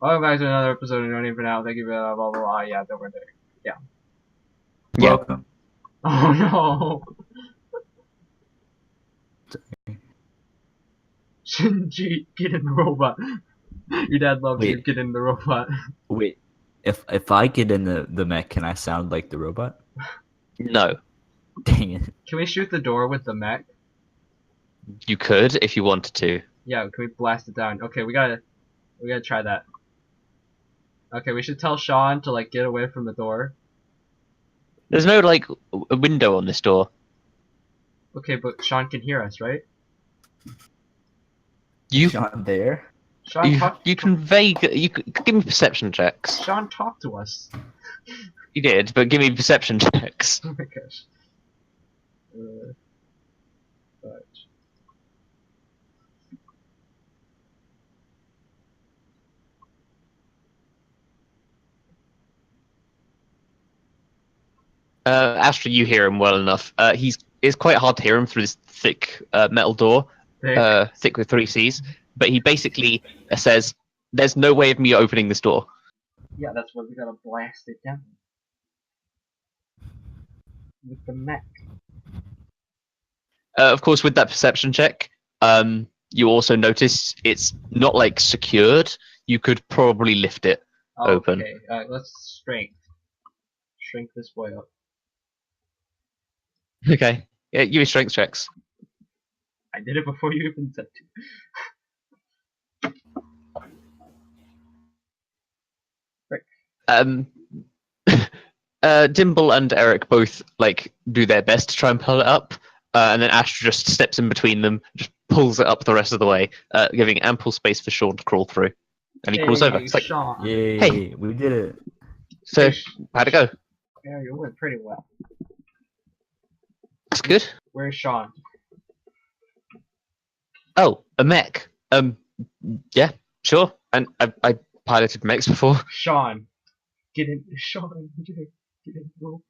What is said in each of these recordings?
Welcome back to another episode of No Name for Now. Thank you for blah blah blah. Yeah, that we're there. Yeah. Yeah. Welcome. Oh no. Shinji, get in the robot. Your dad loves you. Wait, Get in the robot. wait. If I get in the mech, can I sound like the robot? No, Dang it. Can we shoot the door with the mech? you could if you wanted to. Yeah. Can we blast it down? Okay, we gotta try that. Okay, we should tell Sean to like get away from the door. There's no like a window on this door. Okay, but Sean can hear us, right? You Not there. Sean talk. you can give me perception checks. Sean talk to us. You did, but give me perception checks. Oh my gosh. But Astra, you hear him well enough. It's quite hard to hear him through this thick metal door, thick with three C's. But he basically says, "There's no way of me opening this door." yeah, that's why we gotta blast it down with the mech. Of course, with that perception check, you also notice it's not like secured. You could probably lift it. Open. Okay, let's shrink this boy up. Okay. Yeah, give me strength checks. I did it before you even said to. Frick. Dimble and Erik both like do their best to try and pull it up, and then Astra just steps in between them, just pulls it up the rest of the way, giving ample space for Sean to crawl through. And he crawls over. It's like, Sean. Yay! Hey. We did it. so how'd it go? Yeah, you went pretty well. That's good. Where's Sean? Oh, a mech. Yeah, sure. And I piloted mechs before. Sean, get in. Sean, get in the robot.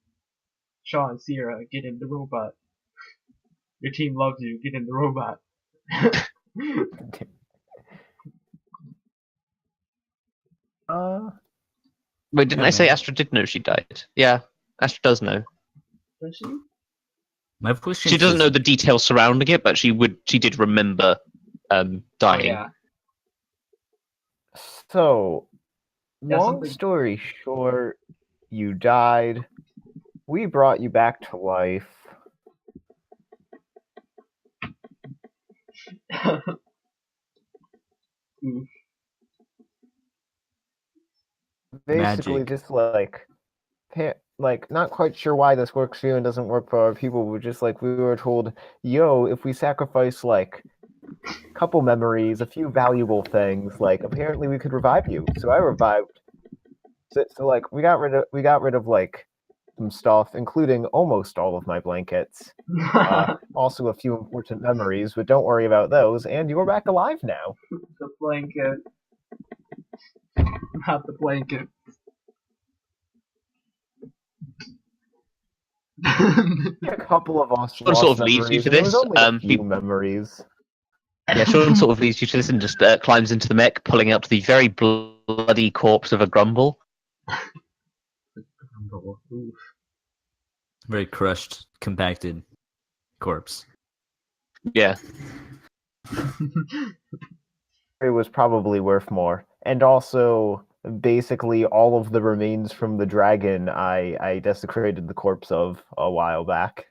Sean, Sierra, get in the robot. Your team loves you. Get in the robot. Wait, didn't Yeah, I say man. Astra did know she died? Yeah, Astra does know. Does she? My question She doesn't is, know the details surrounding it, but she did remember dying. Oh, yeah. So, Yeah, long something- story short, you died. We brought you back to life. Oof. Basically, Magic. just like not quite sure why this works for you and doesn't work for our people. We're just like we were told, yo, if we sacrifice like a couple memories, a few valuable things, like apparently we could revive you. So I revived. So like we got rid of like some stuff, including almost all of my blankets. Also a few important memories, but don't worry about those. And you're back alive now. The blanket. Not the blanket. A couple of us Sean sort of leads you memories, to and it was this. only a few memories. Yeah, Sean sort of leads you to this and just climbs into the mech, pulling out the very bloody corpse of a grumble. Oof. very crushed, compacted corpse. Yeah. It was probably worth more. And also, basically, all of the remains from the dragon I desecrated the corpse of a while back.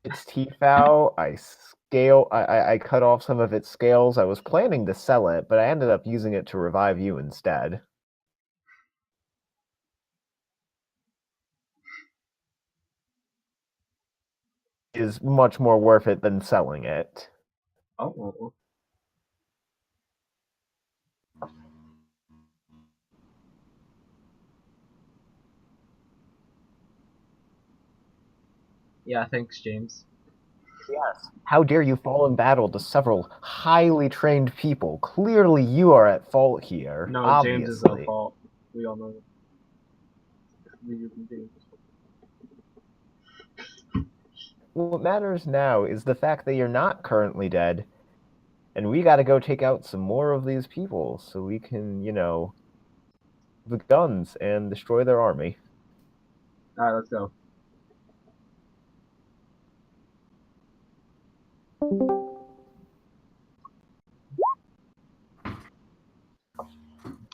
Its teeth out, I cut off some of its scales. I was planning to sell it, but I ended up using it to revive you instead. Is much more worth it than selling it. Oh. Yeah, thanks, James. Yes. How dare you fall in battle to several highly trained people? Clearly you are at fault here. No, obviously. James is at fault. We all know that. what matters now is the fact that you're not currently dead, and we got to go take out some more of these people so we can, the guns and destroy their army. All right, let's go.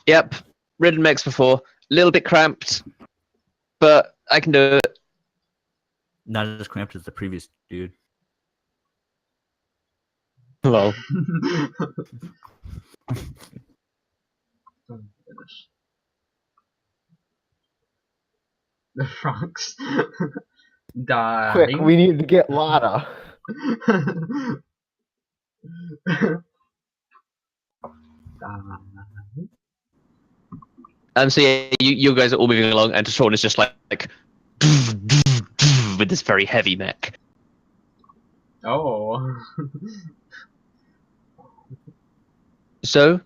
Yep, ridden mechs before. A little bit cramped, but I can do it. Not as cramped as the previous dude. Lol. Oh, gosh. The frogs dying. Quick, we need to get Lada. So yeah, you guys are all moving along, and Sean is just like with this very heavy mech. Oh. So,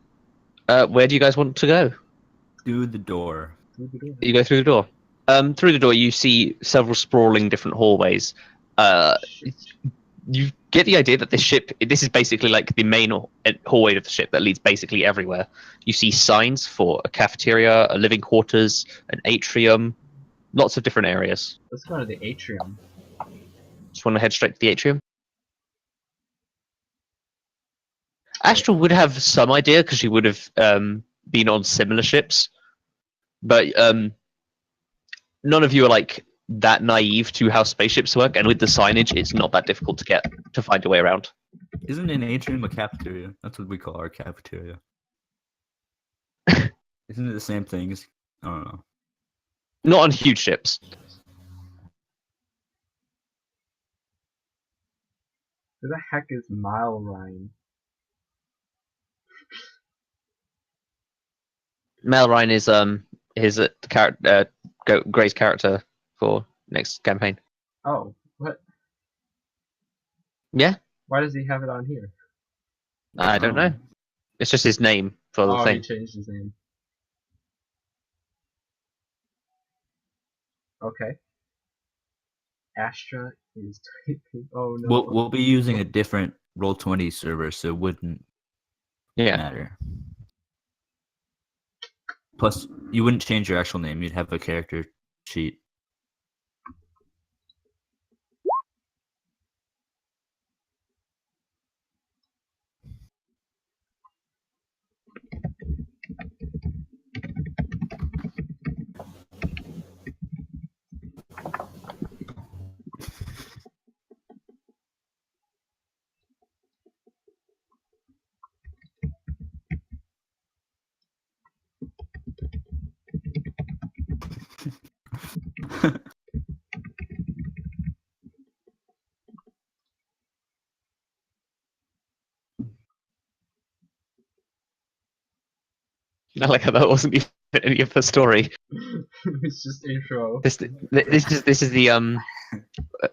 where do you guys want to go? Through the door. You go through the door. Through the door, you see several sprawling different hallways. You get the idea that this is basically like the main hallway of the ship that leads basically everywhere. You see signs for a cafeteria, a living quarters, an atrium, lots of different areas. Let's go to the atrium. Just want to head straight to the atrium. Astra would have some idea because she would have been on similar ships, but none of you are like that naive to how spaceships work, and with the signage, it's not that difficult to find your way around. Isn't an atrium a cafeteria? That's what we call our cafeteria. Isn't it the same thing as... I don't know. Not on huge ships. Who the heck is Mile Ryan? Mel Ryan is his Gray's character for next campaign. Oh, what? Yeah, Why does he have it on here? I don't know. It's just his name for the Oh, thing. he changed his name. Okay. Astra is typing. Oh no. We'll be using a different Roll20 server, so it wouldn't Yeah. matter. Plus, you wouldn't change your actual name. You'd have a character sheet. I like how that wasn't even any of the story. It's just intro. This is the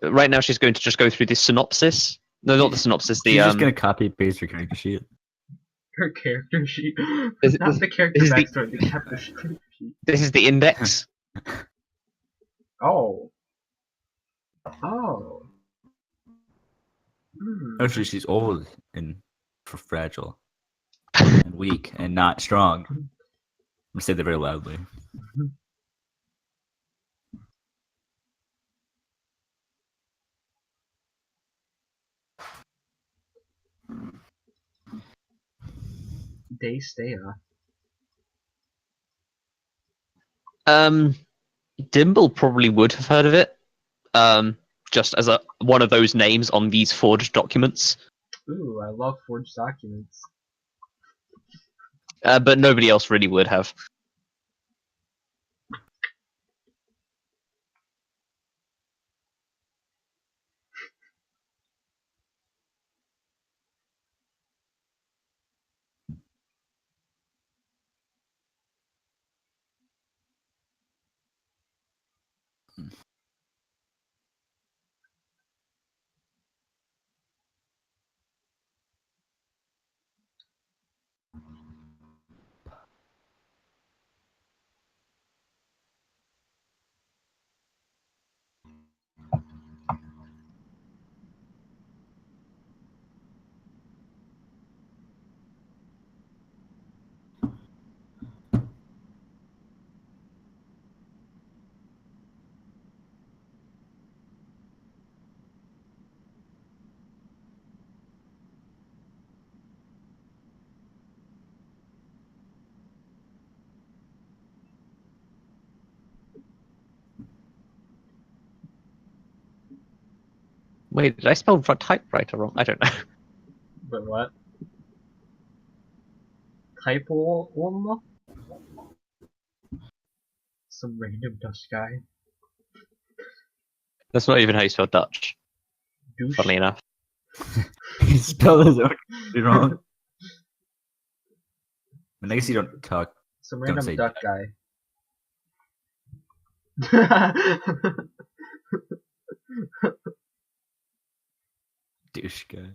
right now she's going to just go through the synopsis. No, not the synopsis. The She's just gonna copy and paste your character sheet. Her character sheet. This- Not this- the character this is the- backstory, the character sheet. This is the index. Oh. Oh. Actually, she's old and fragile and weak and not strong. I'm gonna say that very loudly. Daystea. Dimble probably would have heard of it. Just as one of those names on these forged documents. Ooh, I love forged documents. But nobody else really would have. Wait, did I spell typewriter wrong? I don't know. But what? Type-O-Lma? Some random Dutch guy. That's not even how you spell Dutch. Douche. Funnily enough. He spelled his own wrong. I guess you don't talk. Some Don't random say Dutch guy. Douche guy.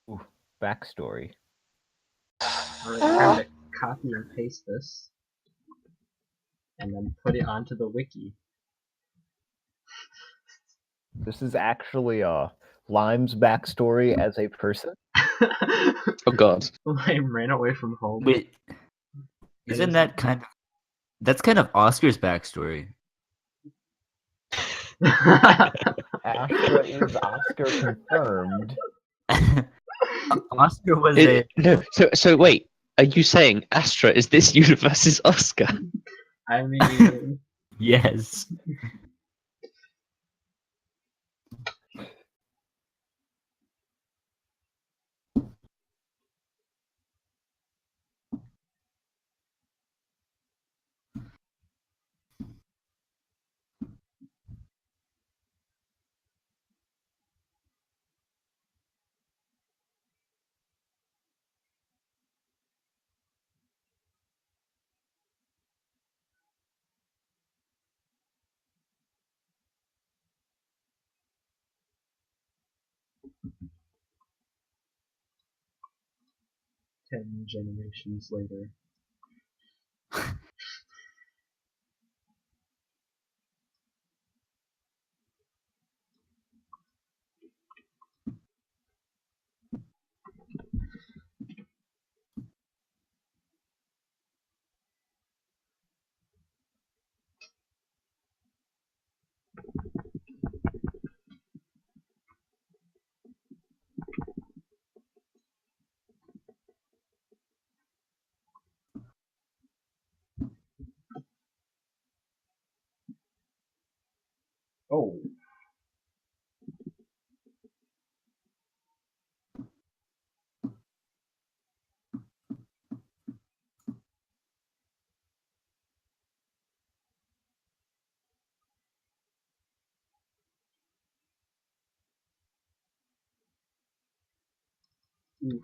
Ooh, backstory. Alright, time to copy and paste this. And then put it onto the wiki. This is actually Lime's backstory as a person. Oh god. Lime ran away from home. Wait, isn't that kind of... That's kind of Oscar's backstory. Astra is Oscar confirmed. Oscar was a... No, so wait. Are you saying Astra is this universe's Oscar? I mean, Yes. ten generations later. Oh. Oof.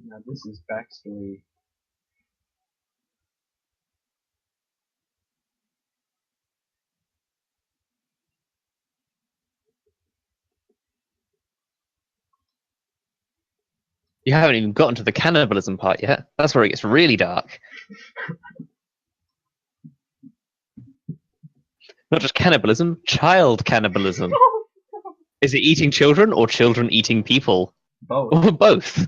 Now this is backstory. You haven't even gotten to the cannibalism part yet. That's where it gets really dark. Not just cannibalism, child cannibalism. Is it eating children or children eating people? Both. Or both?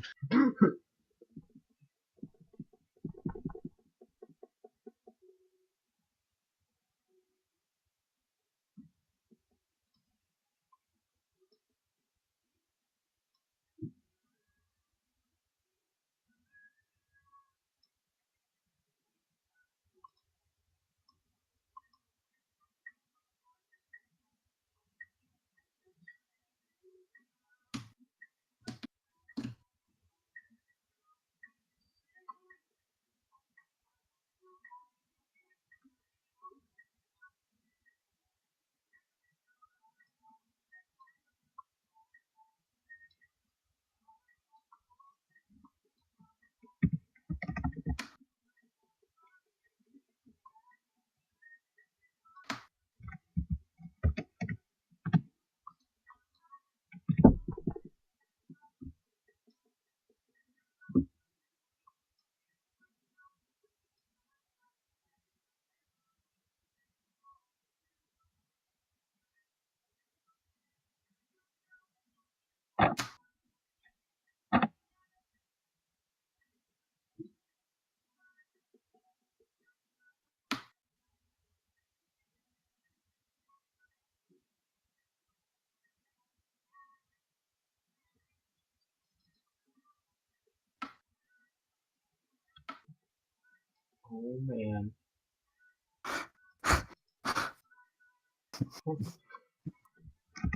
Oh man.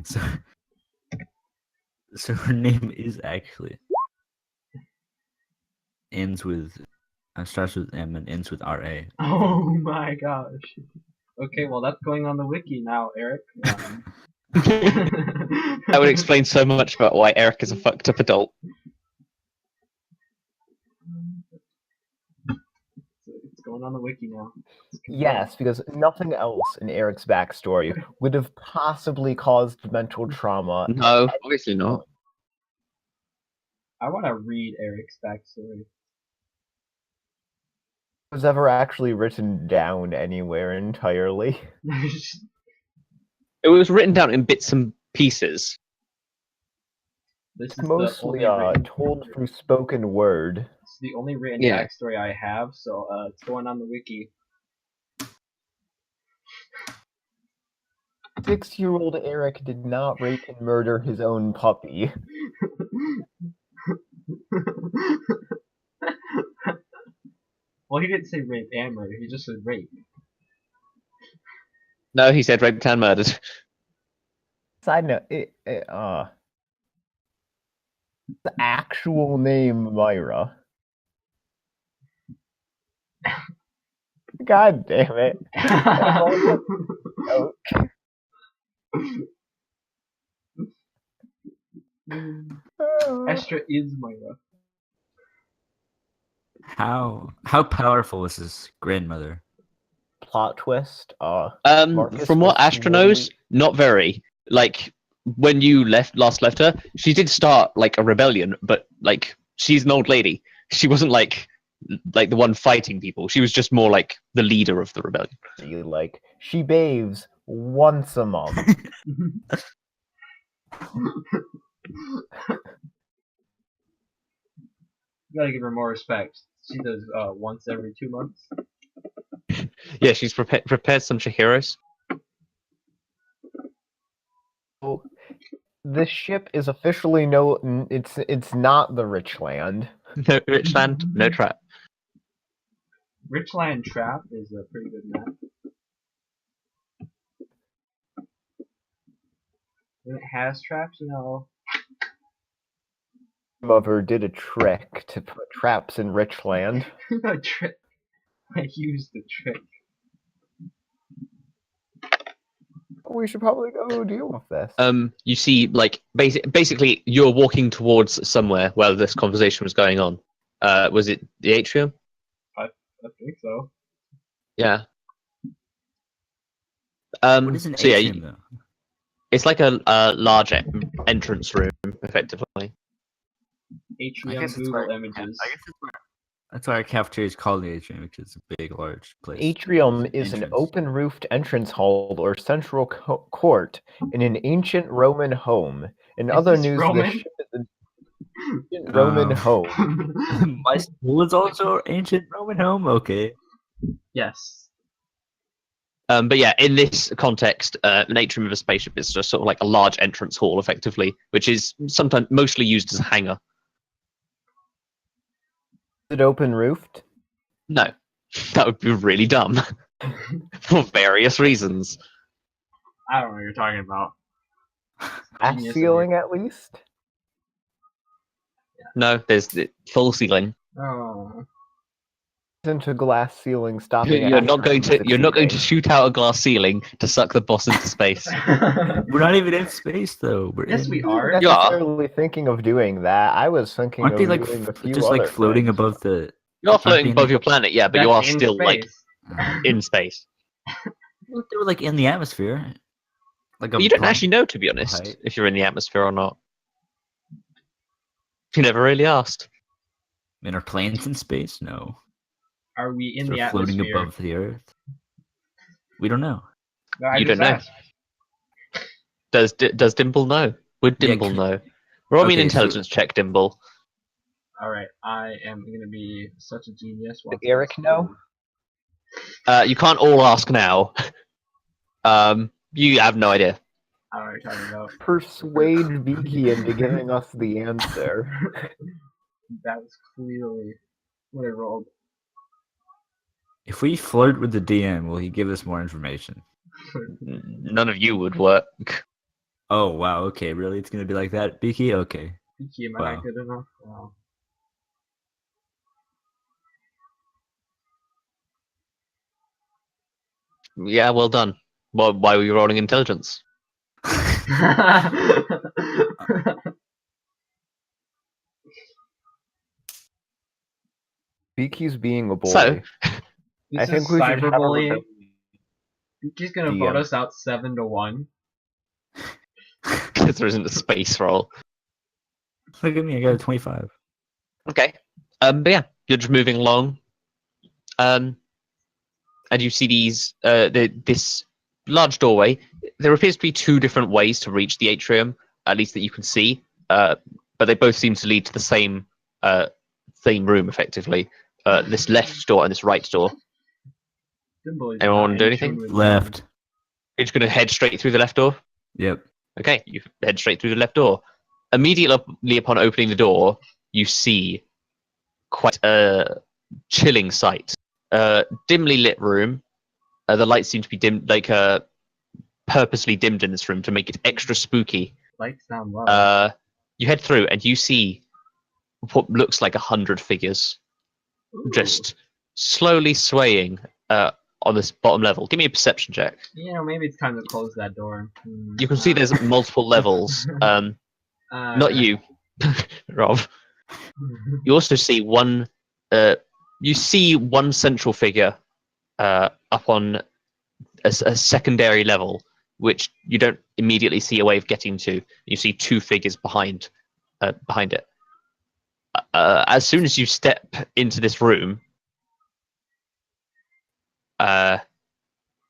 So, so her name is actually ends with starts with M and ends with RA. Oh my gosh. Okay, well that's going on the wiki now, Eric. That would explain so much about why Erik is a fucked up adult. It's going on the wiki now. Yes, because nothing else in Eric's backstory would have possibly caused mental trauma. No, obviously not. I want to read Eric's backstory. Was ever actually written down anywhere entirely. It was written down in bits and pieces. This is Mostly the only written, told through spoken word. it's the only written Yeah. backstory I have, so it's going on the wiki. 6-year-old Eric did not rape and murder his own puppy. Well, he didn't say rape and murder. He just said rape. No, he said raped and murdered. Side note, the actual name Myra. God damn it. Astra is Myra. How powerful was his grandmother? Plot twist. Marcus From what was Astra knows, slowly- not very. Like when you last left her, she did start like a rebellion, but like she's an old lady. She wasn't like the one fighting people. She was just more like the leader of the rebellion. Like, she bathes once a month. You gotta give her more respect. She does once every 2 months. Yeah, she's prepared some Chihiros. This ship is officially it's not the Richland. No Richland, no trap. Richland Trap is a pretty good map. When it has traps, you know. Mother did a trick to put traps in Richland. A trick. I used the trick. We should probably go deal with this. You see, like basically, you're walking towards somewhere where this conversation was going on. Was it the atrium? I think so. Yeah. What is an so yeah, atrium though? it's like a large entrance room, effectively. Atrium Google Images. I guess that's why our cafeteria is called the atrium, which is a big, large place. Atrium is an open-roofed entrance hall or central court in an ancient Roman home. In Is other this news, Roman? this ship is an ancient Roman home. My school is also ancient Roman home. Okay. Yes. But yeah, in this context, an atrium of a spaceship is just sort of like a large entrance hall, effectively, which is sometimes mostly used as a hangar. Is it open-roofed? No, that would be really dumb for various reasons. I don't know what you're talking about. Glass Genius ceiling, at least? No, there's the full ceiling. Oh. Into glass ceiling, stopping. You're not going to succeeding. shoot out a glass ceiling to suck the boss into space. We're not even in space though. We're Yes, in... we are. You are. Necessarily thinking of doing that. I was thinking Aren't of they like doing a few just like other floating things. above the? You're floating being above like- your planet, yeah, but you That's are in still like space. in space. They were like in the atmosphere. Like You don't actually know, to be honest, height. if you're in the atmosphere or not. You never really asked. I mean, are planes in space? No. Are we in They're the floating atmosphere? above the Earth. We don't know. No, I You just don't know. asked. Does Dimble know? Would Yeah, Dimble know? Roll me an Okay, so- intelligence check, Dimble. Alright, I am gonna be such a genius. Did Erik know? You can't all ask now. You have no idea. I don't know what you're talking about. Persuade Vicky into giving us the answer. That was clearly what I rolled. If we flirt with the DM, will he give us more information? None of you would work. Oh wow, okay, really? It's gonna be like that, Beaky? Okay. Peaky, am I Wow. not good enough? Wow. Yeah, well done. Why were you rolling intelligence? Beaky's being a boy. So, I This think is we should have a cyberbullying. rebellion. Peaky's gonna vote DM. us out 7-1. because there isn't a space roll. Look at me, I got a 25. Okay. But yeah, you're just moving along. And you see this large doorway. There appears to be two different ways to reach the atrium, at least that you can see. But they both seem to lead to the same room, effectively. This left door and this right door. Dimble is Anyone not want to do in anything? tune with Left. You're just going to head straight through the left door? Yep. Okay, you head straight through the left door. Immediately upon opening the door, you see quite a chilling sight. Dimly lit room. The lights seem to be dim, purposely dimmed in this room to make it extra spooky. Lights down low. You head through and you see what looks like 100 figures Ooh. just slowly swaying on this bottom level. Give me a perception check. You know, maybe it's time to close that door. You can see there's multiple levels. Not you, Rob. You also see one. You see one central figure up on a secondary level, which you don't immediately see a way of getting to. You see two figures behind it. As soon as you step into this room,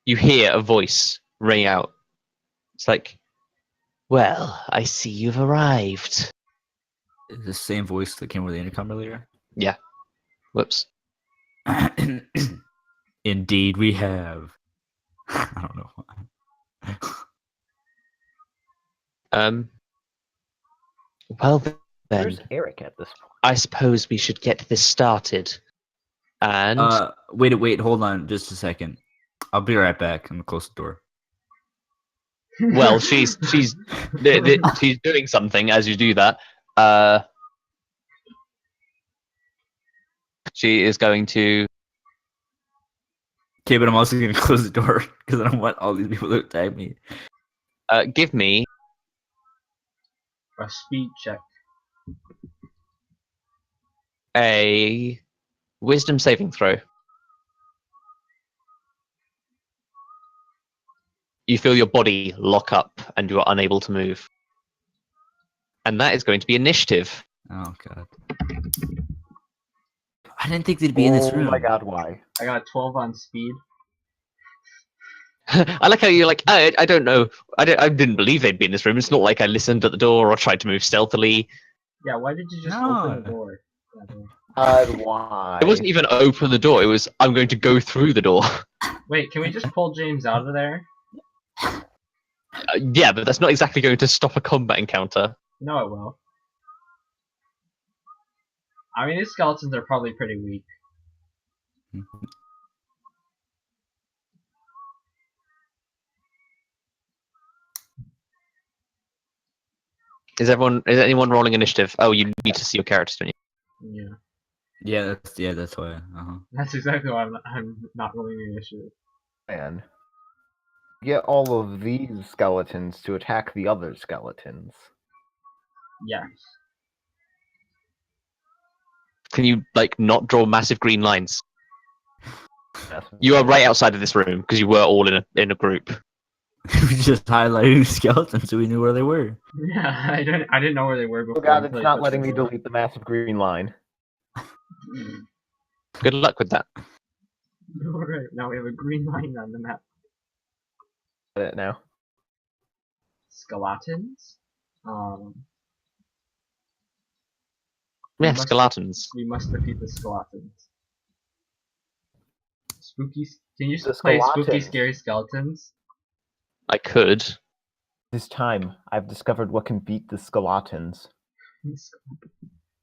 you hear a voice ring out. It's like, "Well, I see you've arrived." Is the same voice that came over the intercom earlier? Whoops. Indeed, we have. I don't know why. Well then, Where's Erik at this point? I suppose we should get this started. And Wait, hold on just a second. I'll be right back. I'm gonna close the door. well, she's she's doing something as you do that. She is going to. Okay, but I'm also gonna close the door because I don't want all these people to attack me. Give me a speed check. a wisdom saving throw. You feel your body lock up and you are unable to move. And that is going to be initiative. Oh god. I didn't think they'd be in this room. Oh my god, why? I got 12 on speed. I like how you're like, I don't know. I didn't believe they'd be in this room. It's not like I listened at the door or tried to move stealthily. Yeah, why did you just No. open the door? Why? It wasn't even open the door. It was, I'm going to go through the door. Wait, can we just pull James out of there? Yeah, but that's not exactly going to stop a combat encounter. No, it will. I mean, these skeletons are probably pretty weak. Is anyone rolling initiative? Oh, you need to see your characters, don't you? Yeah. That's why. That's exactly why I'm not rolling the initiative. Man. Get all of these skeletons to attack the other skeletons. Yes. Can you not draw massive green lines? That's You are right outside of this room because you were all in a group. We just highlighted the skeletons so we knew where they were. Yeah, I didn't know where they were before. Oh god, until it's they not pushed letting the me door. delete the massive green line. Good luck with that. Alright, now we have a green line on the map. Get it now. Skeletons? Yeah, must- skeletons. We must defeat the skeletons. Spooky. Can you The play spooky, skeletons. scary skeletons? I could. This time, I've discovered what can beat the skeletons.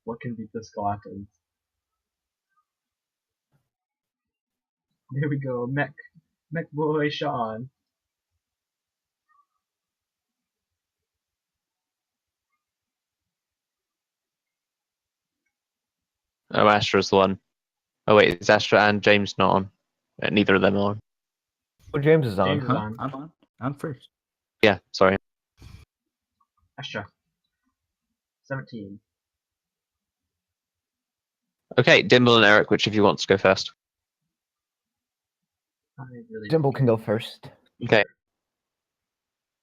What can beat the skeletons? There we go, Mech boy Sean. Oh, Astra's the one. Oh wait, is Astra and James not on? Neither of them are on. Oh, James is on. James is Huh? on. I'm on. I'm first. Yeah, sorry. Astra. 17. Okay, Dimble and Erik, which of you wants to go first? I really Dimble can go first. Okay.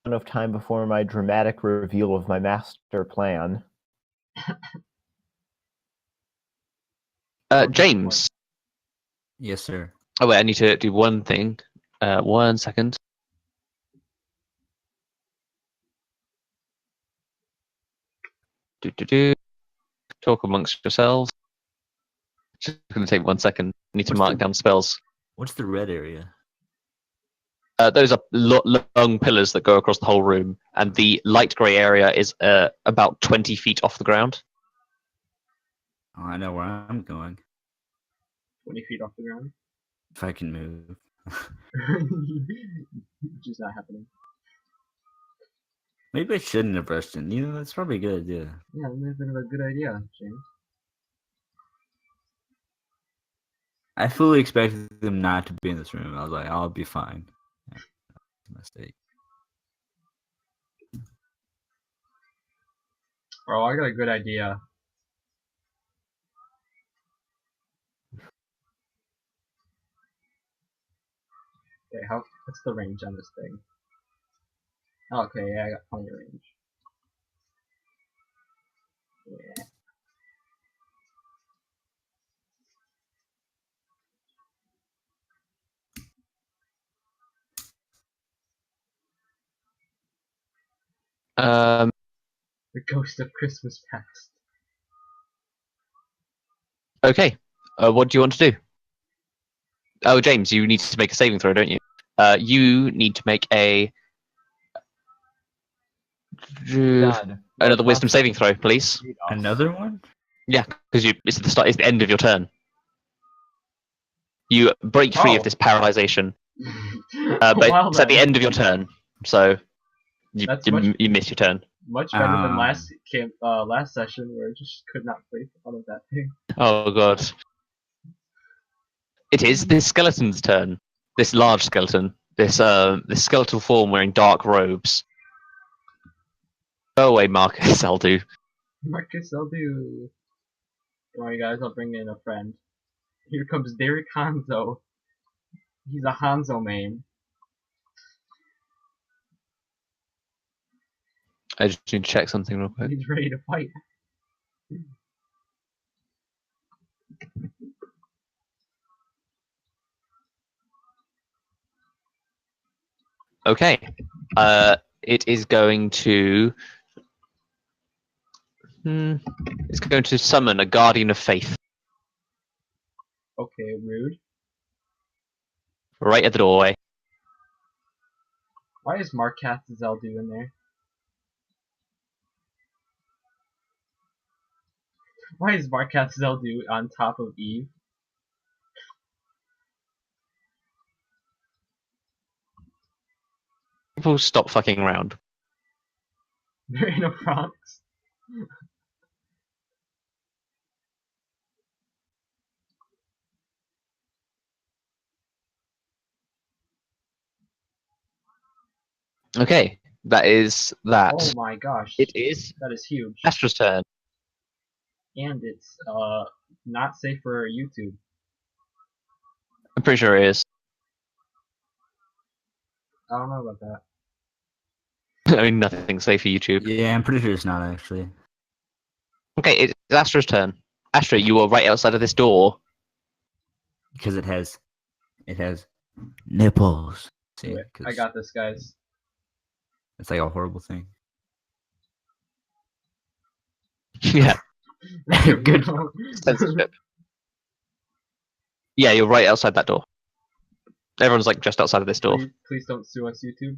Enough time before my dramatic reveal of my master plan. James. Yes, sir. Oh wait, I need to do one thing. 1 second. Talk amongst yourselves. Just gonna take 1 second. I need to What's mark the- down spells. What's the red area? Those are long pillars that go across the whole room, and the light grey area is about 20 feet off the ground. Oh, I know where I'm going. 20 feet off the ground. If I can move. Which is not happening. Maybe I shouldn't have rushed in. You know, that's probably a good idea. Yeah, that might have been a good idea, James. I fully expected them not to be in this room. I was like, I'll be fine. Yeah, that's a mistake. Oh, I got a good idea. Okay, what's the range on this thing? Okay, yeah, I got plenty of range. Yeah. Um, The ghost of Christmas past. okay. What do you want to do? Oh, James, you need to make a saving throw, don't you? You need to make God. another wisdom saving throw, please. Another one? Yeah, because it's the start. It's the end of your turn. You break free of Oh. this paralyzation, but Well it's at the then. end of your turn, so That's you miss your turn. much better than last session where I just could not play out of that thing. Oh god. It is this skeleton's turn. This large skeleton. This skeletal form wearing dark robes. Go away, Marcus. I'll do. Marcus, I'll do. Don't worry, guys. I'll bring in a friend. Here comes Derek Hanzo. He's a Hanzo main. I just need to check something real quick. He's ready to fight. Okay. It is going to. It's going to summon a guardian of faith Okay, rude. right at the doorway. Why is Marcus Zeldu in there? Why is Marcus Zeldu on top of Eve? People stop fucking around. They're in a Bronx. Okay, that is that. Oh my gosh. It is That is huge. Astra's turn. And it's not safe for YouTube. I'm pretty sure it is. I don't know about that. I mean, nothing's safe for YouTube. Yeah, I'm pretty sure it's not actually. Okay, it's Astra's turn. Astra, you are right outside of this door. Because it has nipples. See, Wait, I 'cause got this, guys. it's like a horrible thing. Yeah, Good. censorship. Yeah, you're right outside that door. Everyone's like just outside of this door. Please don't sue us, YouTube.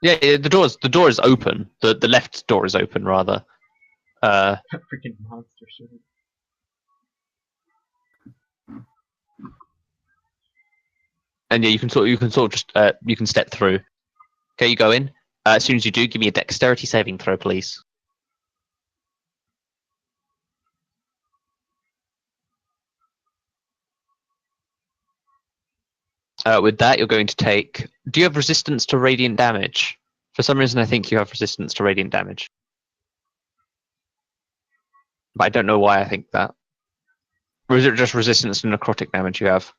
Yeah, the door is open. The left door is open rather. Freaking monster shit. And yeah, you can sort of just you can step through. Okay, you go in. As soon as you do, give me a dexterity saving throw, please. With that, you're going to take. Do you have resistance to radiant damage? For some reason, I think you have resistance to radiant damage, but I don't know why I think that. Or is it just resistance to necrotic damage you have?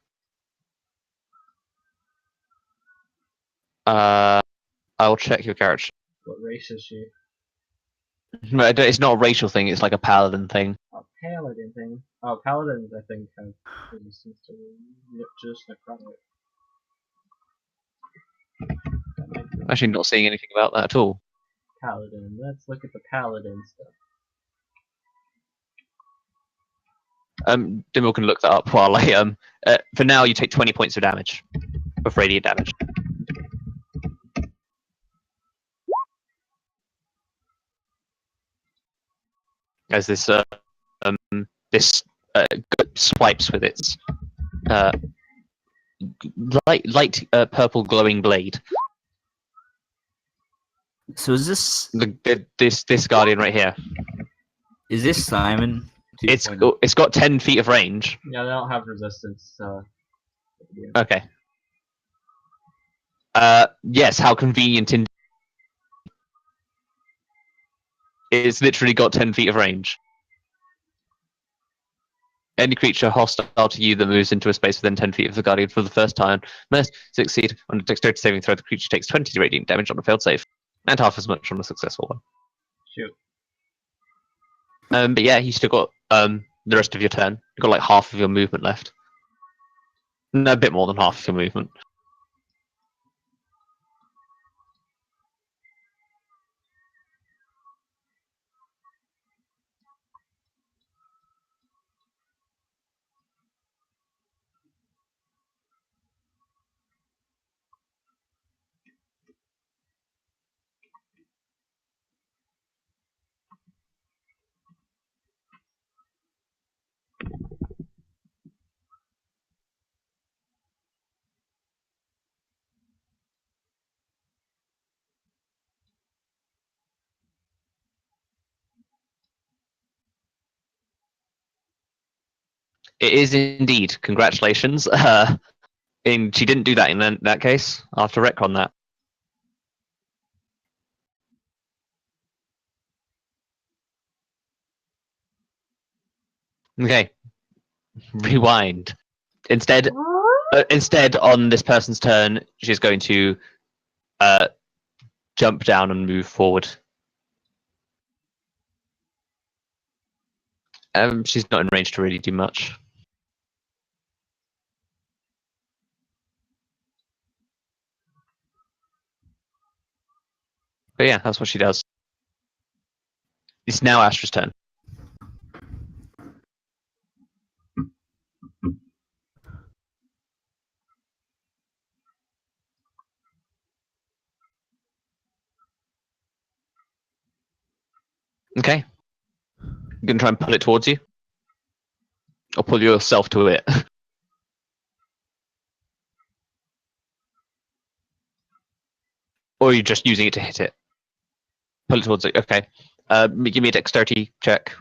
I'll check your character. What race is she? No, it's not a racial thing. It's like a paladin thing. A paladin thing. Oh, paladins, I think, have resistance to just necrotic. That might be Actually, not seeing anything about that at all. paladin. Let's look at the paladin stuff. Dimble can look that up while I for now, you take 20 points of damage of radiant damage. As this this swipes with its uh, light purple glowing blade. So is this This guardian right here. Simon? It's 2.0? got 10 feet of range. Yeah, they don't have resistance. Yeah. Okay. Yes. How convenient in. It's literally got 10 feet of range. Any creature hostile to you that moves into a space within 10 feet of the Guardian for the first time must succeed on a dexterity saving throw. The creature takes 20 radiant damage on a failed save, and half as much on a successful one. Shoot. But yeah, you still got the rest of your turn. You've got like half of your movement left. No, a bit more than half of your movement. It is indeed. Congratulations. And she didn't do that in that case. I'll have to retcon that. Okay. Rewind. Instead, on this person's turn, she's going to jump down and move forward. She's not in range to really do much. But yeah, that's what she does. It's now Astra's turn. Okay. You gonna try and pull it towards you? Or pull yourself to it? Or are you just using it to hit it? Pull it towards it, okay. Give me a dexterity check.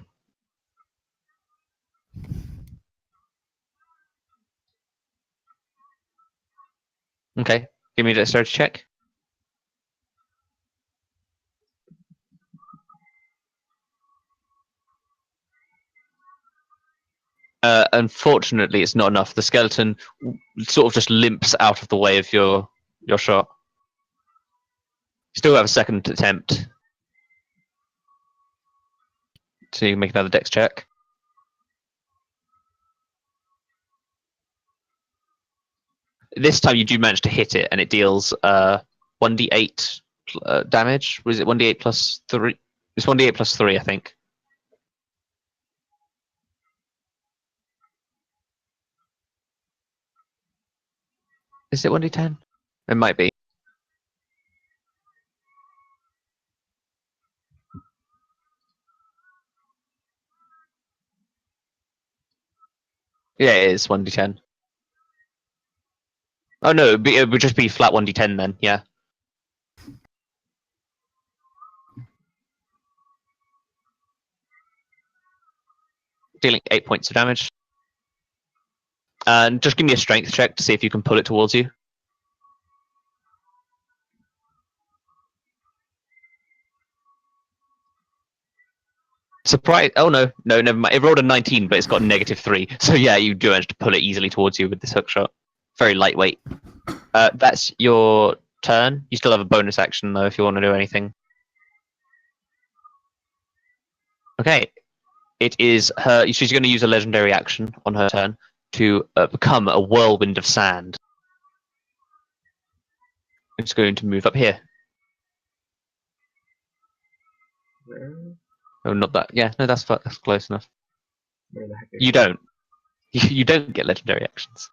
Okay. Give me a dexterity check. Unfortunately, it's not enough. The skeleton sort of just limps out of the way of your shot. Still have a second attempt. So you can make another dex check. This time you do manage to hit it, and it deals 1d8 damage. Was it 1d8 plus 3? It's 1d8 plus 3, I think. Is it 1d10? It might be. Yeah, it is 1d10. Oh no, it would just be flat 1d10 then, yeah. Dealing 8 points of damage. And just give me a strength check to see if you can pull it towards you. Surprise! Oh no, never mind. It rolled a 19, but it's got a -3. So yeah, you do manage to pull it easily towards you with this hook shot. Very lightweight. That's your turn. You still have a bonus action though if you want to do anything. Okay. It is her. She's going to use a legendary action on her turn to become a whirlwind of sand. It's going to move up here. Where? Oh, not that. Yeah, no, that's close enough. Where the heck? You don't. You don't get legendary actions.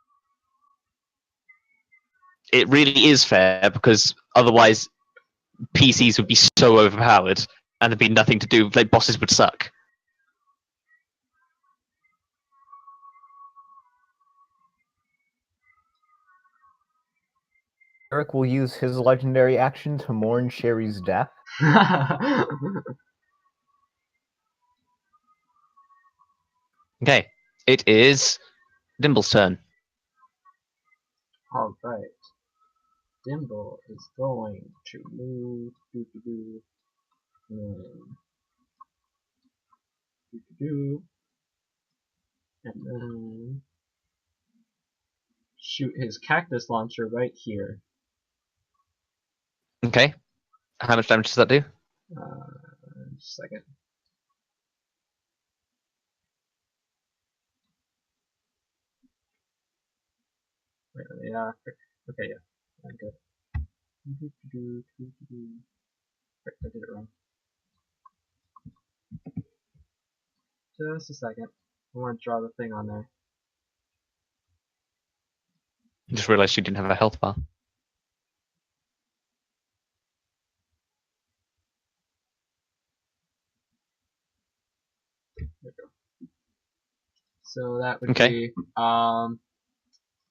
It really is fair because otherwise PCs would be so overpowered and there'd be nothing to do. Like bosses would suck. Erik will use his legendary action to mourn Sherry's death. Okay, it is Dimble's turn. All right. Dimble is going to move. And then shoot his cactus launcher right here. Okay, how much damage does that do? Just a second. Wait, yeah. Okay, yeah. I'm good. Wait, I did it wrong. Just a second. I want to draw the thing on there. I just realised she didn't have a health bar. There we go. So that would Okay. be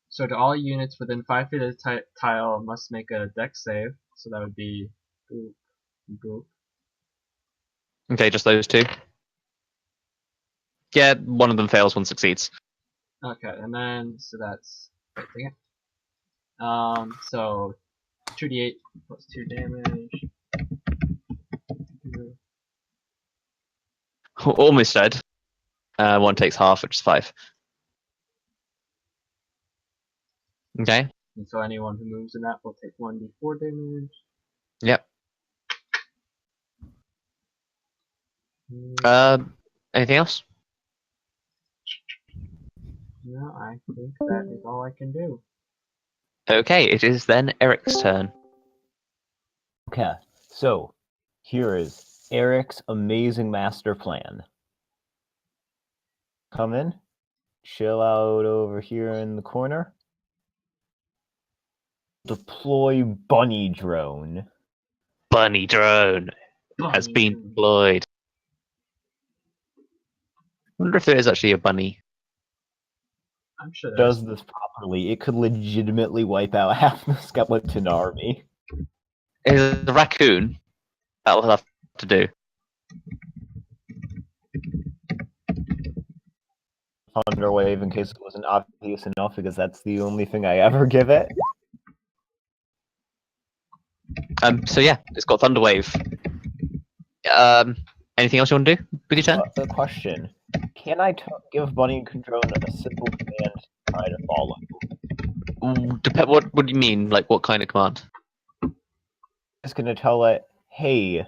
so to all units within 5 feet of the tile must make a dex save. So that would be goop. Okay, just those two. Yeah, one of them fails, one succeeds. Okay, and then so that's wait, dang it. So 2d8 plus 2 damage. Almost dead. One takes half, which is 5. Okay. And so anyone who moves in that will take 1d4 damage. Yep. Anything else? No, I think that is all I can do. Okay, it is then Eric's turn. Okay, so here is Erik's amazing master plan. Come in, chill out over here in the corner. Deploy bunny drone. Bunny drone has been deployed. I wonder if there is actually a bunny. I'm sure Does this properly, it could legitimately wipe out half the skeleton army. Is a raccoon? That will have to do. Thunderwave, in case it wasn't obvious enough, because that's the only thing I ever give it. So yeah, it's got Thunderwave. Anything else you want to do with your turn? The question: can I give Bunny Drone a simple command to try to follow? What do you mean? Like what kind of command? Just gonna tell it, hey,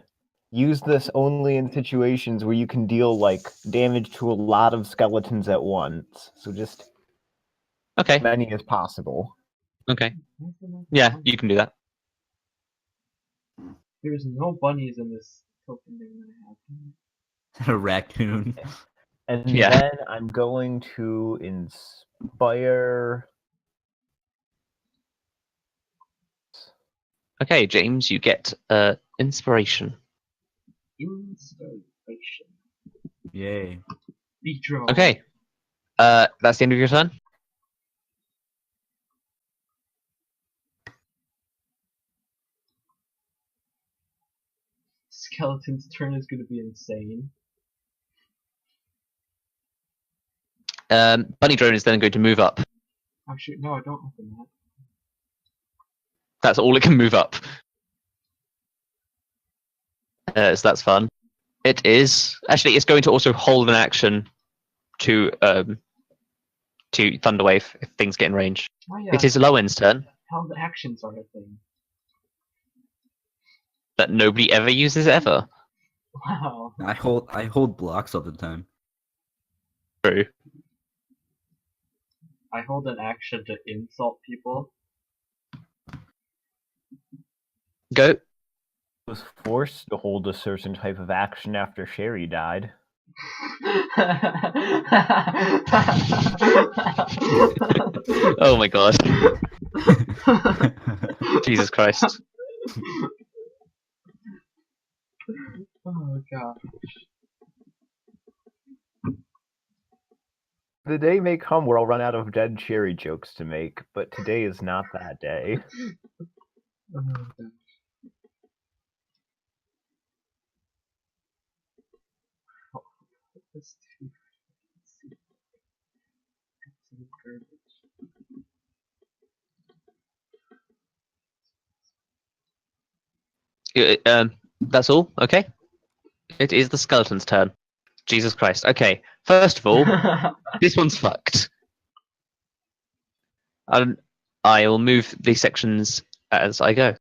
use this only in situations where you can deal like damage to a lot of skeletons at once. So just Okay. many as possible. Okay. Yeah, you can do that. There's no bunnies in this token thing that I have. A raccoon. And Yeah. then I'm going to inspire. Okay, James, you get inspiration. Inspiration. Yay. Be drawn. Okay. That's the end of your turn. Skeleton's turn is going to be insane. Bunny Drone is then going to move up. Oh shoot, no, I don't open that. That's all it can move up. So that's fun. It is actually. It's going to also hold an action to Thunderwave if things get in range. Oh yeah, It is Lowen's turn held actions are a thing. that nobody ever uses ever. Wow. I hold blocks all the time. True. I hold an action to insult people. Go. Was forced to hold a certain type of action after Sherry died. Oh my god. Jesus Christ. Oh god. The day may come where I'll run out of dead Sherry jokes to make, but today is not that day. Oh gosh. Oh, this too. Absolute garbage. That's all. Okay. It is the skeleton's turn. Jesus Christ. Okay. First of all, this one's fucked. I will move these sections as I go.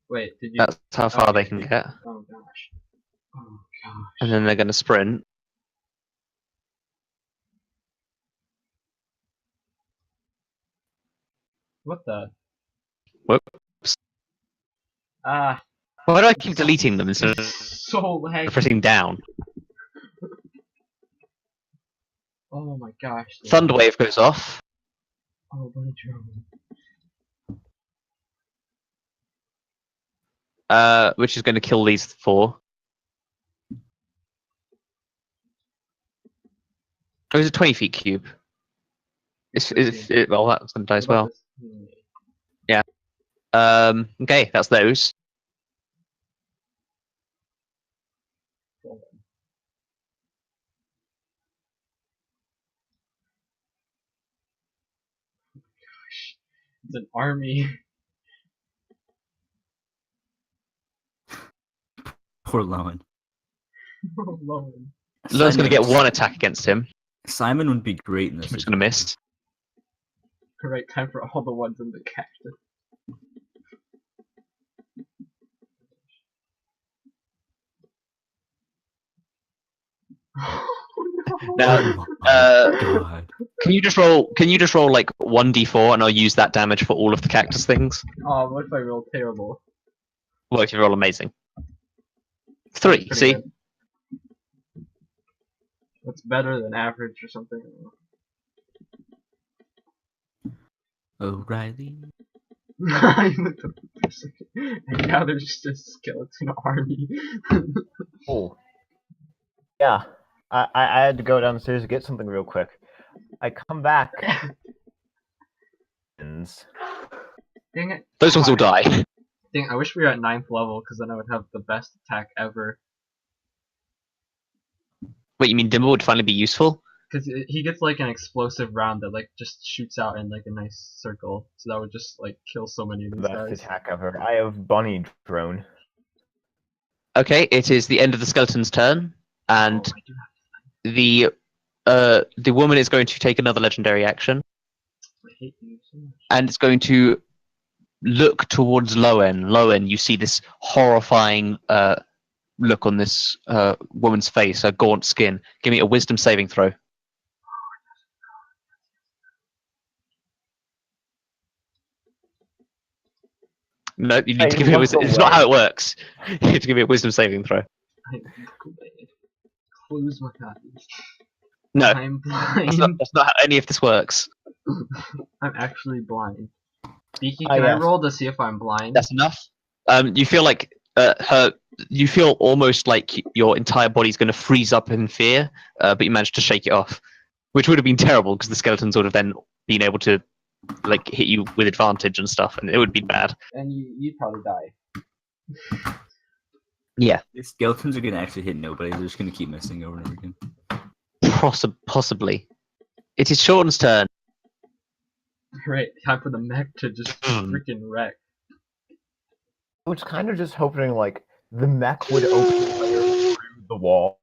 Wait, did you? That's how far okay, they can get. Oh gosh. Oh gosh. And then they're going to sprint. What the? Whoops. Ah, Why do I keep deleting them instead of so laggy. pressing down? Oh my gosh. Thunderwave goes off. Oh, bunny drone. Which is going to kill these 4. Oh, it's a 20 feet cube. Well, that's going to die as well. Okay, that's those. Gosh, it's an army. Poor Lowen. Oh, Lord. Lowen's going to get 1 attack against him, Simon would be great in this. which is going to miss. Right time for all the ones in the cactus. Now, God. Can you just roll like 1d4 and I'll use that damage for all of the cactus things? Oh, what if I roll terrible? Well, if you roll amazing. 3, Pretty see? good. That's better than average or something. O'Reilly. And now there's just a skeleton army. Oh. Yeah. I had to go downstairs to get something real quick. I come back. Dang it. Those ones will die. Dang, I wish we were at 9th level, because then I would have the best attack ever. Wait, you mean Dimble would finally be useful? Because he gets like an explosive round that like just shoots out in like a nice circle. So that would just like kill so many of The these best guys. attack ever. I have bunny drone. Okay, it is the end of the skeleton's turn, and Oh, I do the woman is going to take another legendary action, I hate you so much. and it's going to look towards Lowen. Lowen, you see this horrifying look on this woman's face, her gaunt skin. Give me a wisdom saving throw. No, you need to give me a wisdom. It's not how it works. You have to give me a wisdom saving throw. I close my eyes. No, I'm blind. that's not how any of this works. I'm actually blind. Beaky, Ah, can I yes. roll to see if I'm blind? That's enough. You feel like you feel almost like your entire body's going to freeze up in fear, but you manage to shake it off. which would have been terrible because the skeletons would have then been able to like hit you with advantage and stuff, and it would be bad. And you'd probably die. Yeah, The skeletons are gonna actually hit nobody. They're just gonna keep missing over and over again. possibly. It is Sean's turn. Right, time for the mech to just freaking wreck. I was kind of just hoping like the mech would open fire through the wall.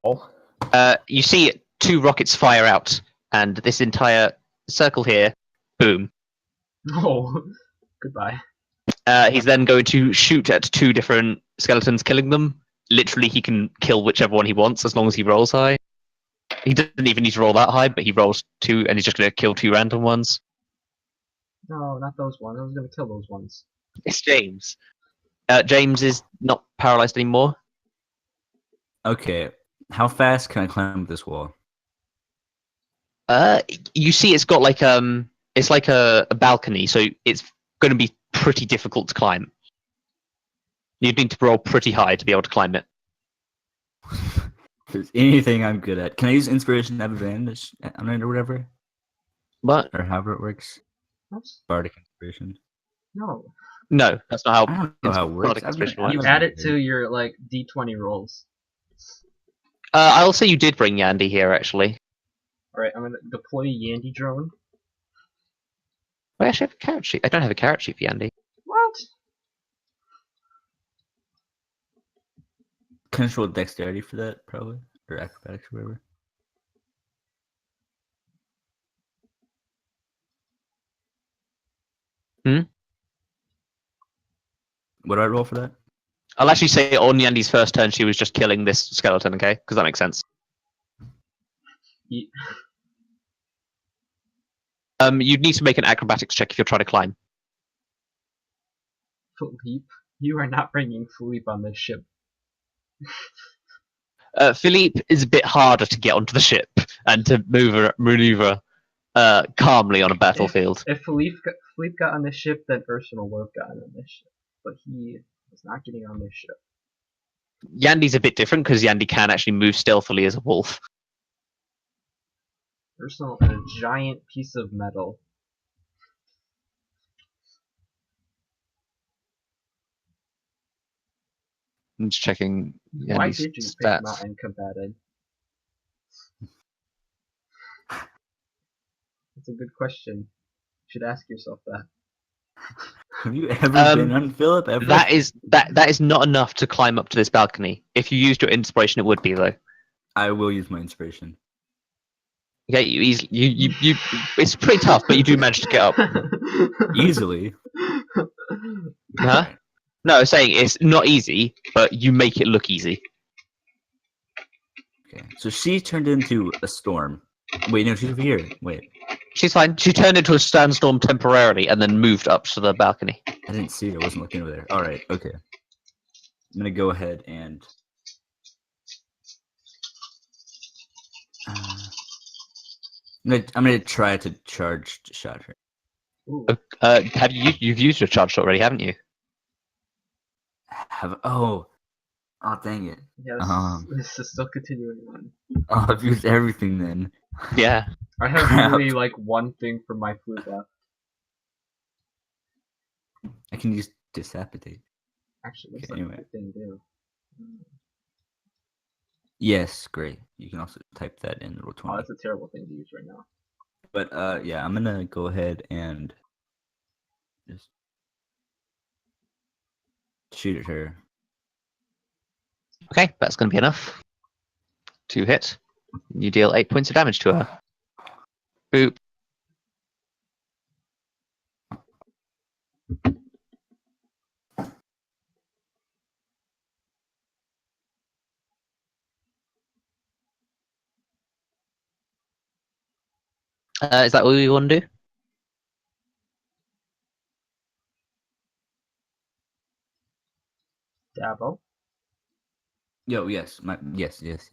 You see 2 rockets fire out, and this entire circle here, boom. Oh, goodbye. He's then going to shoot at 2 different skeletons, killing them. Literally, he can kill whichever one he wants as long as he rolls high. He doesn't even need to roll that high, but he rolls 2, and he's just going to kill 2 random ones. No, not those ones. I was gonna kill those ones. It's James. James is not paralyzed anymore. Okay, how fast can I climb this wall? You see, it's got like it's like a balcony, so it's going to be pretty difficult to climb. You'd need to roll pretty high to be able to climb it. If there's anything I'm good at, can I use inspiration to have advantage on it or whatever, But or however it works? What? Bardic inspiration. No. no, that's not I how. don't know how it works. Bardic I've inspiration never- works. You I've never add it played. to your like D20 rolls. I'll say you did bring Yandy here, actually. Alright, I'm gonna deploy Yandy drone. I actually have a carrot sheet. I don't have a carrot sheet for Yandy. What? Can I just roll dexterity for that, probably, or acrobatics, or whatever. What do I roll for that? I'll actually say on Yandy's first turn, she was just killing this skeleton, okay? Because that makes sense. Ye- You'd need to make an acrobatics check if you're trying to climb. Philippe, you are not bringing Philippe on this ship. Philippe is a bit harder to get onto the ship and to maneuver calmly on a battlefield. If Philippe got on this ship, then Ursula would have gotten on this ship. But he was not getting on this ship. Yandy's a bit different because Yandy can actually move stealthily as a wolf. Ursula is a giant piece of metal. I'm just checking Why Yandy's did you pick stats. Mountain Combated? That's a good question. You should ask yourself that. Have you ever been on Philip? Ever? That is not enough to climb up to this balcony. If you used your inspiration, it would be though. I will use my inspiration. Okay, you it's pretty tough, but you do manage to get up. Easily. Huh? No, I was saying it's not easy, but you make it look easy. Okay. So she turned into a storm. Wait, no, she's over here. Wait. She's fine. She turned into a sandstorm temporarily and then moved up to the balcony. I didn't see her. I wasn't looking over there. Alright, okay. I'm gonna go ahead and I'm gonna try to charge shot her. Ooh, You've used your charge shot already, haven't you? Oh dang it. yeah, this is still continuing on. Oh, I've used everything then. Yeah. I have Crap. really like one thing for my flute left. I can use Disapitate. Actually, that's Okay, like a anyway. good thing to do. Yes, great. You can also type that in the roll Oh, 20. that's a terrible thing to use right now. But yeah, I'm gonna go ahead and just shoot at her. Okay, that's going to be enough to hit. You deal 8 points of damage to her. Boop. Is that what we want to do? Dabo. Yo, yes, yes.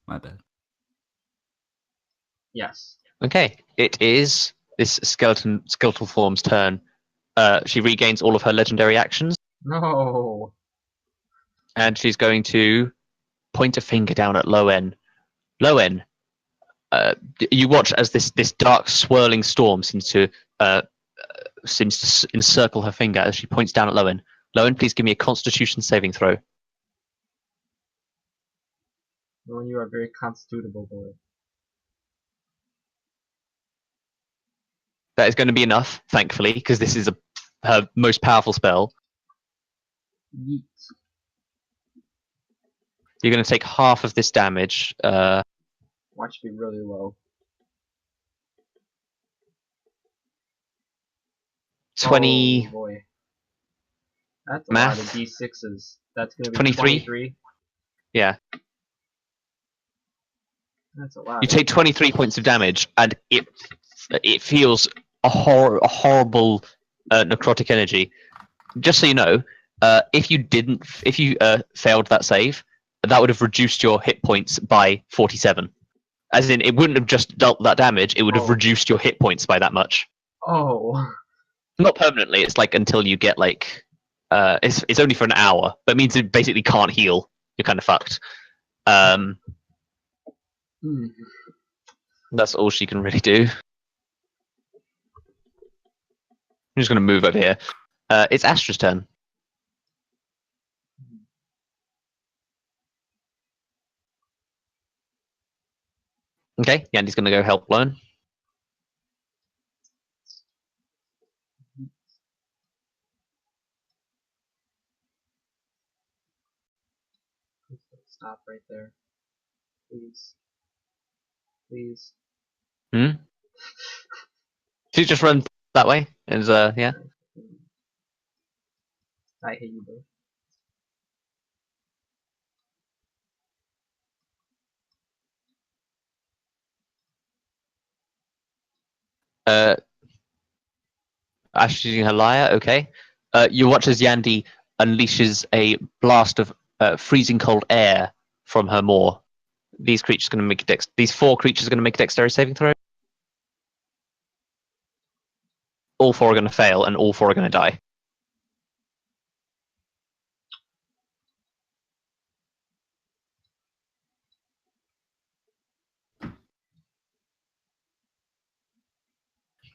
My bad. Yes. Okay, it is this skeletal form's turn. She regains all of her legendary actions, No. and she's going to point a finger down at Loen. Loen, You watch as this dark swirling storm seems to encircle her finger as she points down at Loen. Loen, please give me a Constitution saving throw. When you are a very constitutable boy. That is going to be enough, thankfully, because this is her most powerful spell. Yeet. You're going to take half of this damage. Watch be really low. 20. Oh boy. That's a Math. lot of D6s. That's gonna be 23? 23. Yeah. That's a lot. You take 23 points of damage, and it feels a horrible necrotic energy. Just so you know, if you failed that save, that would have reduced your hit points by 47. As in, it wouldn't have just dealt that damage; it would have reduced your hit points by that much. Oh. Not permanently. It's like until you get like, it's only for an hour, but it means it basically can't heal. You're kind of fucked. That's all she can really do. I'm just going to move over here. It's Astra's turn. Okay, Yandy's going to go help Loen. Stop right there. Please. Please. She just run that way. Is yeah. I hate you both. Astra's using her lyre. Okay. You watch as Yandy unleashes a blast of freezing cold air from her maw. These creatures going to make These 4 creatures are going to make a dexterity saving throw. All 4 are going to fail, and all 4 are going to die. I'm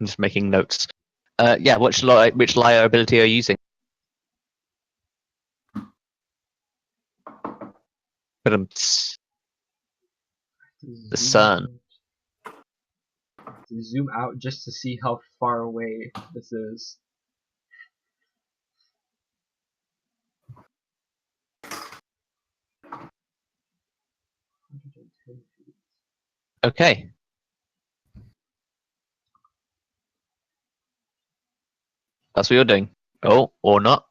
just making notes. Yeah, which lyre ability are you using? The sun. To zoom out just to see how far away this is. Okay. That's what you're doing. Oh, or not.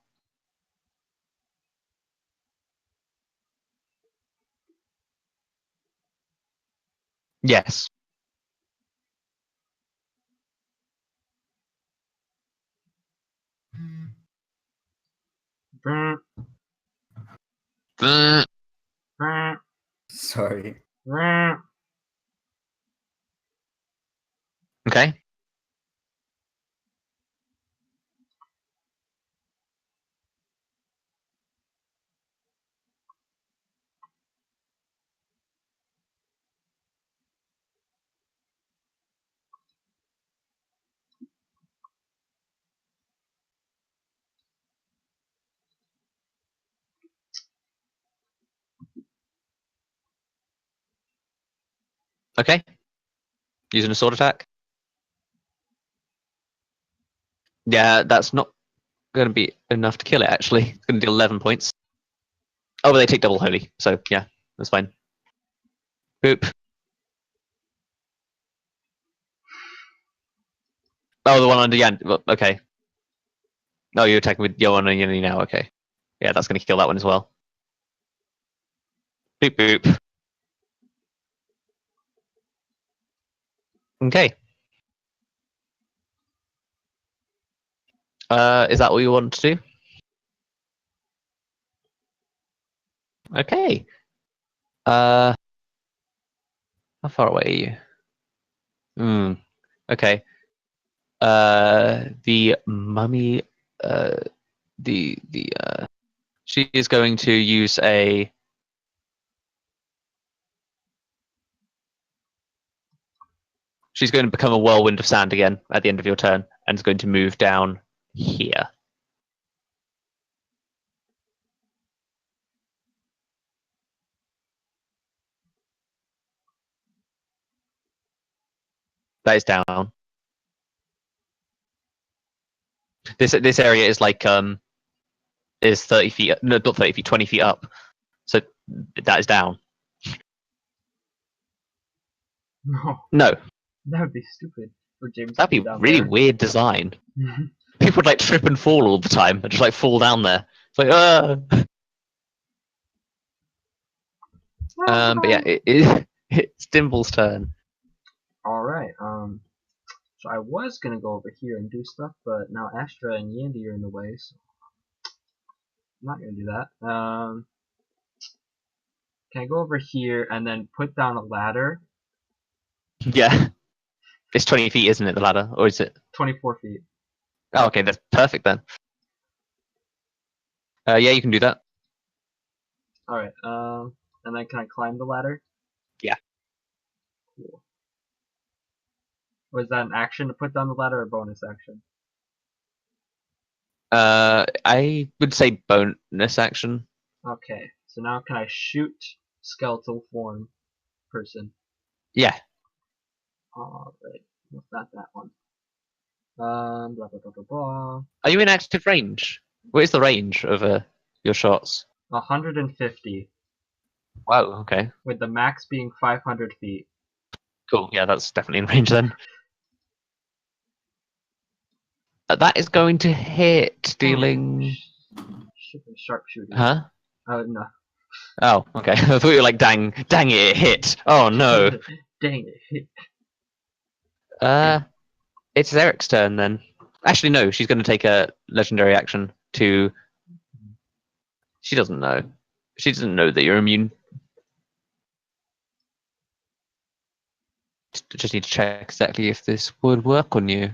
Yes. Brr, Mm, brr, Sorry. brr. Okay. Okay. Using a sword attack. Yeah, that's not going to be enough to kill it, actually. It's going to deal 11 points. Oh, but they take double holy, so yeah, that's fine. Boop. Oh, the one under Yan. Well, okay. Oh, you're attacking with your one under Yanni now, okay. Yeah, that's going to kill that one as well. Boop, boop. Okay. Is that what you want to do? Okay. How far away are you? Okay. The mummy, she is going to use a She's going to become a whirlwind of sand again at the end of your turn, and is going to move down here. That is down. This area is like is 30 feet. No, not 30 feet. 20 feet up. So that is down. No, No, that would be stupid for James. that'd be to down really there. weird design. Mhm. People would like trip and fall all the time, and just like fall down there. It's like, but yeah, it's Dimble's turn. All right. So I was gonna go over here and do stuff, but now Astra and Yandy are in the way, so I'm not gonna do that. Can I go over here and then put down a ladder? Yeah, it's 20 feet, isn't it? The ladder, or is it? 24 feet. Oh, okay, that's perfect then. Yeah, you can do that. All right. And then can I climb the ladder? Yeah. Cool. Was that an action to put down the ladder or a bonus action? I would say bonus action. Okay. So now can I shoot skeletal form person? Yeah. All right. Not that one. Blah blah blah blah blah. Are you in active range? What is the range of your shots? 150, Wow. Okay. with the max being 500 feet. Cool. Yeah, that's definitely in range then. That is going to hit, dealing. Sharpshooter. Huh? Oh no. Oh, okay. I thought you were like, dang it hit. Oh no. Dang it. It's Eric's turn then. Actually, no. She's going to take a legendary action to. She doesn't know. She doesn't know that you're immune. Just need to check exactly if this would work on you.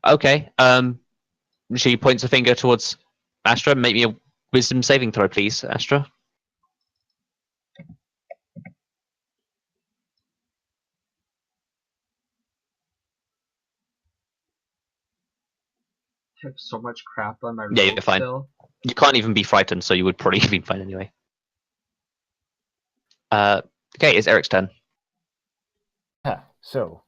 Okay. She points a finger towards Astra. Make me a wisdom saving throw, please, Astra. I have so much crap on my Yeah, roll you're fine. still. You can't even be frightened, so you would probably be fine anyway. Okay, it's Eric's turn. So,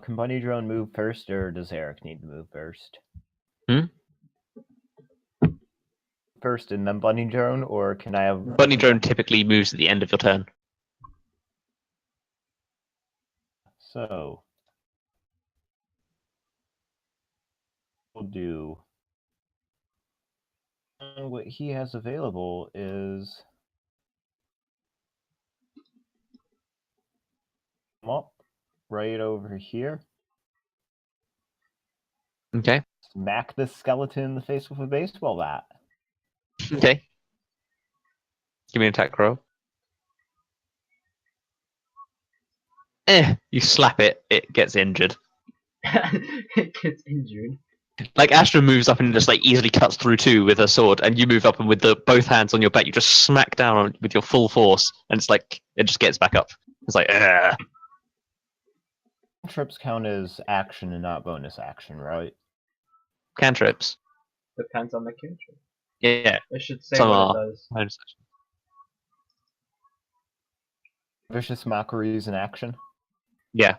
can Bunny Drone move first, or does Erik need to move first? First and then Bunny Drone, or can I have... Bunny Drone typically moves at the end of your turn. So, we'll do... And what he has available is... Well, right over here. Okay. Smack this skeleton in the face with a baseball bat. Okay. Give me an attack roll. You slap it, it gets injured. It gets injured. Like Astra moves up and just like easily cuts through two with her sword, and you move up and with both hands on your back, you just smack down with your full force, and it's like it just gets back up. It's like, ugh. Trips count as action and not bonus action, right? Cantrips. Depends on the cantrip. Yeah. It should say Some what are. it does. Bonus Vicious Mockery is an action. Yeah.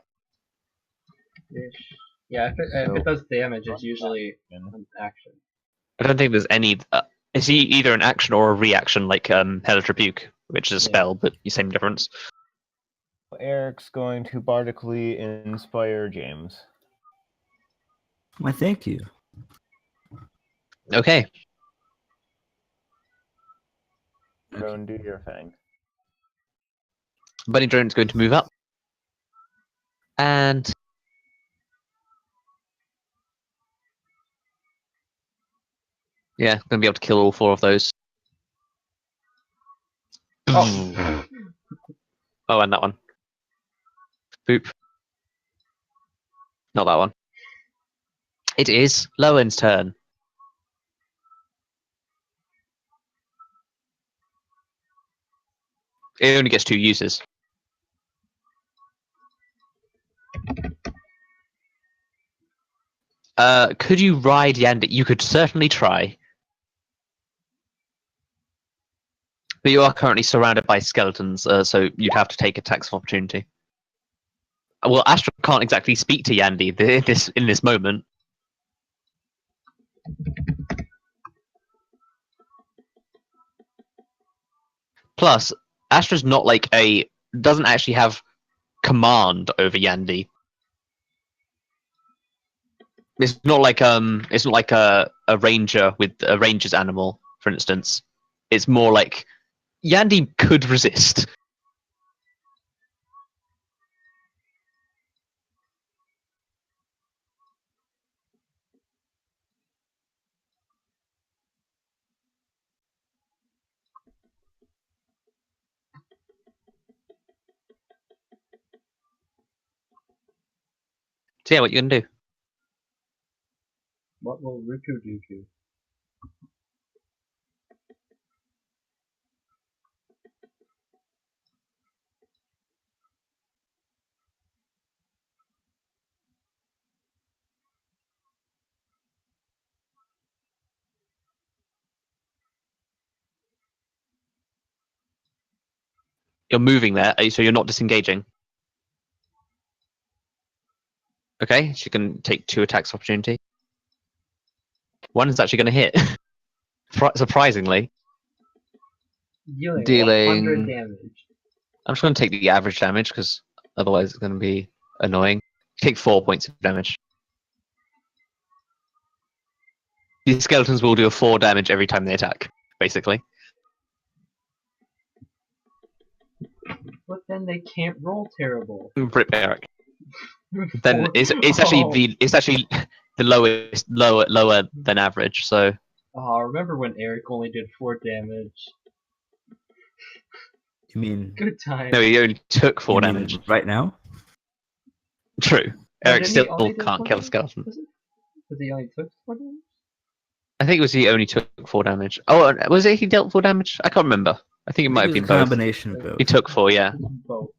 Ish. Yeah, if it does damage, it's usually an action. I don't think there's any. Is he either an action or a reaction, like Hellish Rebuke, which is a spell, but the same difference. Eric's going to bardically inspire James. Why, thank you. Okay. Go and do your thing. Bunny Drone's going to move up. And yeah, going to be able to kill all four of those. Oh. Oh, and that one. Boop. Not that one. It is Lowen's turn. It only gets 2 uses. Could you ride Yandy? You could certainly try. But you are currently surrounded by skeletons, so you'd have to take attacks of opportunity. Well, Astra can't exactly speak to Yandy in this moment. Plus, Astra's not like doesn't actually have command over Yandy. It's not like a ranger with a ranger's animal, for instance. It's more like Yandy could resist. So yeah, what you gonna do? What will Riku do? You're moving there, so you're not disengaging. Okay, she can take 2 attacks of opportunity. One is actually going to hit. Surprisingly. Dealing 100 damage. I'm just going to take the average damage, because otherwise it's going to be annoying. Take 4 points of damage. These skeletons will do a 4 damage every time they attack, basically. But then they can't roll terrible. Rip Erik. Then it's actually the lowest, lower than average. So. Oh, remember when Erik only did 4 damage? You mean? Good time. No, he only took 4 you mean damage. right now? True. Oh, Erik didn't he still only do can't 4 kill a damage? skeleton. Was he only took 4 damage? I think it was he only took 4 damage. Oh, was it he dealt 4 damage? I can't remember. I think it might have been a both. combination of both. He took 4, yeah. Both.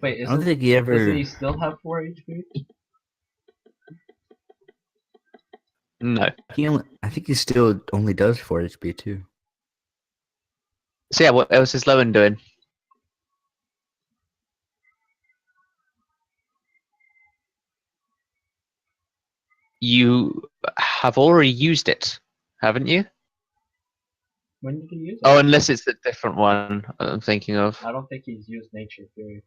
Wait, I don't think he ever. doesn't he still have 4 HP? No. I think he still only does 4 HP too. So yeah, what else is Loen doing? You have already used it, haven't you? When did he use it? Oh, unless it's a different one I'm thinking of. I don't think he's used Nature Fury.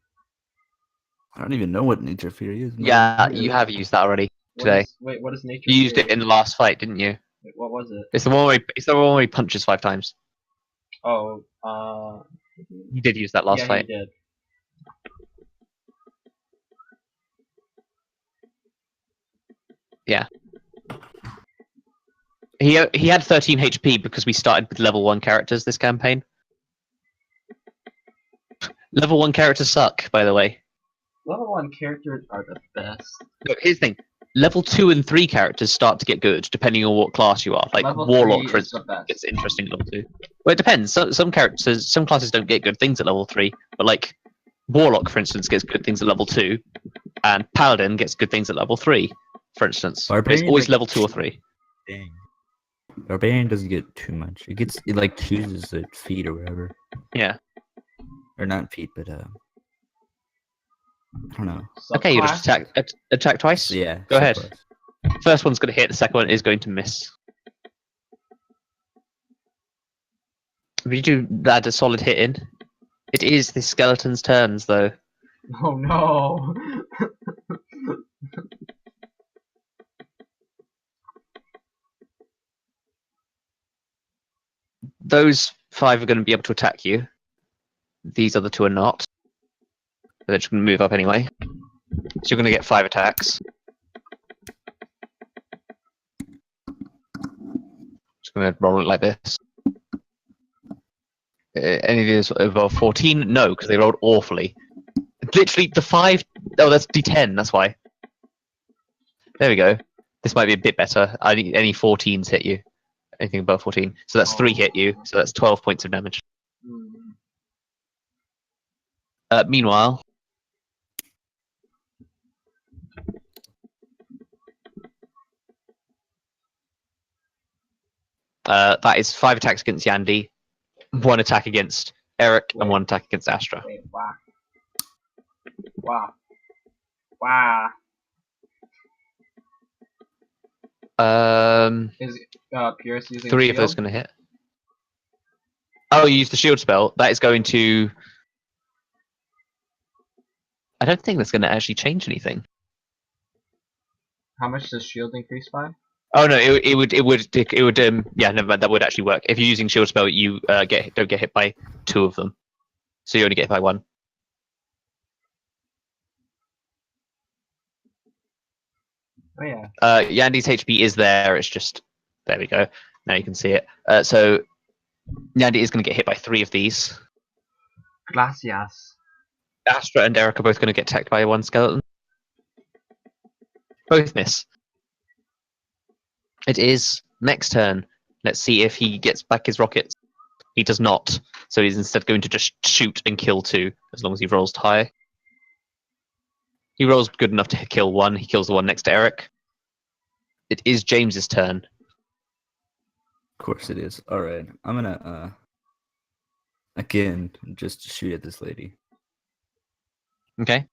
I don't even know what Nature Fury is. Yeah, you have used that already today. What is Nature You used Fury? it in the last fight, didn't you? Wait, what was it? It's the one where he punches 5 times. Oh, You did use that last yeah, fight. he did. Yeah. He had 13 HP because we started with level 1 characters this campaign. Level 1 characters suck, by the way. Level 1 characters are the best. Look, here's the thing. Level 2 and 3 characters start to get good, depending on what class you are. Like Level Warlock, 3 for is the instance, best. gets interesting at level 2. Well, it depends. Some classes don't get good things at level 3, but like Warlock, for instance, gets good things at level 2, and Paladin gets good things at level 3, for instance. But it's Barbarian, always like- level 2 or 3. Dang. Barbarian doesn't get too much. It like chooses the feet or whatever. Yeah. Or not feet, but I don't know. Okay, you just attack twice. Yeah. Go ahead. subclass. First one's going to hit, the second one is going to miss. If you do add a solid hit in, it is the skeleton's turns, though. Oh no! Those 5 are going to be able to attack you. These other 2 are not. They're just going to move up anyway. So you're going to get 5 attacks. Just going to roll it like this. Any of these above 14? No, because they rolled awfully. Literally, the 5... Oh, that's D10, that's why. There we go. This might be a bit better. Any 14s hit you. anything above 14. So that's 3 hit you. So that's 12 points of damage. Hmm. Meanwhile, that is 5 attacks against Yandy, 1 attack against Erik, and 1 attack against Astra. Wait, wow. Wow. Wow. Is Pierus using 3 of those shield? going to hit. Oh, you used the shield spell. That is going to. I don't think that's going to actually change anything. How much does shield increase by? Oh no, it would yeah, never mind. That would actually work. If you're using shield spell, you don't get hit by 2 of them, so you only get hit by 1. Oh yeah. Yandy's HP is there. It's just there we go. Now you can see it. So Yandy is going to get hit by 3 of these. Gracias. Astra and Erik are both going to get attacked by 1 skeleton. Both miss. It is Mech's turn. Let's see if he gets back his rockets. He does not, so he's instead going to just shoot and kill 2, as long as he rolls high. He rolls good enough to kill 1. He kills the one next to Erik. It is James's turn. Of course it is. All right, I'm gonna again just shoot at this lady. Okay.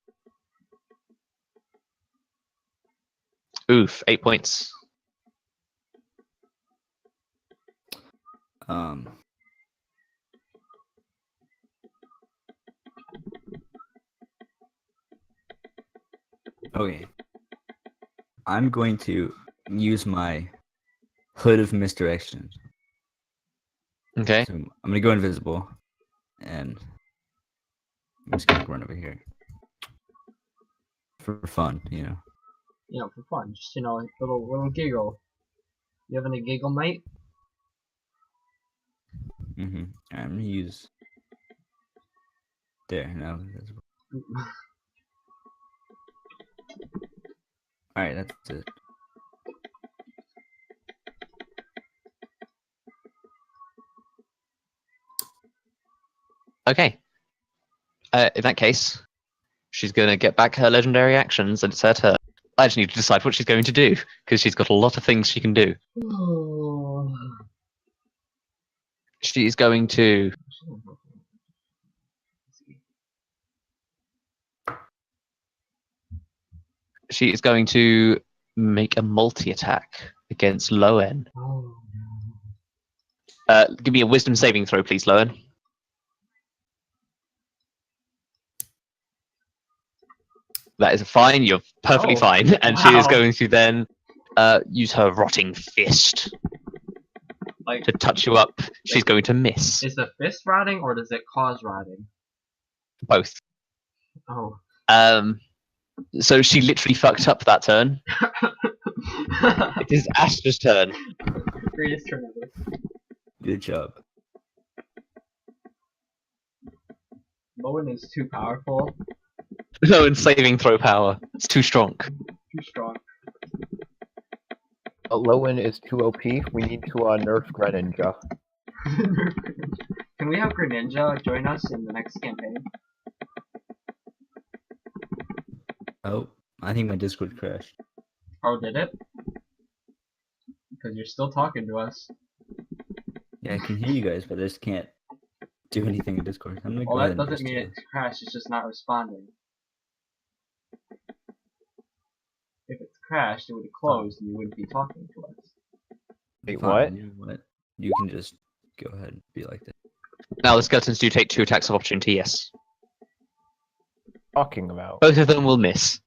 Oof, 8 points. Okay. I'm going to use my hood of misdirection. Okay. So I'm gonna go invisible, and I'm just gonna run over here for fun, you know. You know, for fun. Just, you know, a little giggle. You having a giggle night? Mm-hmm. I'm gonna use there now. Invisible. All right, that's it. Okay. In that case, she's going to get back her legendary actions, and it's her turn. I just need to decide what she's going to do, because she's got a lot of things she can do. She's going to... She is going to make a multi-attack against Loen. Oh, Give me a wisdom saving throw, please, Loen. That is fine. You're perfectly Oh, fine. And she is wow. going to then use her rotting fist like, to touch you up. She's going to miss. is the fist rotting or does it cause rotting? Both. Oh. So she literally fucked up that turn. It is Astra's turn. Greatest turn ever. Good job. Loen is too powerful. Loen's saving throw power. It's too strong. Too strong. Loen is too OP. We need to nerf Greninja. Can we have Greninja join us in the next campaign? Oh, I think my Discord crashed. Oh, did it? Because you're still talking to us. Yeah, I can hear you guys, but I just can't do anything in Discord. I'm gonna Well, go ahead that and doesn't just, mean it's crashed, it's just not responding. If it's crashed, it would have closed and you wouldn't be talking to us. Wait, fine, what? You know what? You can just go ahead and be like that. Now the skeletons do take 2 attacks of opportunity, yes. Talking about. Both of them will miss.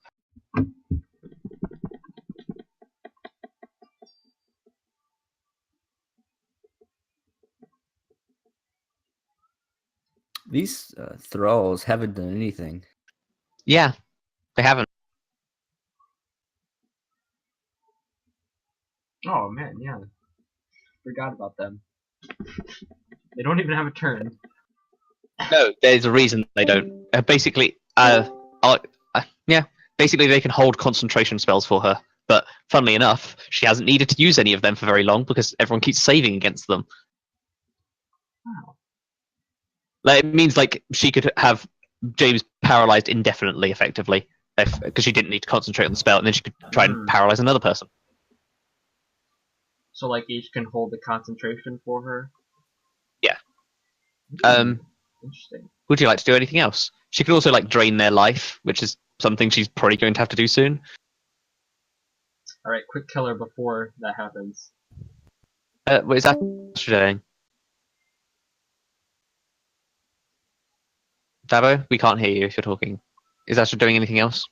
These thralls haven't done anything. Yeah, they haven't. Oh man, yeah. Forgot about them. They don't even have a turn. No, there's a reason they don't. Basically, basically they can hold concentration spells for her, But funnily enough, she hasn't needed to use any of them for very long because everyone keeps saving against them. Wow. Like, it means like she could have James paralyzed indefinitely, effectively, because she didn't need to concentrate on the spell, and then she could try and paralyze another person. So like each can hold the concentration for her. Yeah. Interesting. Would you like to do anything else? She could also like drain their life, which is something she's probably going to have to do soon. All right, quick killer before that happens. What is that doing? Dabo, we can't hear you if you're talking. Is Astra doing anything else?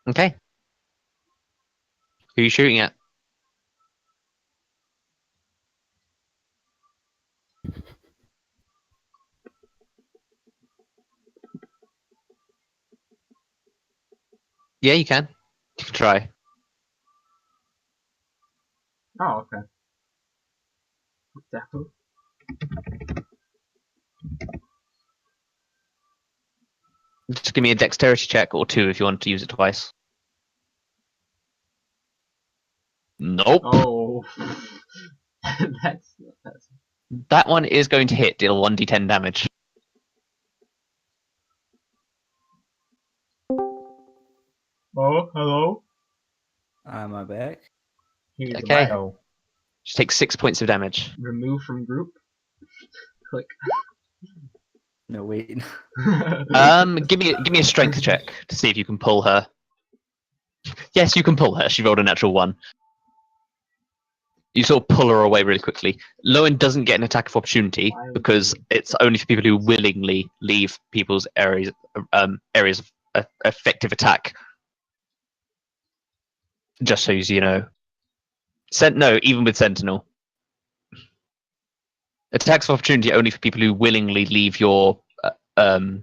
Okay. Who are you shooting at? Yeah, you can. You can try. Oh, okay. Dabo. Just give me a dexterity check or 2 if you want to use it twice. Nope. Oh, that's. That one is going to hit, deal 1d10 damage. Oh, hello. Am I back? He's Okay. alive. Oh, She takes 6 points of damage. Remove from group. Click. No, wait. Give me a strength check to see if you can pull her. Yes, you can pull her. She rolled a natural 1. You sort of pull her away really quickly. Loen doesn't get an attack of opportunity because it's only for people who willingly leave people's areas of effective attack. Just so you know. No, even with Sentinel. Attacks of opportunity only for people who willingly leave your area.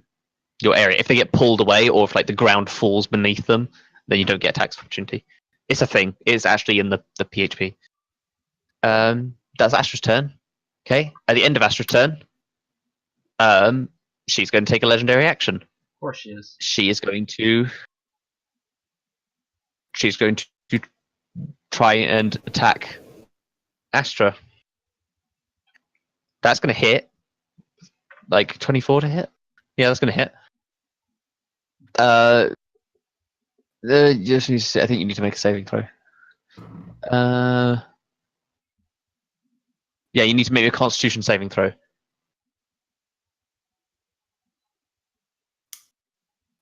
If they get pulled away or if like the ground falls beneath them, then you don't get attacks of opportunity. It's a thing. It's actually in the PHP. That's Astra's turn. Okay. At the end of Astra's turn, she's going to take a legendary action. Of course she is. She's going to try and attack Astra. That's going to hit. Like 24 to hit. Yeah, that's going to hit. Just need to, I think you need to make a saving throw. Yeah, you need to make a Constitution saving throw.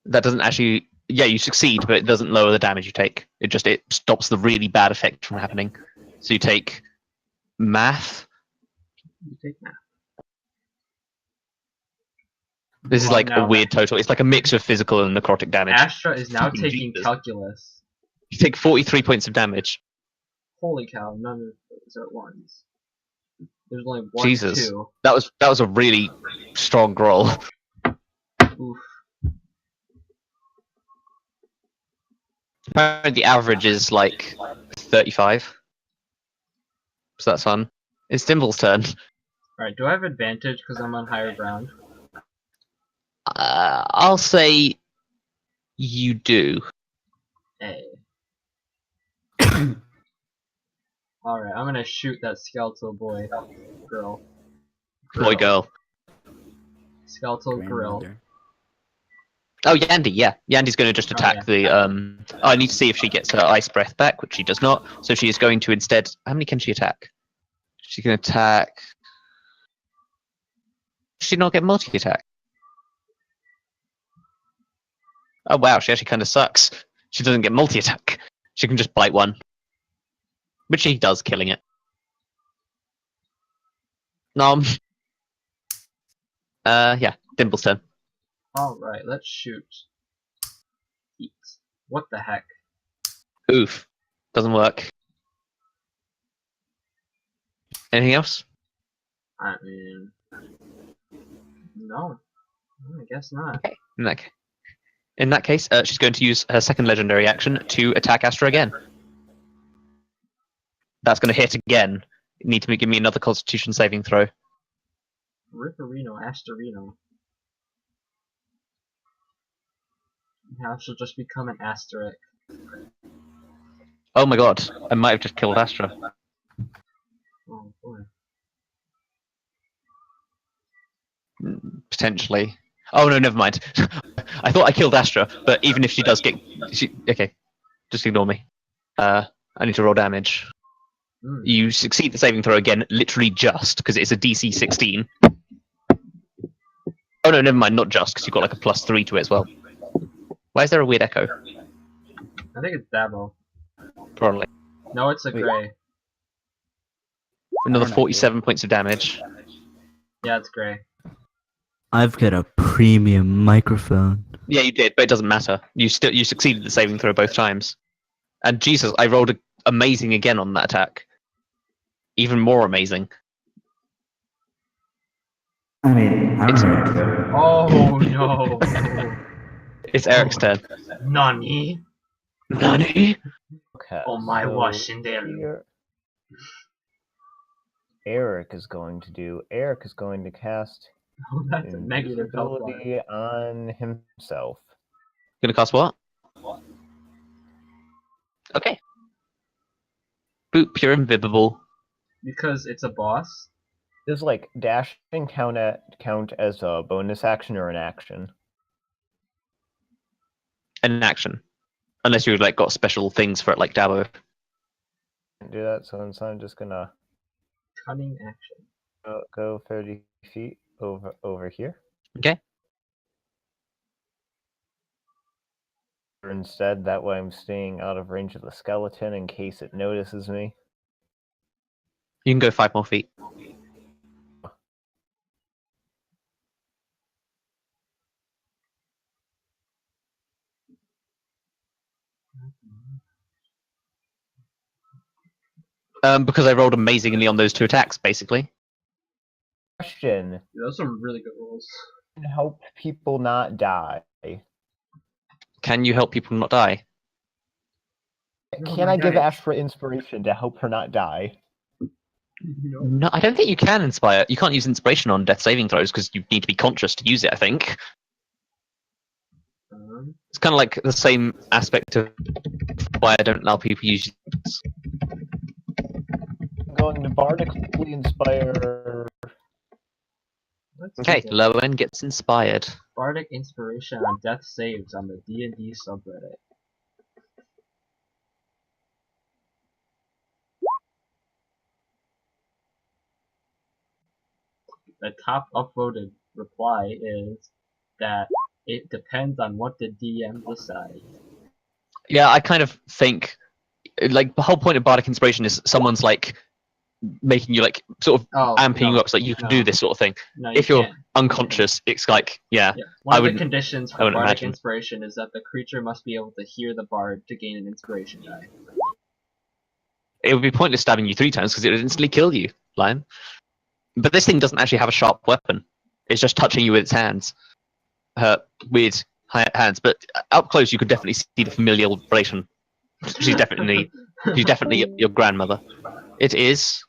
That doesn't actually. Yeah, you succeed, but it doesn't lower the damage you take. It stops the really bad effect from happening. So you take math. You take that. This is Well, like a now weird total. It's like a mix of physical and necrotic damage. Astra is now Fucking taking Jesus. calculus. You take 43 points of damage. Holy cow! None of those are ones. There's only one, Jesus. 2. That was a really strong roll. Oof. Apparently the average is like 35. So that's fun. It's Dimble's turn. Alright, do I have advantage because I'm on higher ground? I'll say you do. Hey. Alright, I'm gonna shoot that skeletal boy. Girl. Boy, girl. Skeletal grill. Grandmother. Oh, Yandy, yeah. Yandy's going to just attack the. I need to see if she gets her ice breath back, which she does not. So she is going to instead. How many can she attack? She can attack. Does she not get multi attack? Oh wow, she actually kind of sucks. She doesn't get multi attack. She can just bite one, which she does, killing it. Yeah, Dimble's turn. Alright, let's shoot. Eat. What the heck? Oof, doesn't work. Anything else? I mean... No. I guess not. Okay. In that case, she's going to use her second legendary action to attack Astra again. That's going to hit again. You need to give me another Constitution saving throw. Ripperino, Astorino. Now she'll just become an asterisk. Oh my god, I might have just killed Astra. Oh boy. Potentially. Oh no, never mind. I thought I killed Astra, but even if she does get... okay, just ignore me. I need to roll damage. You succeed the saving throw again, literally just, because it's a DC 16. Oh no, never mind, not just, because you've got like a +3 to it as well. Why is there a weird echo? I think it's Dabo. Probably. No, it's a gray. Another 47 points of damage. Yeah, it's gray. I've got a premium microphone. Yeah, you did, but it doesn't matter. You succeeded the saving throw both times. And Jesus, I rolled amazing again on that attack. Even more amazing. I mean, I'm ready to go. Oh no. It's Eric's turn. Nani? Nani? Okay. Oh my so Washington. here, Erik is going to cast Oh, that's a negative health bar. invisibility on himself. Gonna cast what? Okay. Boop, you're invisible. Because it's a boss? Does like dashing count as a bonus action or an action? An action. Unless you like got special things for it, like Dabo. Do that, so I'm just gonna Cunning action. go 30 feet over here. Okay. Instead, that way I'm staying out of range of the skeleton in case it notices me. You can go 5 more feet. Because I rolled amazingly on those 2 attacks, basically. Question: Yeah, those are really good rolls. help people not die. Can you help people not die? Oh Can my I give God. Astra inspiration to help her not die? No. No, I don't think you can inspire. You can't use inspiration on death saving throws because you need to be conscious to use it, I think. It's kind of like the same aspect of why I don't allow people use. I'm going to bardically inspire. Let's Okay, see that. Loen gets inspired. Bardic inspiration on death saves on the D&D subreddit. The top upvoted reply is that it depends on what the DM decides. Yeah, I kind of think, like, the whole point of bardic inspiration is someone's like making you like sort of amping you up so that you can do this sort of thing. No, you If you're can't. unconscious, it's like, yeah, One I of the wouldn't- conditions I for wouldn't bardic imagine. inspiration is that the creature must be able to hear the bard to gain an inspiration die. it would be pointless stabbing you 3 times because it would instantly kill you, Lion. But this thing doesn't actually have a sharp weapon. It's just touching you with its hands. Her weird hands. But up close, you could definitely see the familial relation. She's definitely your grandmother. It is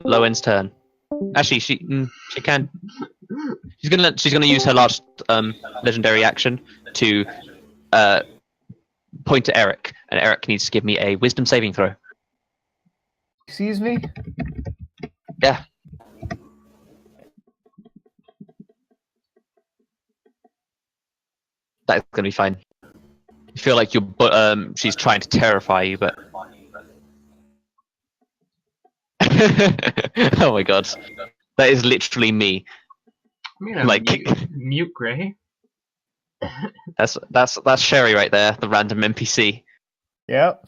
Loen's turn. Actually, she can. She's gonna use her last legendary action to point to Erik, and Erik needs to give me a wisdom saving throw. Sees me? Yeah. That's gonna be fine. You feel like she's trying to terrify you, but oh my god, that is literally me. I mean, Like- mute gray. That's Sherry right there, the random NPC. Yep.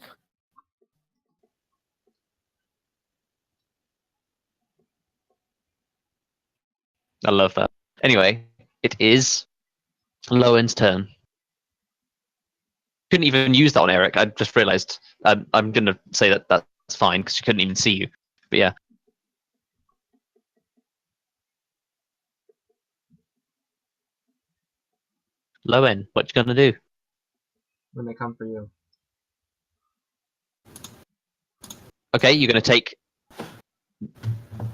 I love that. Anyway, it is Loen's turn. Couldn't even use that on Erik. I just realized. I'm gonna say that's fine because she couldn't even see you. But yeah. Loen, what you gonna do? When they come for you. Okay, you're gonna take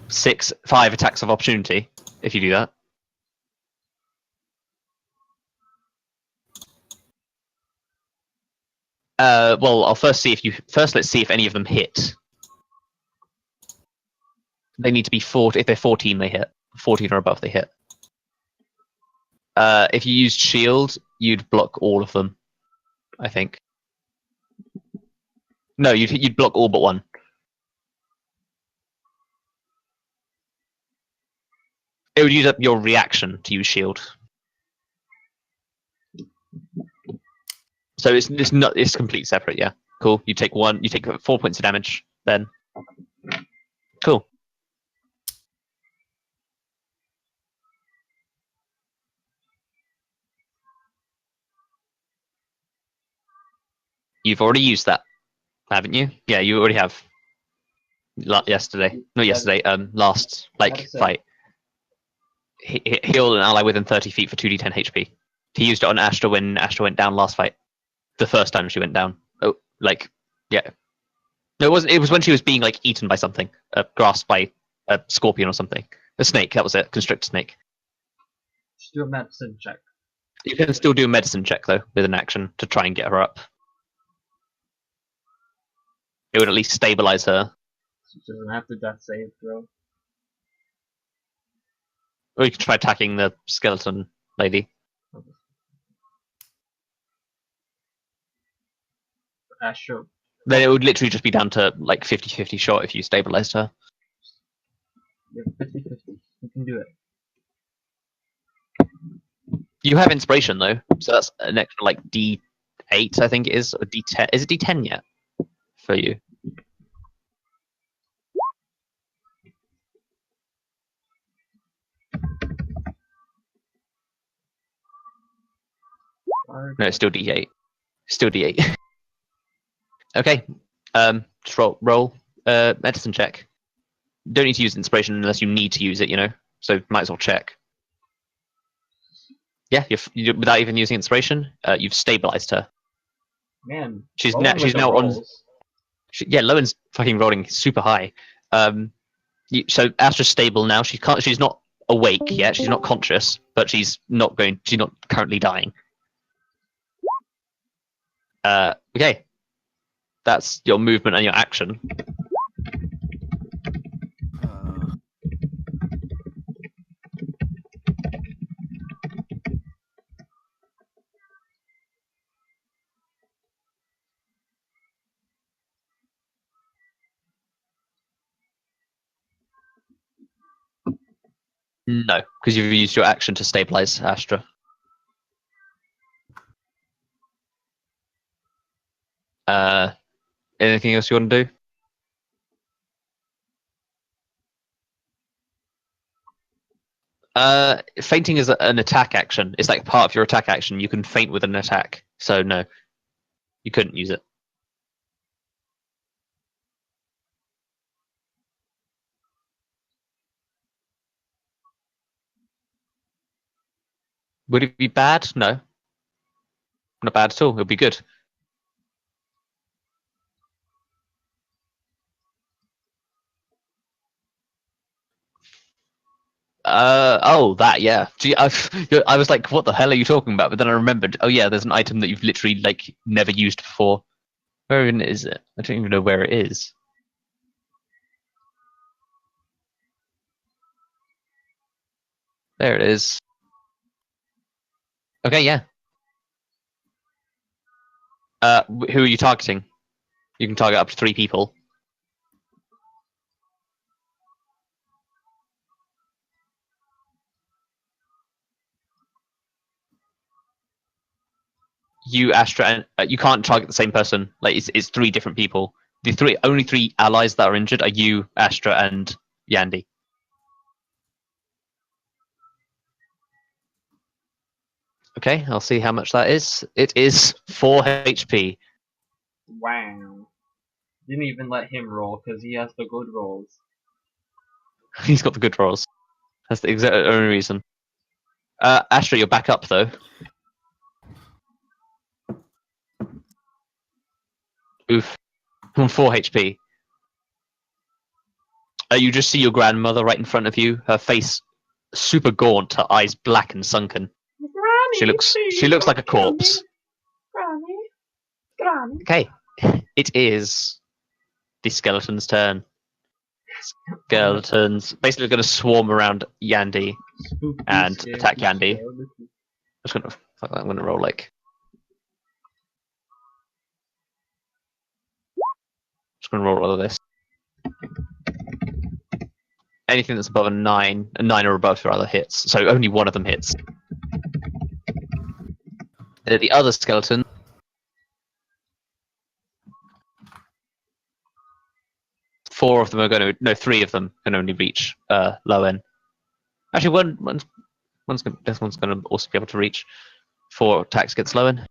5 attacks of opportunity if you do that. Well, I'll first see if you. First, let's see if any of them hit. They need to be 4. If they're 14, they hit. 14 or above, they hit. If you used shield, you'd block all of them. I think. No, you'd block all but one. It would use up your reaction to use shield. So it's completely separate. Yeah, cool. You take 4 points of damage. Then, cool. You've already used that, haven't you? Yeah, you already have. Yesterday, not yesterday. Last fight. Heal an ally within 30 feet for 2d10 HP. He used it on Astra when Astra went down last fight. The first time she went down. Oh, yeah. No, it wasn't. It was when she was being eaten by something, grasped by a scorpion or something. A snake. That was it. Constrictor snake. Just do a medicine check. You can still do a medicine check though with an action to try and get her up. It would at least stabilize her. She doesn't have to death save throw. Or you can try attacking the skeleton lady. Astra. Then it would literally just be down to 50-50 shot if you stabilized her. Yeah, 50-50. You can do it. You have inspiration though, so that's an extra D8, I think it is, or D10. Is it D10 yet for you? No, it's still D8. Still D8. Okay. Just roll. Medicine check. Don't need to use inspiration unless you need to use it, So might as well check. Yeah, without even using inspiration, you've stabilized her. Man, she's now on. Lowen's fucking rolling super high. So Astra's stable now. She's not awake yet. She's not conscious, but she's not currently dying. Okay. That's your movement and your action. No, because you've used your action to stabilize Astra. Anything else you want to do? Fainting is an attack action. It's part of your attack action. You can faint with an attack. So no, you couldn't use it. Would it be bad? No. Not bad at all. It would be good. That, yeah. Gee, I was like, what the hell are you talking about? But then I remembered, oh yeah, there's an item that you've literally never used before. Where even is it? I don't even know where it is. There it is. Okay, yeah. Who are you targeting? You can target up to 3 people. You, Astra, and you can't target the same person. It's 3 different people. The only 3 allies that are injured are you, Astra, and Yandy. Okay, I'll see how much that is. It is 4 HP. Wow. Didn't even let him roll because he has the good rolls. He's got the good rolls. That's the exact only reason. Astra, you're back up though. Oof. I'm on 4 HP. You just see your grandmother right in front of you. Her face super gaunt, her eyes black and sunken. She looks like a corpse. Okay, it is the skeleton's turn. Skeletons basically going to swarm around Yandy Spooky, and scary attack Yandy. skeletons. I'm gonna roll like. Just gonna roll all of this. Anything that's above a 9 or above rather hits. So only one of them hits. The other skeleton. Four of them are going to. No, three of them can only reach Loen. Actually, this one's going to also be able to reach 4 attacks against Loen.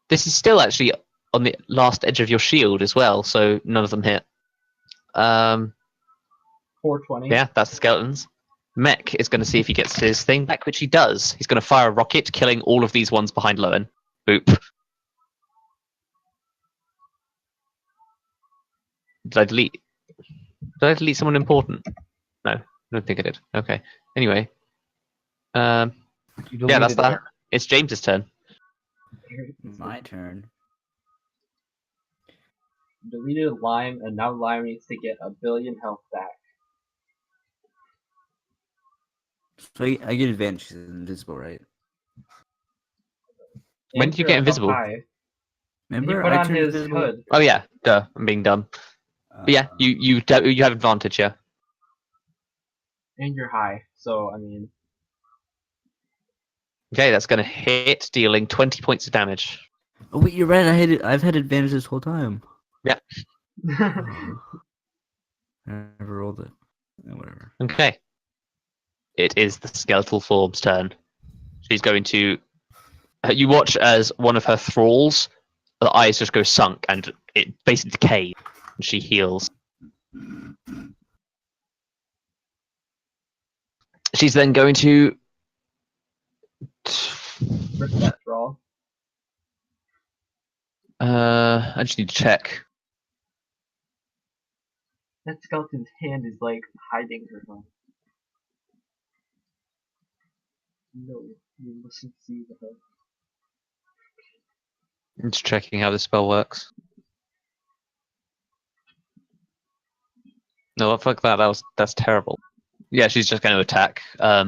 This is still actually on the last edge of your shield as well, so none of them hit. 420. Yeah, that's the skeletons. Mech is going to see if he gets his thing back, which he does. He's going to fire a rocket, killing all of these ones behind Loen. Boop. Did I delete someone important? No, I don't think I did. Okay. Anyway. Yeah, that's that. It's James's turn. My turn. Deleted Lime, and now Lime needs to get 1 billion health back. So I get advantage 'cause it's invisible, right? When did you get invisible? High. Remember, You put I on turned his invisible. hood. Oh yeah, duh. I'm being dumb. But yeah, you have advantage. Yeah. And you're high, so I mean. Okay, that's going to hit, dealing 20 points of damage. Oh wait, you're right. I've had advantage this whole time. Yeah. I never rolled it. Whatever. Okay. It is the skeletal form's turn. She's going to. You watch as one of her thralls, the eyes just go sunk, and it basically decays. And she heals. She's then going to. Rip that thrall. I just need to check. That skeleton's hand is like hiding her phone. No, you mustn't see the hook. I'm just checking how this spell works. No, fuck that. That's terrible. Yeah, she's just going to attack. I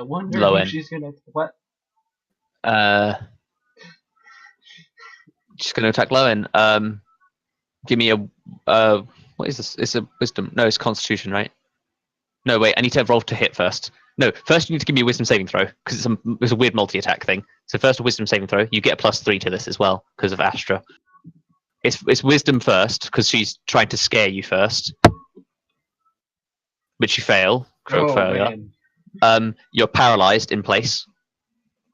wonder Loen. if she's gonna what? She's going to attack Loen. Give me a. What is this? It's a wisdom. No, it's Constitution, right? No, wait. I need to roll to hit first. No, first you need to give me a wisdom saving throw because it's a weird multi-attack thing. So first a wisdom saving throw. You get a +3 to this as well because of Astra. It's wisdom first because she's trying to scare you first, which you fail. Critical failure. Man. You're paralyzed in place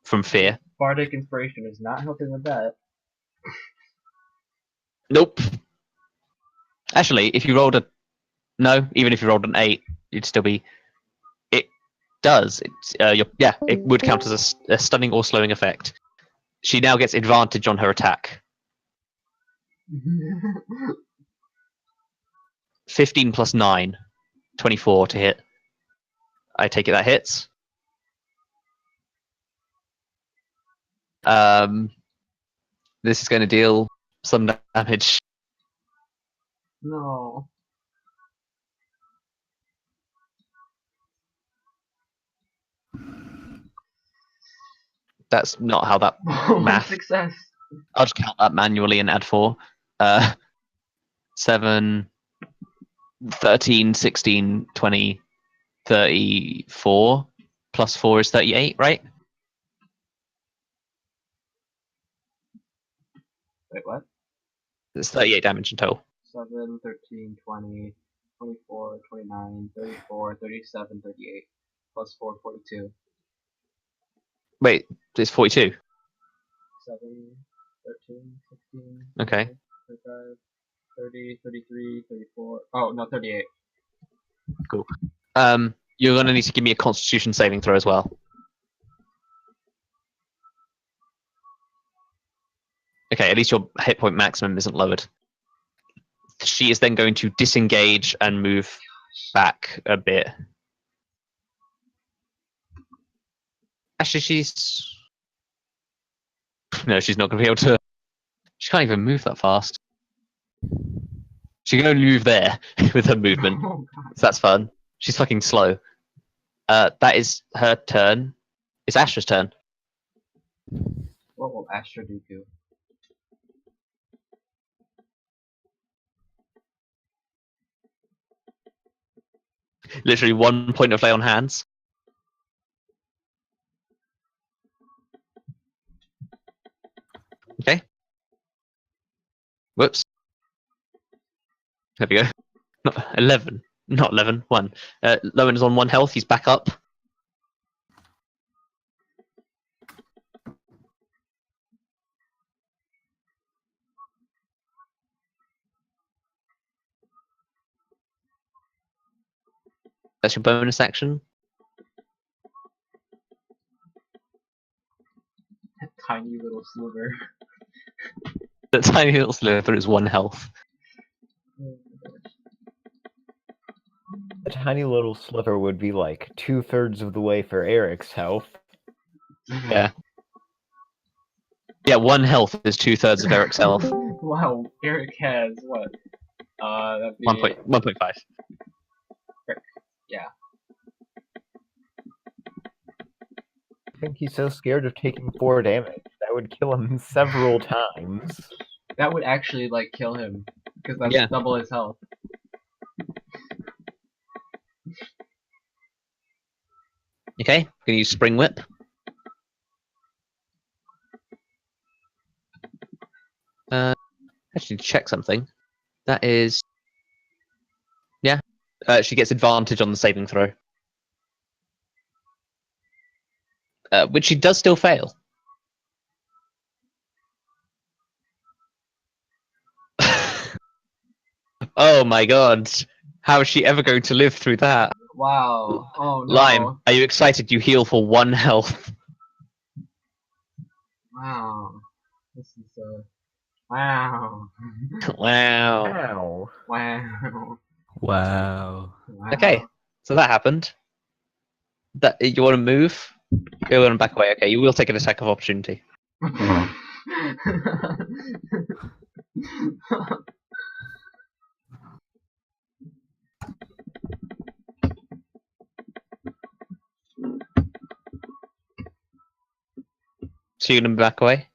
from fear. Bardic Inspiration is not helping with that. Nope. Actually, if you rolled even if you rolled an 8, you'd still be. It does. It would count as a stunning or slowing effect. She now gets advantage on her attack. 15 plus 9, 24 to hit. I take it that hits. This is going to deal some damage. No. That's not how that math. Success. I'll just count that manually and add 4. 7, 13, 16, 20, 34. Plus 4 is 38, right? Wait, what? It's 38 damage in total. 7, 13, 20, 24, 29, 34, 37, 38. Plus 4, 42. Wait, it's 42. 7, 13, 16, Okay. 35, 30, 33, 34. Oh, no, 38. Cool. You're going to need to give me a Constitution saving throw as well. Okay, at least your hit point maximum isn't lowered. She is then going to disengage and move back a bit. Actually, she's... No, she's not going to be able to... She can't even move that fast. She can only move there with her movement. Oh, God. So that's fun. She's fucking slow. That is her turn. It's Astra's turn. What will Astra do? Literally 1 point of lay on hands. Okay. Whoops. There we go. Not 11. Not 11. 1. Lowen is on 1 health. He's back up. That's your bonus action. That tiny little sliver. The tiny little sliver is 1 health. Oh my gosh. A tiny little sliver would be like 2/3 of the way for Eric's health. Yeah. Yeah, 1 health is 2/3 of Eric's health. Wow, Erik has what? That'd be 1.5. yeah. I think he's so scared of taking 4 damage. That would kill him several times. That would actually like kill him because that's Yeah. double his health. Okay, gonna use Spring Whip. Actually, check something. That is... Yeah. She gets advantage on the saving throw. Which she does still fail. Oh my god. How is she ever going to live through that? Wow. Oh no. Lime, are you excited? You heal for 1 health. Wow. This is wow. Wow. Ow. Wow. Wow. Wow. Okay, so that happened. That you want to move? You want to back away. Okay, you will take an attack of opportunity. So you're gonna back away?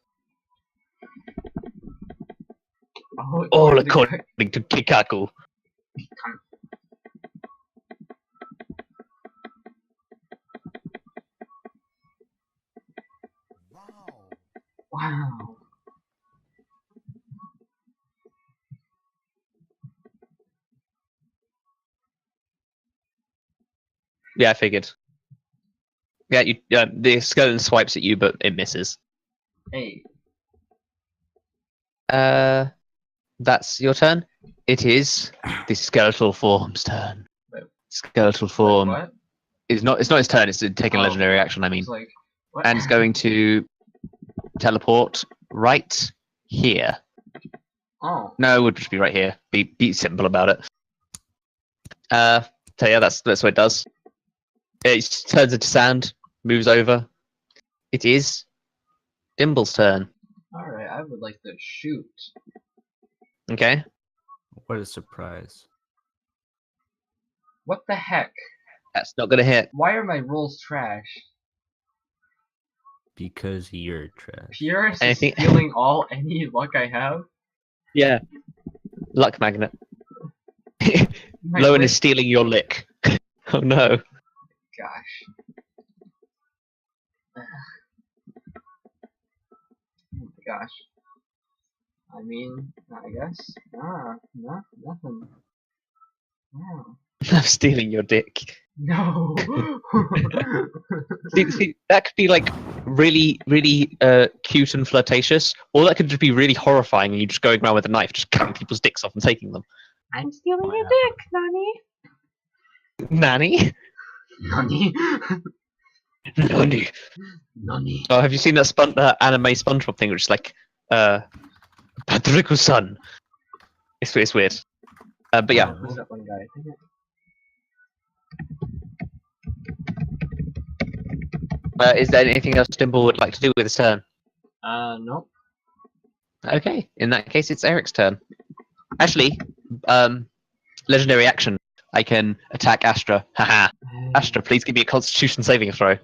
All according to Kikaku. Wow. Yeah, I figured. Yeah, the skeleton swipes at you, but it misses. Hey. That's your turn. It is the skeletal form's turn. Wait. Skeletal form What? is not. It's not his turn. It's taking Oh. legendary action. I mean, It's like what? and it's going to teleport right here. Oh. No, it would just be right here. Be simple about it. So yeah, that's what it does. It turns into sand, moves over. It is Dimble's turn. Alright, I would like to shoot. Okay. What a surprise. What the heck? That's not gonna hit. Why are my rolls trash? Because you're trash. Pierus is Anything- stealing any luck I have? Yeah. Luck magnet. My Lowen lick- is stealing your lick. Oh no. Gosh. Oh my gosh. I mean, I guess. No, nothing. Wow. I'm stealing your dick. No. See, that could be like really, really cute and flirtatious, or that could just be really horrifying and you just going around with a knife, just cutting people's dicks off and taking them. I'm stealing your Wow. dick, Nani. Nanny? Nani. Nanny. Nani. Oh, have you seen that anime SpongeBob thing, which is like Patrick-san. It's weird. But yeah. Who's that one guy? Dang it. Is there anything else Dimble would like to do with his turn? Nope. Okay, in that case, it's Eric's turn. Actually, legendary action. I can attack Astra. Haha. Astra, please give me a Constitution saving throw.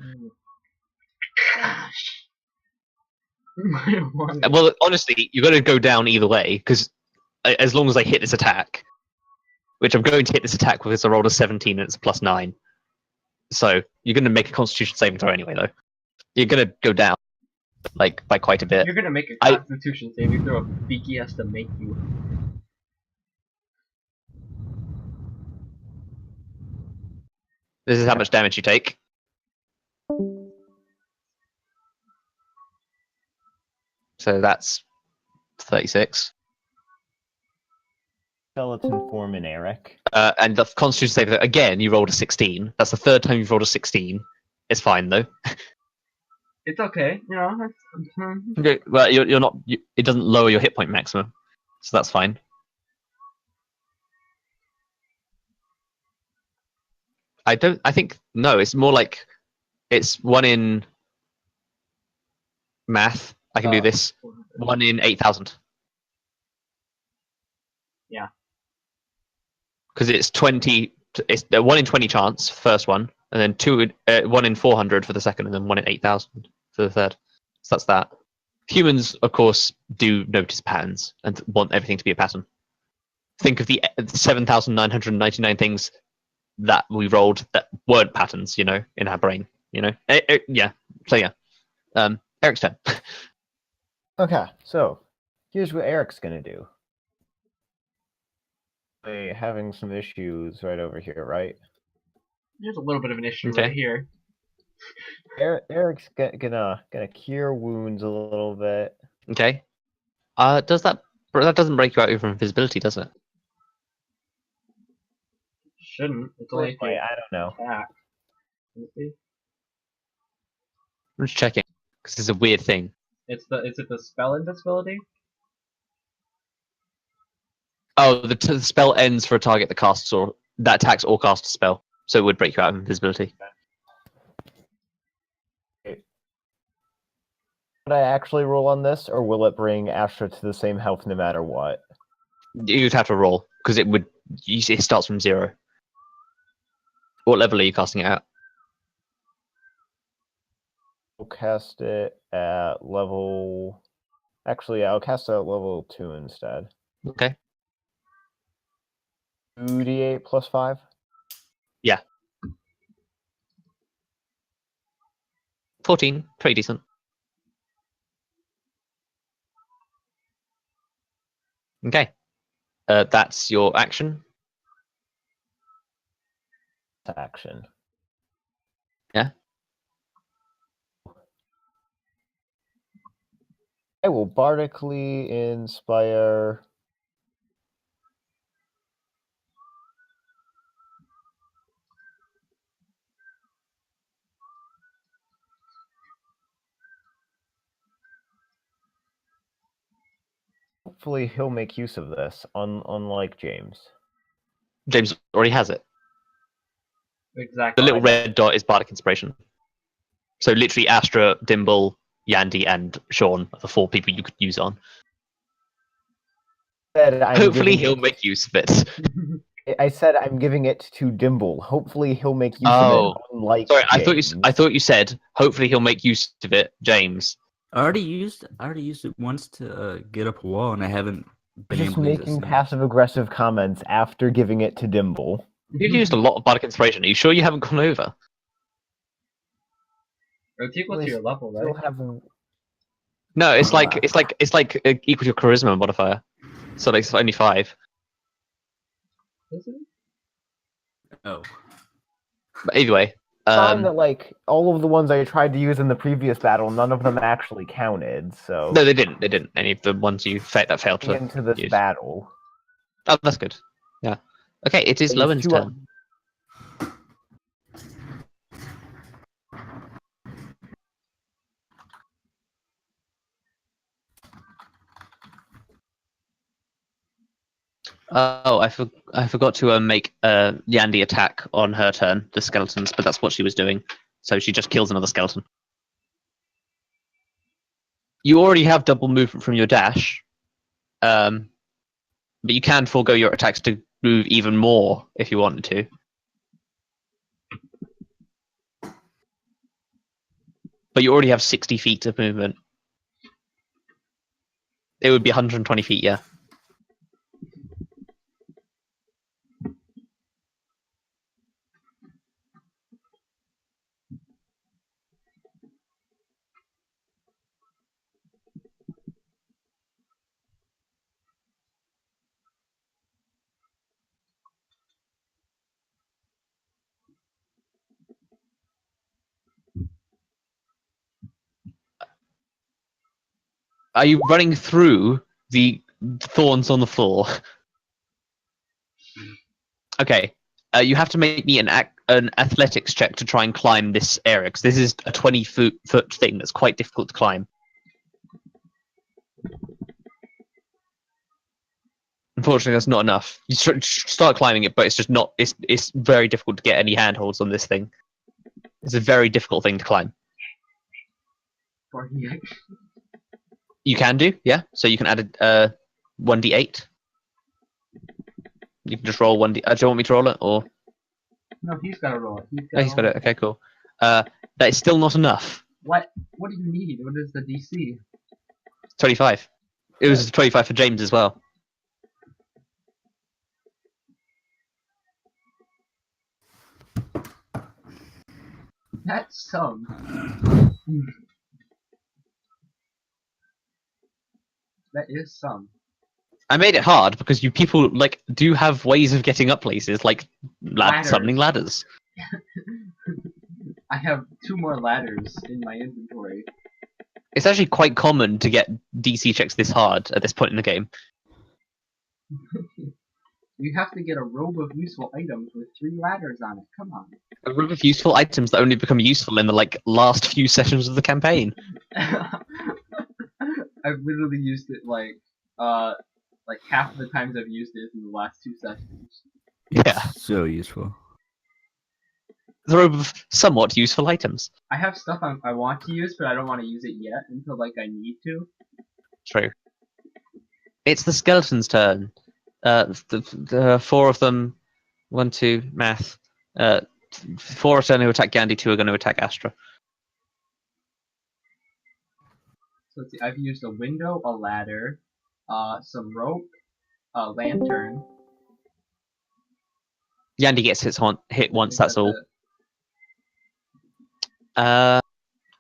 Gosh. Well, honestly, you're going to go down either way, because as long as I hit this attack, which I'm going to hit this attack with, I rolled a 17 and it's a +9. So, you're going to make a Constitution saving throw anyway, though. You're going to go down, like, by quite a bit. You're gonna make a Constitution saving throw if Beaky has to make you. This is how much damage you take. So that's 36. Skeleton form in Erik. And the Constitution save, again, you rolled a 16. That's the third time you've rolled a 16. It's fine, though. It's okay, you know. Okay, well, you're not. It doesn't lower your hit point maximum, so that's fine. I think no. It's more like it's 1 in math. I can do this. 1 in 8,000. Yeah. Because it's 20. It's a 1 in 20 chance, first one, and then 1 in 400 for the second, and then 1 in 8,000 for the third. So that's that. Humans, of course, do notice patterns and want everything to be a pattern. Think of the 7,999 things that we rolled that weren't patterns, in our brain, yeah. So yeah, Eric's turn. Okay, so here's what Eric's gonna do. We're having some issues right over here, right? There's a little bit of an issue Okay. right here. Eric's gonna cure wounds a little bit. Okay. Does that doesn't break you out from invisibility, does it? Shouldn't. It's only if you I don't know. attack. Let me see. I'm just checking because it's a weird thing. Is it the spell invisibility? Oh, the spell ends for a target that casts or that attacks or casts a spell, so it would break you out of invisibility. Would I actually roll on this, or will it bring Astra to the same health no matter what? You'd have to roll because it starts from 0. What level are you casting it at? I'll cast it at level. Actually, I'll cast it at level 2 instead. Okay. 2d8 plus 5. Yeah. 14, pretty decent. Okay. That's your action. Action. Yeah. I will bardically inspire. Hopefully he'll make use of this, unlike James. James already has it. Exactly. The little red dot is Bardic Inspiration. So literally Astra, Dimble, Yandy, and Sean are the 4 people you could use it on. Hopefully he'll make use of it. I said I'm giving it to Dimble. Hopefully he'll make use of it, unlike Sorry, James. I thought you said hopefully he'll make use of it, James. I already used it once to get up a wall, and I haven't been Just able to use it making since. passive-aggressive comments after giving it to Dimble. You've used a lot of Bardic Inspiration. Are you sure you haven't gone over? It's equal to your level, right? Still have. No, it's like equal to your Charisma modifier. So like it's only 5. Is it? Oh, But either way, Find that like all of the ones I tried to use in the previous battle, none of them actually counted. So no, they didn't. They didn't. Any of the ones that failed to into this use. battle. Oh, that's good. Yeah. Okay, it is It was Lowen's 2 turn. I forgot to make Yandy attack on her turn, the skeletons, but that's what she was doing. So she just kills another skeleton. You already have double movement from your dash, but you can forego your attacks to move even more if you wanted to. But you already have 60 feet of movement. It would be 120 feet, yeah. Are you running through the thorns on the floor? Okay. You have to make me an athletics check to try and climb this area, because this is a 20-foot thing that's quite difficult to climb. Unfortunately, that's not enough. You start climbing it, but it's just not. It's very difficult to get any handholds on this thing. It's a very difficult thing to climb. 48. You can do, yeah. So you can add a 1d8. You can just roll 1d. Do you want me to roll it, or? No, he's got to roll it. Oh, he's got it. Okay, cool. That is still not enough. What? What do you need? What is the DC? 25. It was 25 for James as well. That's some. That is some. I made it hard because you people do have ways of getting up places, like Ladders. summoning ladders. I have 2 more ladders in my inventory. It's actually quite common to get DC checks this hard at this point in the game. You have to get a robe of useful items with 3 ladders on it. Come on. A group of useful items that only become useful in the last few sessions of the campaign. I've literally used it like half of the times I've used it in the last 2 sessions. Yeah. So useful. The robe of somewhat useful items. I have stuff I want to use, but I don't want to use it yet until I need to. True. It's the skeleton's turn. The 4 of them, 1, 2, math. 4 are going to attack Gandhi, 2 are going to attack Astra. So let's see, I've used a window, a ladder, some rope, a lantern. Yandy gets hit once, that's all.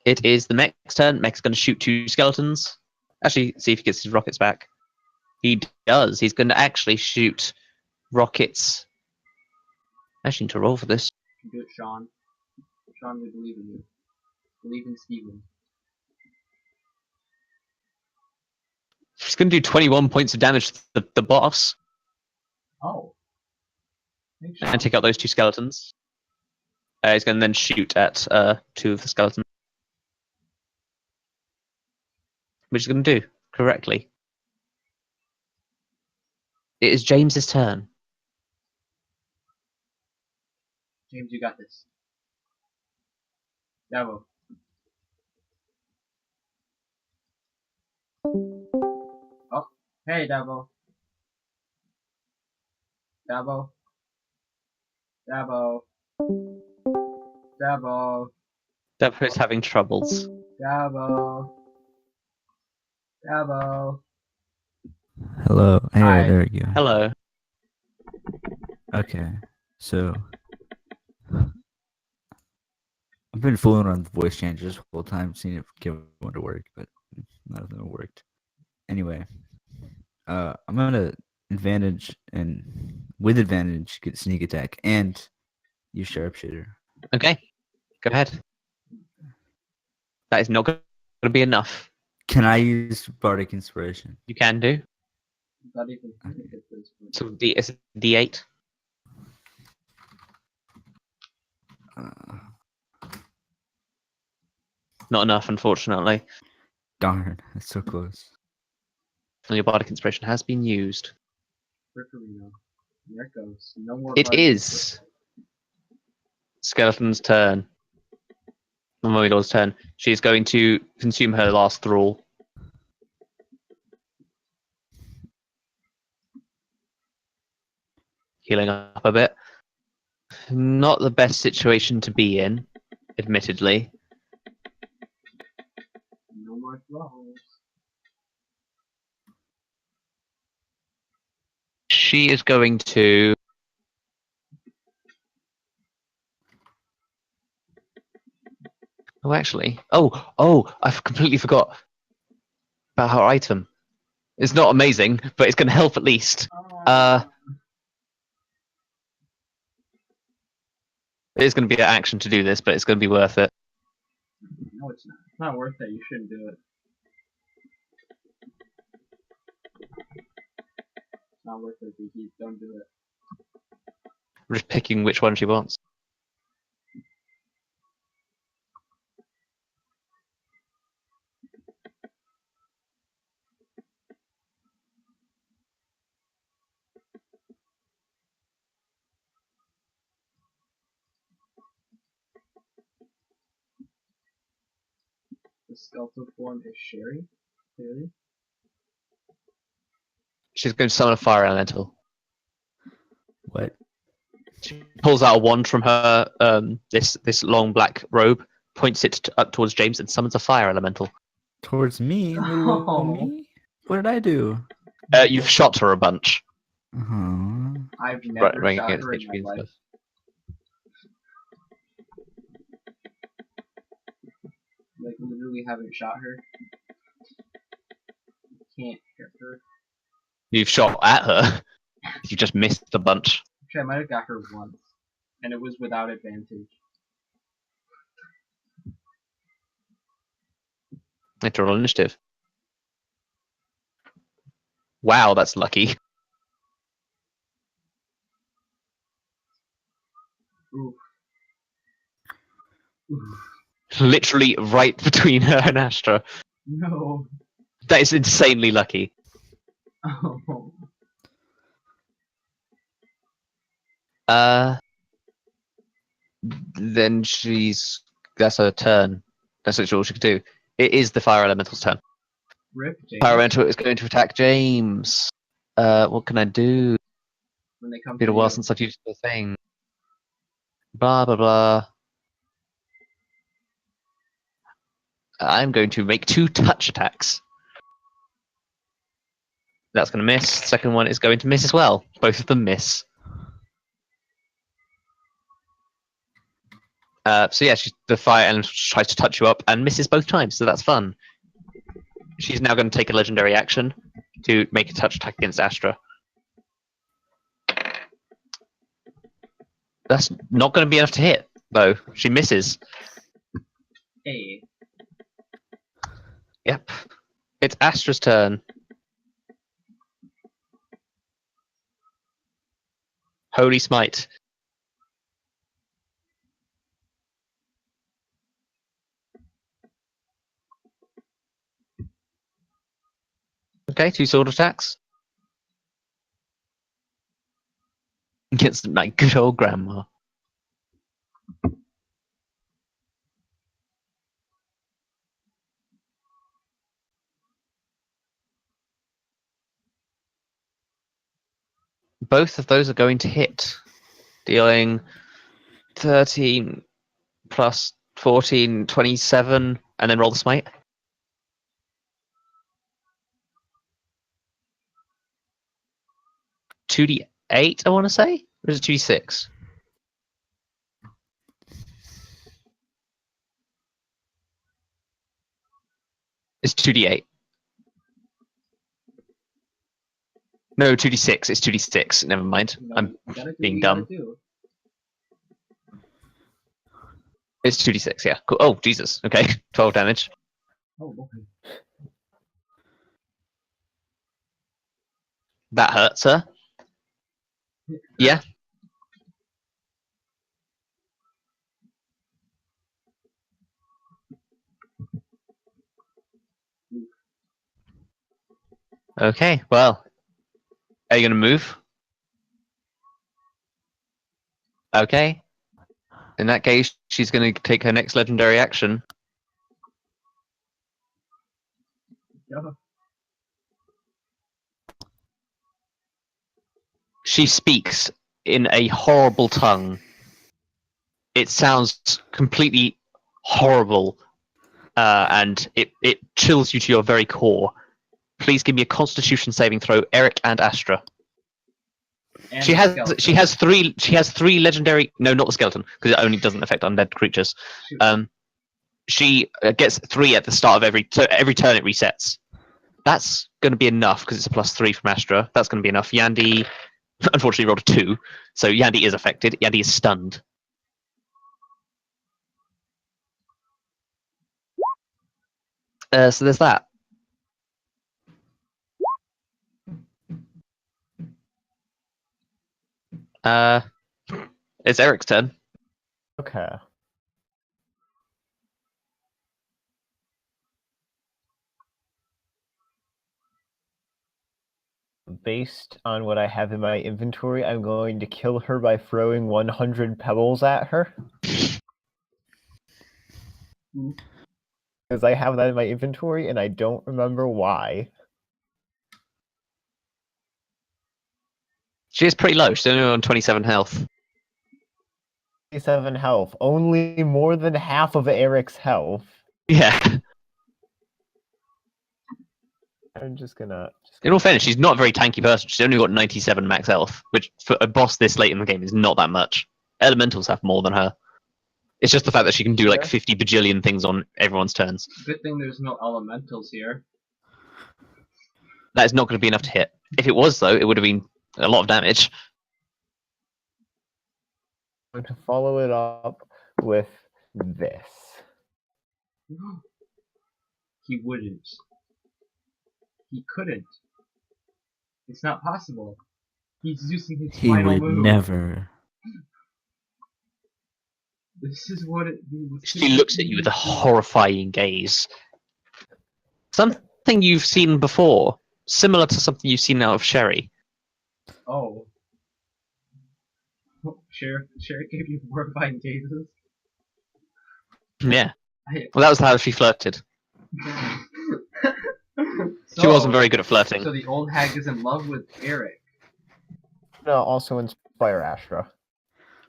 It is the mech's turn. Mech's going to shoot 2 skeletons. Actually, see if he gets his rockets back. He does. He's going to actually shoot rockets. I actually need to roll for this. You can do it, Sean. Sean, we believe in you. Believe in Steven. He's going to do 21 points of damage to the boss. Oh. Thanks, Sean. And take out those 2 skeletons. He's going to then shoot at 2 of the skeletons. Which he's going to do correctly. It is James's turn. James, you got this. Dabo. Oh, hey, Dabo. Dabo. Dabo. Dabo. Dabo is having troubles. Dabo. Dabo. Hello. Hey, Hi. there you go. Hello. Okay, so I've been fooling around with voice changers the whole time, seeing if get one to work, but none of them worked. Anyway, I'm gonna with advantage get sneak attack and use sharpshooter. Okay. Go ahead. That is not going to be enough. Can I use bardic inspiration? You can do. Not even get this. So it's D8. Not enough, unfortunately. Darn, that's so close. And your bardic inspiration has been used. Frickerino. There it goes. No more It buttons. is Skeleton's turn. Mummy-Lord's turn. She's going to consume her last thrall. Healing up a bit. Not the best situation to be in, admittedly. No more thralls. She is going to... Oh, actually. Oh, I completely forgot about her item. It's not amazing, but it's going to help at least. It is going to be an action to do this, but it's going to be worth it. No, it's not. It's not worth it. You shouldn't do it. It's not worth it, Vicky. Don't do it. I'm just picking which one she wants. The skeletal form is Sherry, clearly. She's going to summon a fire elemental. What? She pulls out a wand from her this long black robe, points it up towards James, and summons a fire elemental. Towards me? Little Oh. me? What did I do? You've shot her a bunch. Uh-huh. I've never Right shot against her in HP my and life. stuff. Like, literally haven't shot her. Can't hit her. You've shot at her. You just missed a bunch. Actually, I might have got her once. And it was without advantage. Make a roll initiative. Wow, that's lucky. Oof. Oof. Literally right between her and Astra. No. That is insanely lucky. Oh. Then that's her turn. That's literally all she could do. It is the fire elemental's turn. Rip, James. Fire elemental is going to attack James. What can I do? When they come Been for a while you. since I've used the thing. Blah blah blah. I'm going to make 2 touch attacks. That's going to miss. Second one is going to miss as well. Both of them miss. So yeah, the fire elemental tries to touch you up and misses both times, so that's fun. She's now going to take a legendary action to make a touch attack against Astra. That's not going to be enough to hit, though. She misses. Hey. Yep. It's Astra's turn. Holy Smite. Okay, 2 sword attacks. Against my good old grandma. Both of those are going to hit. Dealing 13 plus 14, 27, and then roll the smite. 2d8, I want to say? Or is it 2d6? It's 2d8. No, 2d6. It's 2d6. Never mind. You know, I'm you gotta do being what you gotta dumb. do. It's 2d6, yeah. Cool. Oh, Jesus. Okay. 12 damage. Oh, okay. That hurts her. Yeah. Okay, well. Are you going to move? Okay. In that case, she's going to take her next legendary action. Yeah. She speaks in a horrible tongue. It sounds completely horrible, and it chills you to your very core. Please give me a Constitution saving throw, Erik and Astra. And She the has skeleton. she has three legendary. No, not the skeleton, because it only doesn't affect undead creatures. Shoot. She gets 3 at the start of every turn it resets. That's going to be enough because it's a +3 from Astra. That's going to be enough. Yandy, unfortunately, rolled a 2, so Yandy is affected. Yandy is stunned. So there's that. It's Eric's turn. Okay. Based on what I have in my inventory, I'm going to kill her by throwing 100 pebbles at her. Because I have that in my inventory and I don't remember why. She is pretty low. She's only on 27 health. 27 health. Only more than half of Eric's health. Yeah. I'm just gonna... In all fairness, she's not a very tanky person. She's only got 97 max health, which for a boss this late in the game is not that much. Elementals have more than her. It's just the fact that she can do like 50 bajillion things on everyone's turns. Good thing there's no elementals here. That is not going to be enough to hit. If it was, though, it would have been a lot of damage. I'm going to follow it up with this. He wouldn't. He couldn't. It's not possible. He's using his He final would move. never. This is what it means. She looks at you with a horrifying gaze. Something you've seen before, similar to something you've seen out of Sherry. Oh. Sheriff gave you horrifying gazes? Yeah. Well, that was how she flirted. She wasn't very good at flirting. So the old hag is in love with Erik. No, also inspire Astra.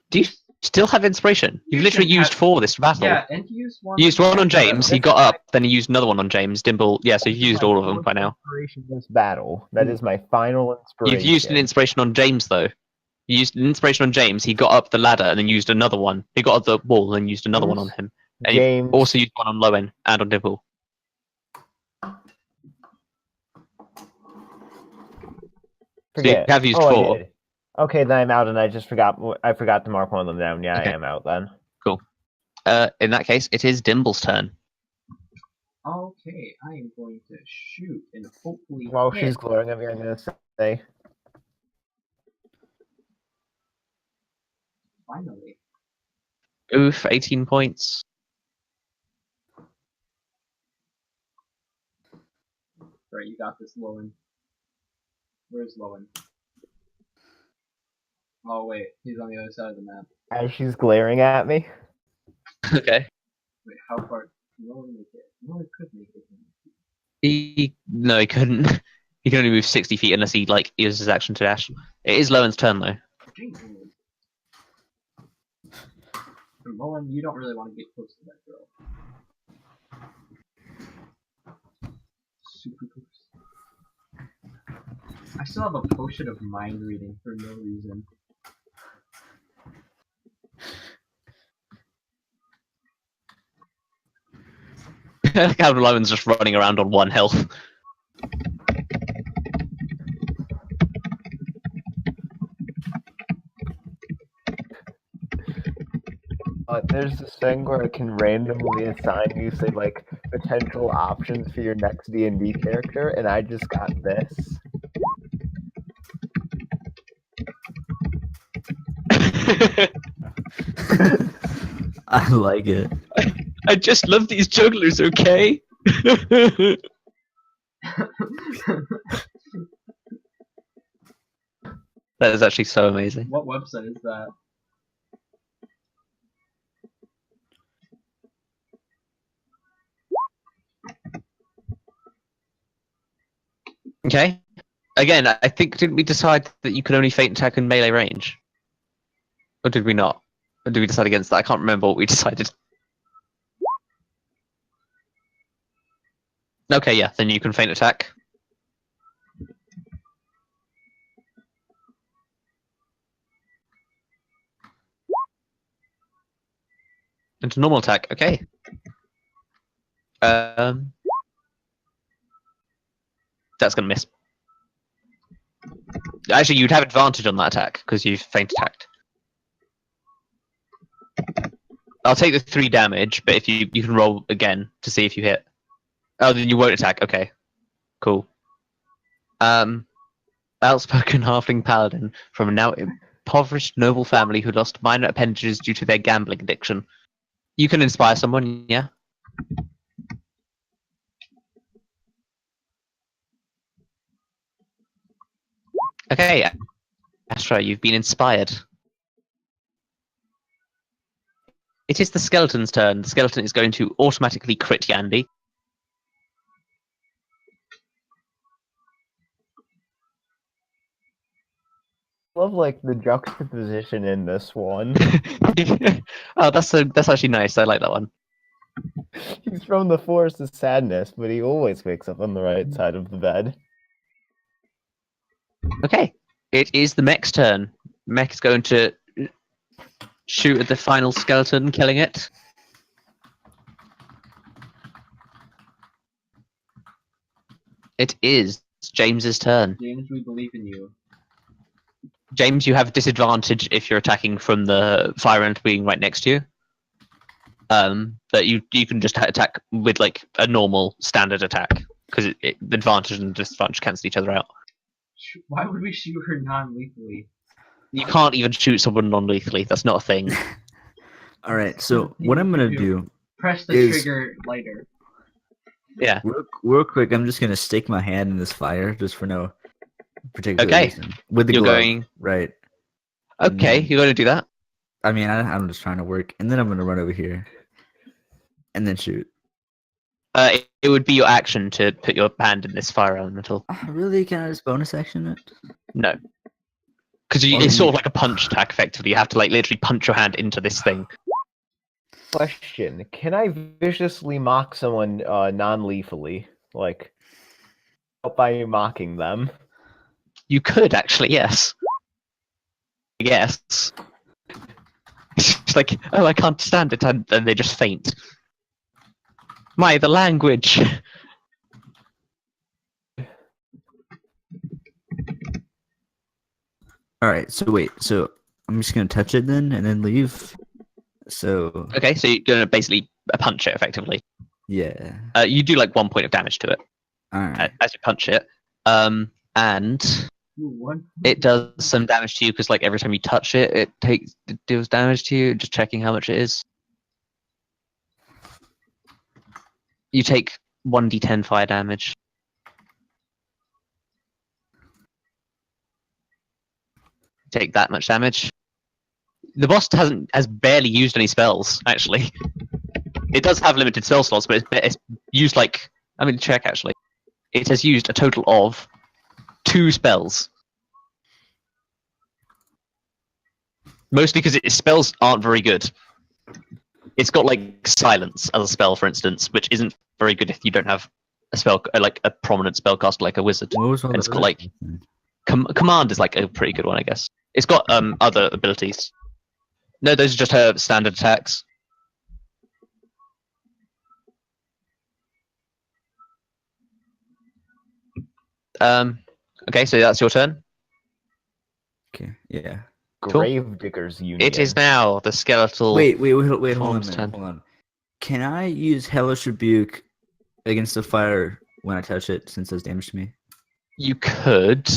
Do you still have inspiration? You've literally used 4 this battle. Yeah, and he used one. You used one on James, he got up, then he used another one on James, Dimble. Yeah, so you've used all of them by now. Inspiration this battle. That is my final inspiration. You've used an inspiration on James, though. You used an inspiration on James, he got up the ladder and then used another one. He got up the wall and used another one on him. And James. you also used one on Loen and on Dimble. So you have used 4. I did. Okay, then I'm out, and I just forgot. I forgot to mark one of them down. Yeah, Okay. I am out then. Cool. In that case, it is Dimble's turn. Okay, I am going to shoot and hopefully While hit. she's glaring at me, I'm gonna say, Finally. Oof, 18 points. Right, you got this, Loen. Where's Loen? Oh wait, he's on the other side of the map. as she's glaring at me. Okay. Wait, how far? Loen make it? Loen could make it. No, he couldn't. He can only move 60 feet unless he like uses his action to dash. It is Loen's turn though. Loen, you don't really want to get close to that girl. Super close. I still have a potion of mind reading for no reason. Calvin Lowen's just running around on 1 health. There's this thing where it can randomly assign you, say, like, potential options for your next D&D character, and I just got this. I like it. I just love these jugglers, okay? That is actually so amazing. What website is that? Okay. Again, I think didn't we decide that you can only feint attack in melee range? Or did we not? Or did we decide against that? I can't remember what we decided. Okay, yeah, then you can feint attack. Into normal attack, okay. That's gonna miss. Actually, you'd have advantage on that attack, because you've feint attacked. I'll take the 3 damage, but if you can roll again to see if you hit. Oh, then you won't attack, okay. Cool. Outspoken halfling paladin from a now impoverished noble family who lost minor appendages due to their gambling addiction. You can inspire someone, yeah? Okay, Astra, you've been inspired. It is the skeleton's turn. The skeleton is going to automatically crit Yandy. Love like the juxtaposition in this one. Oh, that's actually nice. I like that one. He's from the forest of sadness, but he always wakes up on the right side of the bed. Okay, it is the mech's turn. Mech is going to shoot at the final skeleton, killing it. It is James's turn. James, we believe in you. James, you have disadvantage if you're attacking from the fire element being right next to you. But you can just attack with like a normal standard attack because the advantage and disadvantage cancel each other out. Why would we shoot her non-lethally? You can't even shoot someone non-lethally. That's not a thing. All right. So what I'm gonna do Press the is- trigger later. Yeah. real quick, I'm just gonna stick my hand in this fire just for no particular Okay. reason. With the You're glove, going. right? Okay, you're going to do that. I mean, I'm just trying to work, and then I'm gonna run over here, and then shoot. It would be your action to put your hand in this fire elemental. Really? Can I just bonus action it? No. Because it's sort of like a punch attack, effectively. You have to like literally punch your hand into this thing. Question: can I viciously mock someone non-lethally, like by mocking them? You could actually, yes. Yes. It's like, oh, I can't stand it, and they just faint. The language. All right. So wait. So I'm just gonna touch it then, and then leave. So Okay, so you're gonna basically punch it effectively. yeah. You do like 1 point of damage to it All right. as you punch it, and What? it does some damage to you because like every time you touch it, it deals damage to you. Just checking how much it is. You take 1d10 fire damage. Take that much damage. The boss has barely used any spells, actually. It does have limited spell slots, but it's used like... I mean, check, actually. It has used a total of 2 spells. Mostly because its spells aren't very good. It's got, like, Silence as a spell, for instance, which isn't very good if you don't have a spell, like, a prominent spellcaster like a wizard. What was all And it's the got, like... Command is, like, a pretty good one, I guess. It's got other abilities. No, those are just her standard attacks. Okay, so that's your turn. Okay. Yeah. Cool. Gravediggers Union. It is now the skeletal. Wait. Hold on a Form's minute. turn. Hold on. Can I use Hellish Rebuke against the fire when I touch it, since it does damage to me? You could.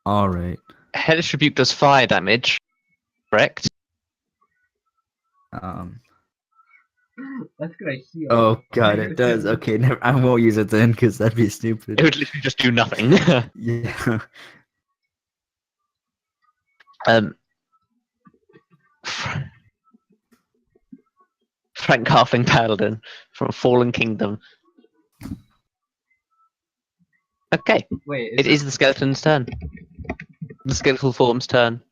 All right. Hellish Rebuke does fire damage, correct? That's gonna heal. Oh god, it does. Okay, never. I won't use it then, because that'd be stupid. It would literally just do nothing. Yeah. Frank Halfling Paladin from a Fallen Kingdom. Okay, Wait, it is the skeleton's turn. The skeletal form's turn.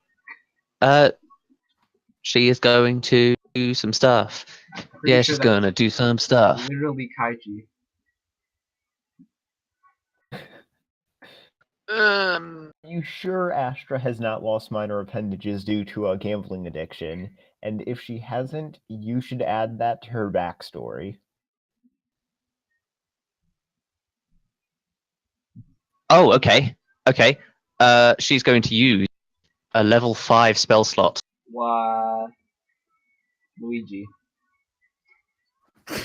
She is going to do some stuff. pretty Yeah, sure she's that's gonna do some stuff. literally Kaiji. You sure Astra has not lost minor appendages due to a gambling addiction? And if she hasn't, you should add that to her backstory. Oh, okay. Okay. She's going to use a level 5 spell slot. What? Luigi. I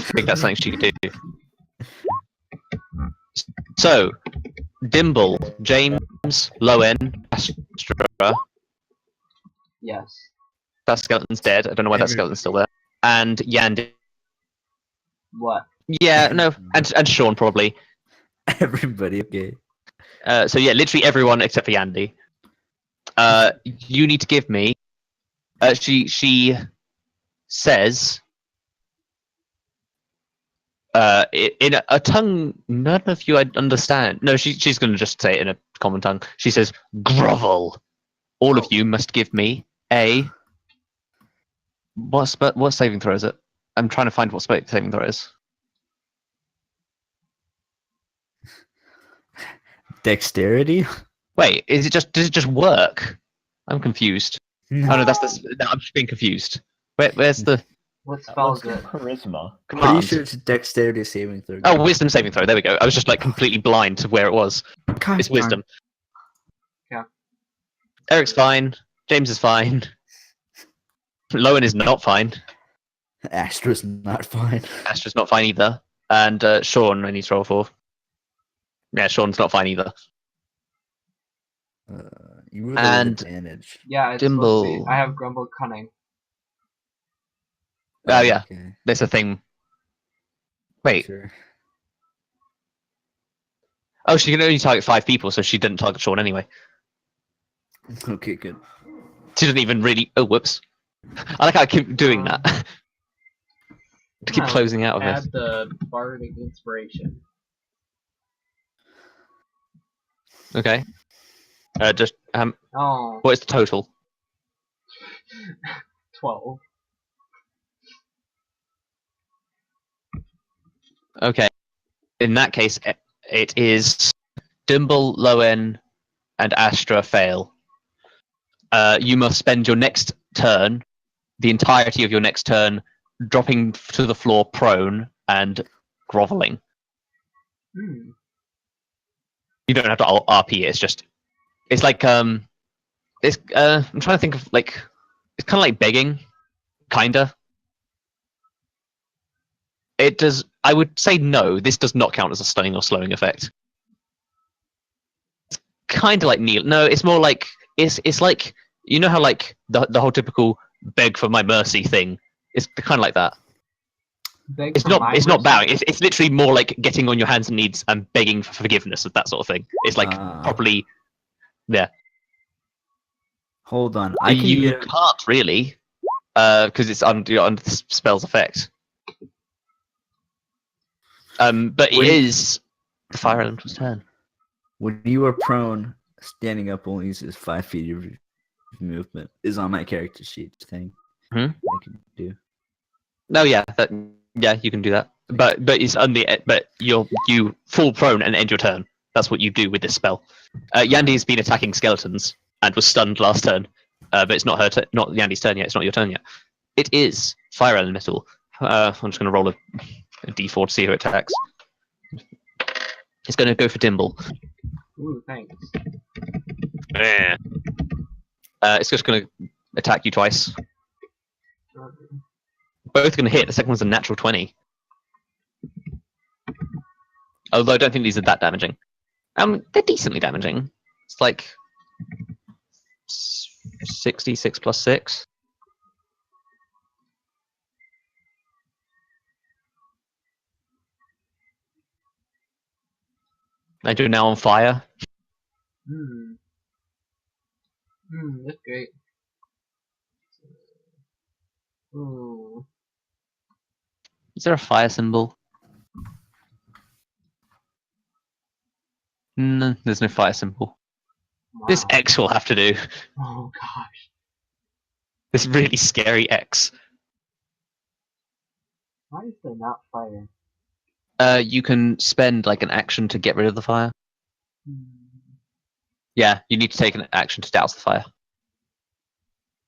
think that's something she could do. So, Dimble, James, Loen, Astra. Yes. That skeleton's dead. I don't know why that skeleton's still there. And Yandy. What? Yeah, no, and Sean probably. Everybody, okay. So yeah, literally everyone except for Yandy. You need to give me. She says. In a tongue none of you understand. No, she's going to just say it in a common tongue. She says, "Grovel. All of you must give me a." What saving throw is it? I'm trying to find what saving throw is. Dexterity? Wait, does it just work? I'm confused. Oh no, no, I'm just being confused. Where's the What spell is Let's do it? charisma. Pretty command? sure it's dexterity saving throw. Oh, wisdom saving throw. There we go. I was just like completely blind to where it was. God It's wisdom. Yeah. Eric's fine. James is fine. Lowen is not fine. Astra's not fine. Astra's not fine either. And Sean, I need to roll for. Yeah, Sean's not fine either. You rolled And- with advantage. Yeah, it's supposed to be. Dimble. I have Grumble Cunning. Oh, yeah. Okay, There's a thing. Wait. sure. Oh, she can only target 5 people, so she didn't target Sean anyway. Okay, good. She didn't even really. Oh, whoops. I like how I keep doing that. To keep Wow, closing out of Add it. the bardic inspiration. Okay. Just Oh, what is the total? 12. Okay. In that case, it is Dimble, Loen, and Astra fail. You must spend your next turn, the entirety of your next turn, dropping to the floor prone and groveling. Hmm. You don't have to RP it. It's like it's I'm trying to think of like it's kind of like begging, kinda. It does. I would say no. This does not count as a stunning or slowing effect. Kind of like kneel. No, it's more like it's like you know how like the whole typical beg for my mercy thing. It's kind of like that. Beg It's for not. my It's not mercy. bowing. It's literally more like getting on your hands and knees and begging for forgiveness of that sort of thing. It's like properly. Yeah. Hold on. I can You get can't really, because it's under the spell's effect. But it When- is the fire elemental's turn. when you are prone, standing up only uses 5 feet of movement. Is on my character sheet thing. Hmm? I can do. No, yeah, you can do that. But it's but you fall prone and end your turn. That's what you do with this spell. Yandy has been attacking skeletons and was stunned last turn. But it's not not Yandy's turn yet. It's not your turn yet. It is fire elemental. I'm just going to roll a d4 to see who attacks. It's going to go for Dimble. Ooh, thanks. Yeah. It's just going to attack you twice. Both going to hit. The second one's a natural 20. Although I don't think these are that damaging. They're decently damaging. It's like 66 plus 6. And you're now on fire. Hmm. That's great. Ooh. Is there a fire symbol? No, there's no fire symbol. This Wow. X will have to do. Oh gosh. This really scary X. Why is there not fire? You can spend like an action to get rid of the fire. Hmm. Yeah, you need to take an action to douse the fire.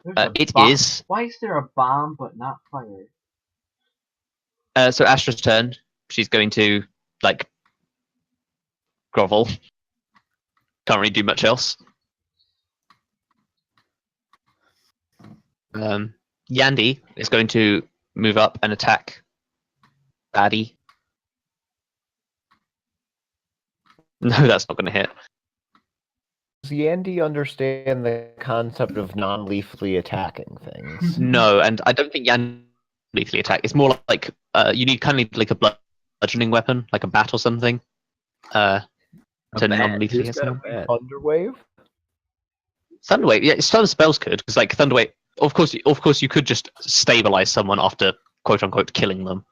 There's a It bomb. is. Why is there a bomb but not fire? So Astra's turn. She's going to like grovel. Can't really do much else. Yandy is going to move up and attack Baddie. No, that's not going to hit. Does Yandy understand the concept of non-lethally attacking things? No, and I don't think Yandy lethally attack. It's more like you need kind of like a bludgeoning weapon, like a bat or something, to non-lethally hit someone. Thunderwave? Thunderwave, yeah, some spells could, because like Thunderwave, of course, you could just stabilize someone after quote unquote killing them.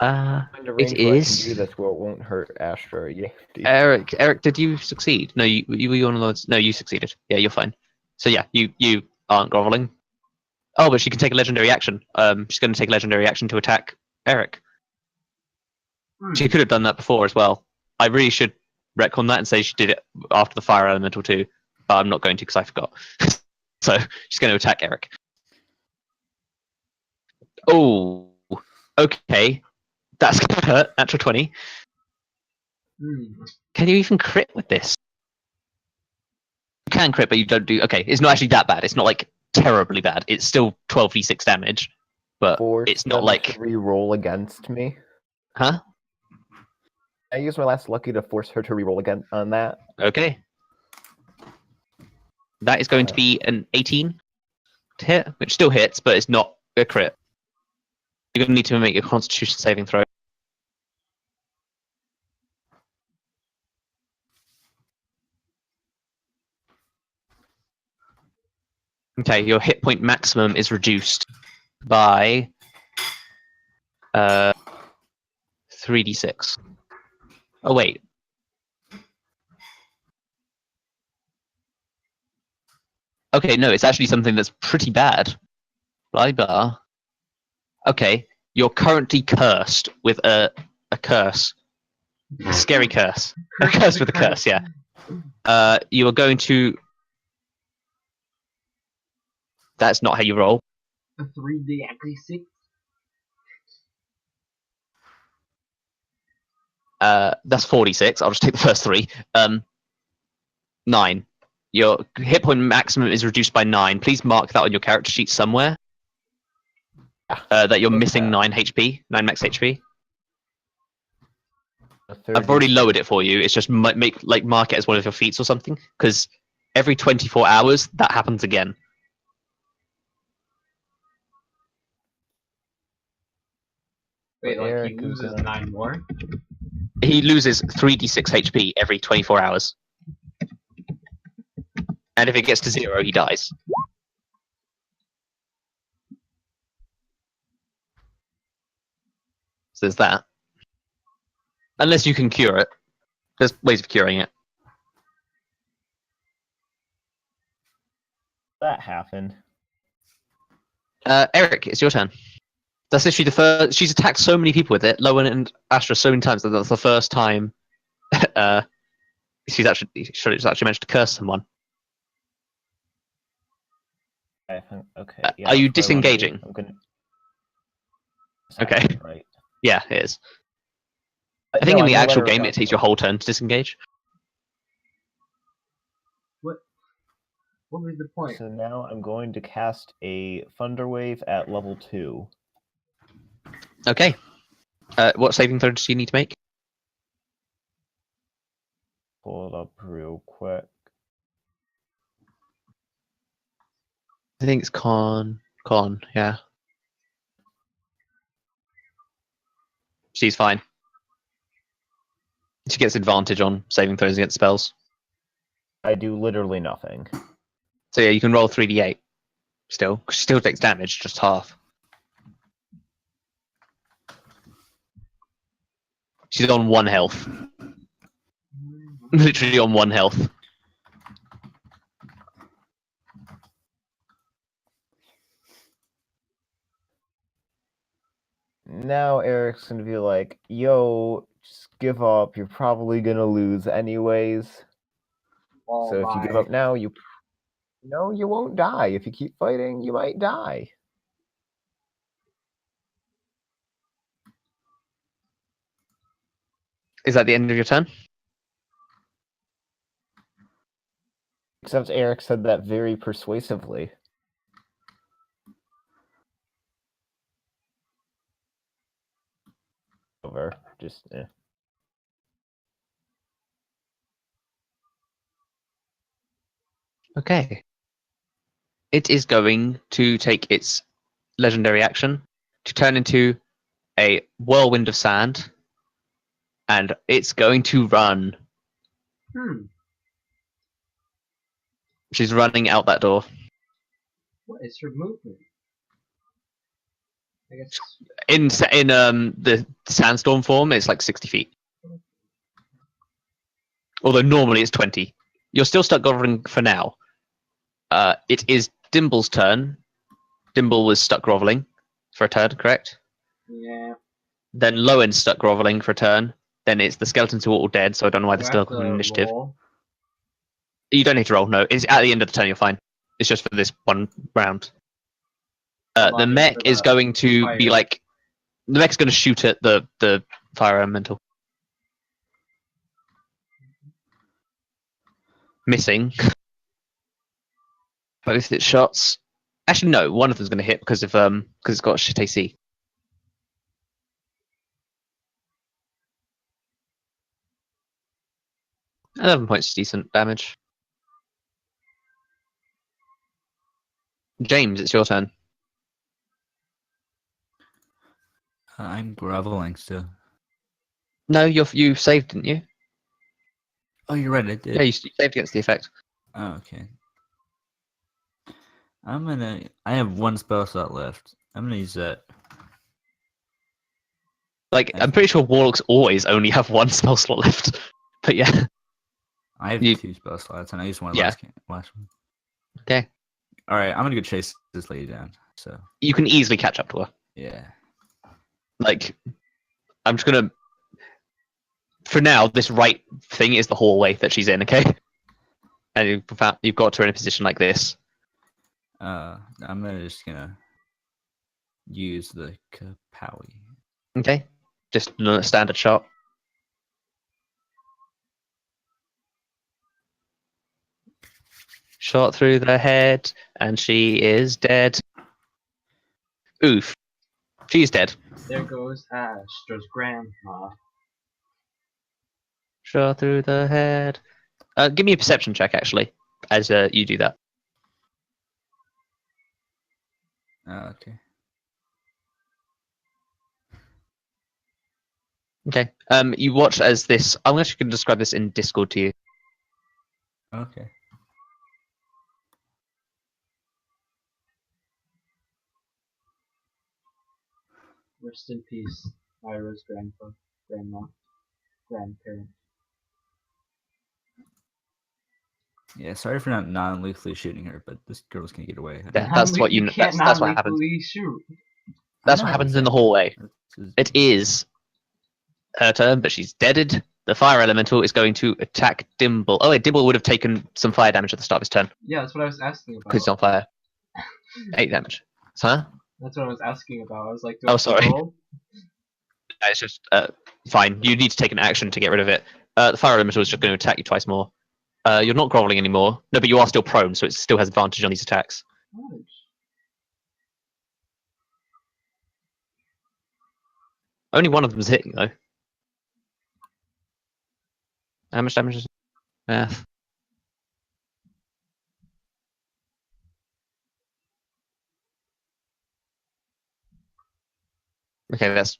Find a range It where I is. can do this where it won't hurt Astra or Yandy. Eric, did you succeed? No, you were one of those. No, you succeeded. Yeah, you're fine. So yeah, you aren't groveling. Oh, but she can take a legendary action. She's going to take a legendary action to attack Eric. She could have done that before as well. I really should retcon that and say she did it after the fire elemental too, but I'm not going to because I forgot. So she's going to attack Eric. Oh, okay. That's going to hurt. Natural 20. Can you even crit with this? You can crit, but you don't do. Okay, it's not actually that bad. It's not like terribly bad. It's still 12d6 damage, but Force it's not them like. to re-roll against me. Huh? I use my last lucky to force her to re-roll again on that. Okay. That is going to be an 18 to hit, which still hits, but it's not a crit. You're going to need to make a Constitution saving throw. Okay, your hit point maximum is reduced by 3d6. Oh wait. Okay, no, it's actually something that's pretty bad. Blah blah. Okay, you're currently cursed with a curse. A scary curse. A curse with a curse, yeah. You are going to. That's not how you roll. A 3d6. That's 46. I'll just take the first three. 9. Your hit point maximum is reduced by 9. Please mark that on your character sheet somewhere. That you're missing 9 HP, 9 max HP. I've already lowered it for you. It's just mark it as one of your feats or something, because every 24 hours that happens again. Wait, like he Erik is loses gonna- 9 more? He loses 3d6 HP every 24 hours. And if it gets to 0, he dies. So there's that. Unless you can cure it. There's ways of curing it. That happened. Erik, it's your turn. That's literally the first. She's attacked so many people with it, Loen and Astra, so many times that that's the first time she's actually managed to curse someone. I think, okay. Are you that's what I wanna do. disengaging? I'm gonna... Okay. Right. Yeah, it is. I think No, in the I'm gonna let actual her game, go. it takes your whole turn to disengage. What was the point? So now I'm going to cast a Thunder Wave at level 2. Okay. What saving throw do you need to make? Pull it up real quick. I think it's con, yeah. She's fine. She gets advantage on saving throws against spells. I do literally nothing. So yeah, you can roll 3d8 still. 'Cause she still takes damage, just half. She's on 1 health. Literally on 1 health. Now Eric's gonna be like, yo, just give up. You're probably gonna lose anyways. Oh So if you give my. up now, you won't die. If you keep fighting, you might die. Is that the end of your turn? Except Eric said that very persuasively. Over. Just Okay. It is going to take its legendary action to turn into a whirlwind of sand, and it's going to run. She's running out that door. What is her movement? I guess. In the sandstorm form, it's like 60 feet. Although normally it's 20. You're still stuck groveling for now. It is Dimble's turn. Dimble was stuck groveling for a turn, correct? Yeah. Then Lowen's stuck groveling for a turn. Then it's the skeletons who are all dead, so I don't know why they're Do I still have on to initiative. roll? You don't need to roll, no. It's at the end of the turn, you're fine. It's just for this one round. Hold The on, mech for is the going to be fire. like... The mech's going to shoot at the fire elemental. Missing. Both its shots. Actually, no. One of them's going to hit because it's got shit AC. £11 points, decent damage. James, it's your turn. I'm groveling still. No, you saved, didn't you? Oh, you're right. I did. Yeah, you saved against the effect. Oh, okay. I have 1 spell slot left. I'm gonna use that. Like, I'm pretty sure warlocks always only have 1 spell slot left. But yeah. I have 2 spell slots, and I used one last one. Okay. All right, I'm gonna go chase this lady down. So You can easily catch up to her. yeah. Like, I'm just gonna... For now, this right thing is the hallway that she's in, okay? And you've got her in a position like this. I'm just gonna use the Kapowie. Okay? Just a standard shot. Shot through the head, and she is dead. Oof. She's dead. There goes Astra's grandma. Shot through the head. Give me a perception check, actually, as you do that. Oh, okay. Okay. You watch as this... I'm actually going to describe this in Discord to you. Okay. Rest in peace, Ira's grandma, grandparent. Yeah, sorry for not non-lethally shooting her, but this girl's gonna get away. That's what you... can't That's what happens. non-lethally shoot. That's what happens in the hallway. It is her turn, but she's deaded. The fire elemental is going to attack Dimble. Oh, wait, Dimble would have taken some fire damage at the start of his turn Yeah, that's what I was asking about. because he's on fire. 8 damage. Huh? That's what I was asking about. I was like, do Oh, I have to sorry. roll? It's just fine. You need to take an action to get rid of it. The fire elemental is just going to attack you twice more. You're not groveling anymore. No, but you are still prone, so it still has advantage on these attacks. Nice. Only one of them is hitting, though. How much damage is it? Math. Okay, that's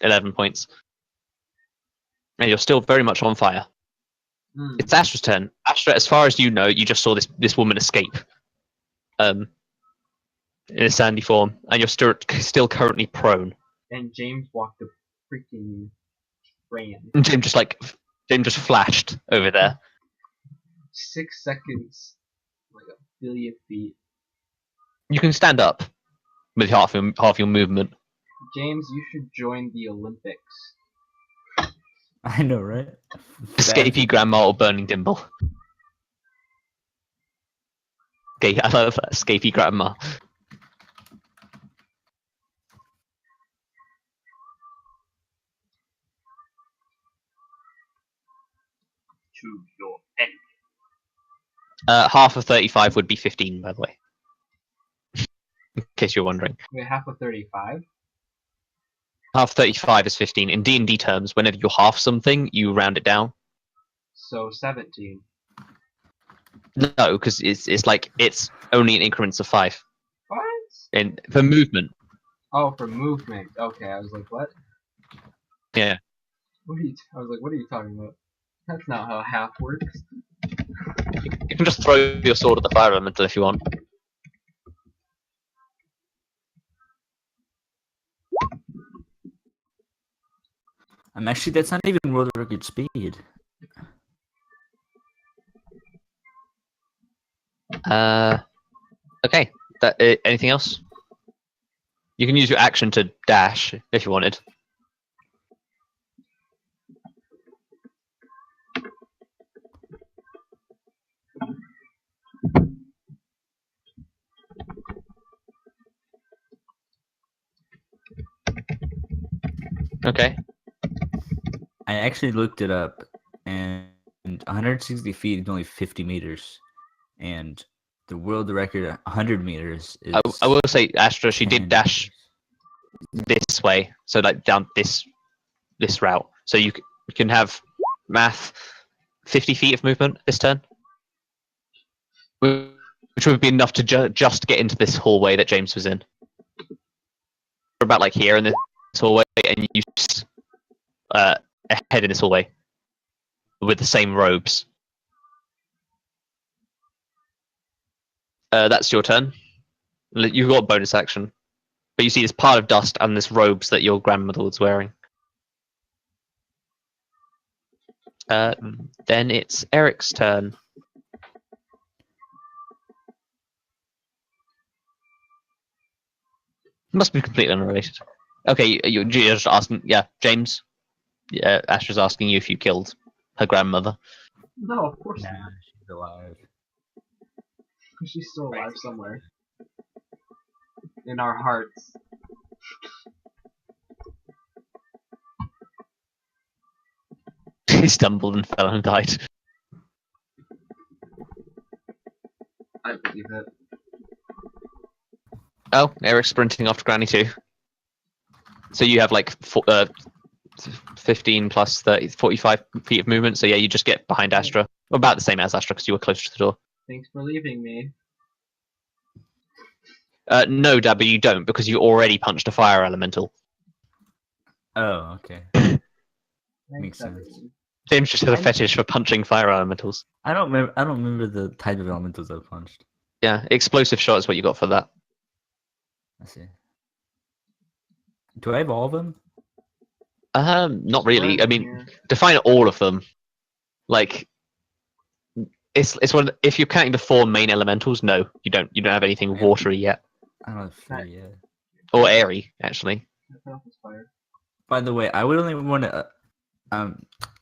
11 points. And you're still very much on fire. It's Astra's turn. Astra, as far as you know, you just saw this woman escape. In a sandy form, and you're still currently prone. And James walked a freaking ran. And Jim just flashed over there. 6 seconds, like a billion feet. You can stand up with half your movement. James, you should join the Olympics. I know, right? Escapee Grandma or Burning Dimble. Okay, I love that. Escapee Grandma. To your end. Half of 35 would be 15, by the way. In case you're wondering. Wait, half of 35? Half 35 is 15. In D&D terms, whenever you half something, you round it down. So 17. No, because it's only in increments of 5. What? For movement. Oh, for movement. Okay, I was like, what? Yeah. I was like, what are you talking about? That's not how half works. You can just throw your sword at the fire elemental if you want. That's not even world record speed. Okay. Anything else? You can use your action to dash if you wanted. Okay. I actually looked it up, and 160 feet is only 50 meters, and the world record 100 meters is. I will say, Astra, she did 10 dash meters. this way, so like down this route. So you can have math 50 feet of movement this turn, which would be enough to just get into this hallway that James was in. We're about like here in this hallway, and you head in this hallway with the same robes. That's your turn. You've got bonus action, but you see this pile of dust and this robes that your grandmother was wearing. Then it's Eric's turn. Must be completely unrelated. Okay, you're just asking. Yeah, James. Yeah, Astra's asking you if you killed her grandmother. No, of course Nah, not. she's alive. She's still alive somewhere. In our hearts. He stumbled and fell and died. I believe it. Oh, Eric's sprinting after Granny too. So you have like 15 plus 30, 45 feet of movement. So yeah, you just get behind Astra. About the same as Astra because you were closer to the door. Thanks for leaving me. No, Dabo, you don't because you already punched a fire elemental. Oh, okay. Thanks, Makes sense. everyone. James just has a fetish for punching fire elementals. I don't remember the type of elementals I punched. Yeah, explosive shot is what you got for that. I see. Do I have all of them? Not really. I Right mean, here. define all of them. Like, it's one. If you're counting the 4 main elementals, no, you don't. You don't have anything watery yet, I don't have 3 yet. or airy actually. I felt this fire. By the way, I would only want to.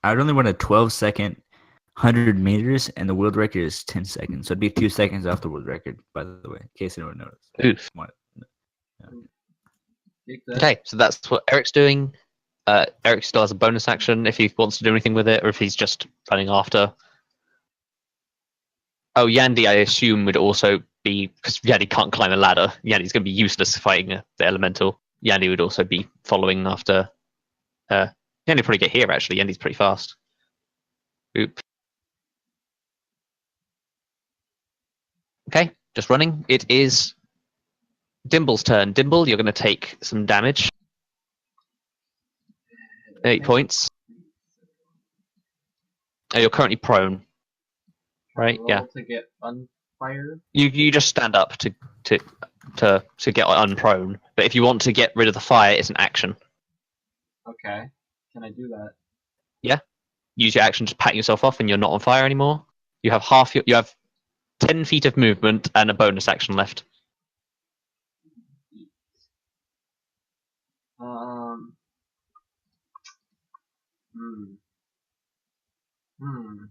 I'd only want a 12-second 100 meters, and the world record is 10 seconds. So it'd be 2 seconds off the world record. By the way, in case anyone noticed. Oof. Take that. Okay, so that's what Eric's doing. Eric still has a bonus action if he wants to do anything with it, or if he's just running after. Oh, Yandy, I assume, would also be, because Yandy can't climb a ladder. Yandy's going to be useless fighting the elemental. Yandy would also be following after. Yandy would probably get here, actually. Yandy's pretty fast. Oop. Okay, just running. It is Dimble's turn. Dimble, you're going to take some damage. 8 points. You're currently prone. Right, Roll yeah. To get unfired. You just stand up to get unprone. But if you want to get rid of the fire, it's an action. Okay. Can I do that? use your action to pat yourself off, and you're not on fire anymore. You have you have 10 feet of movement and a bonus action left. Um. Hmm. Hmm.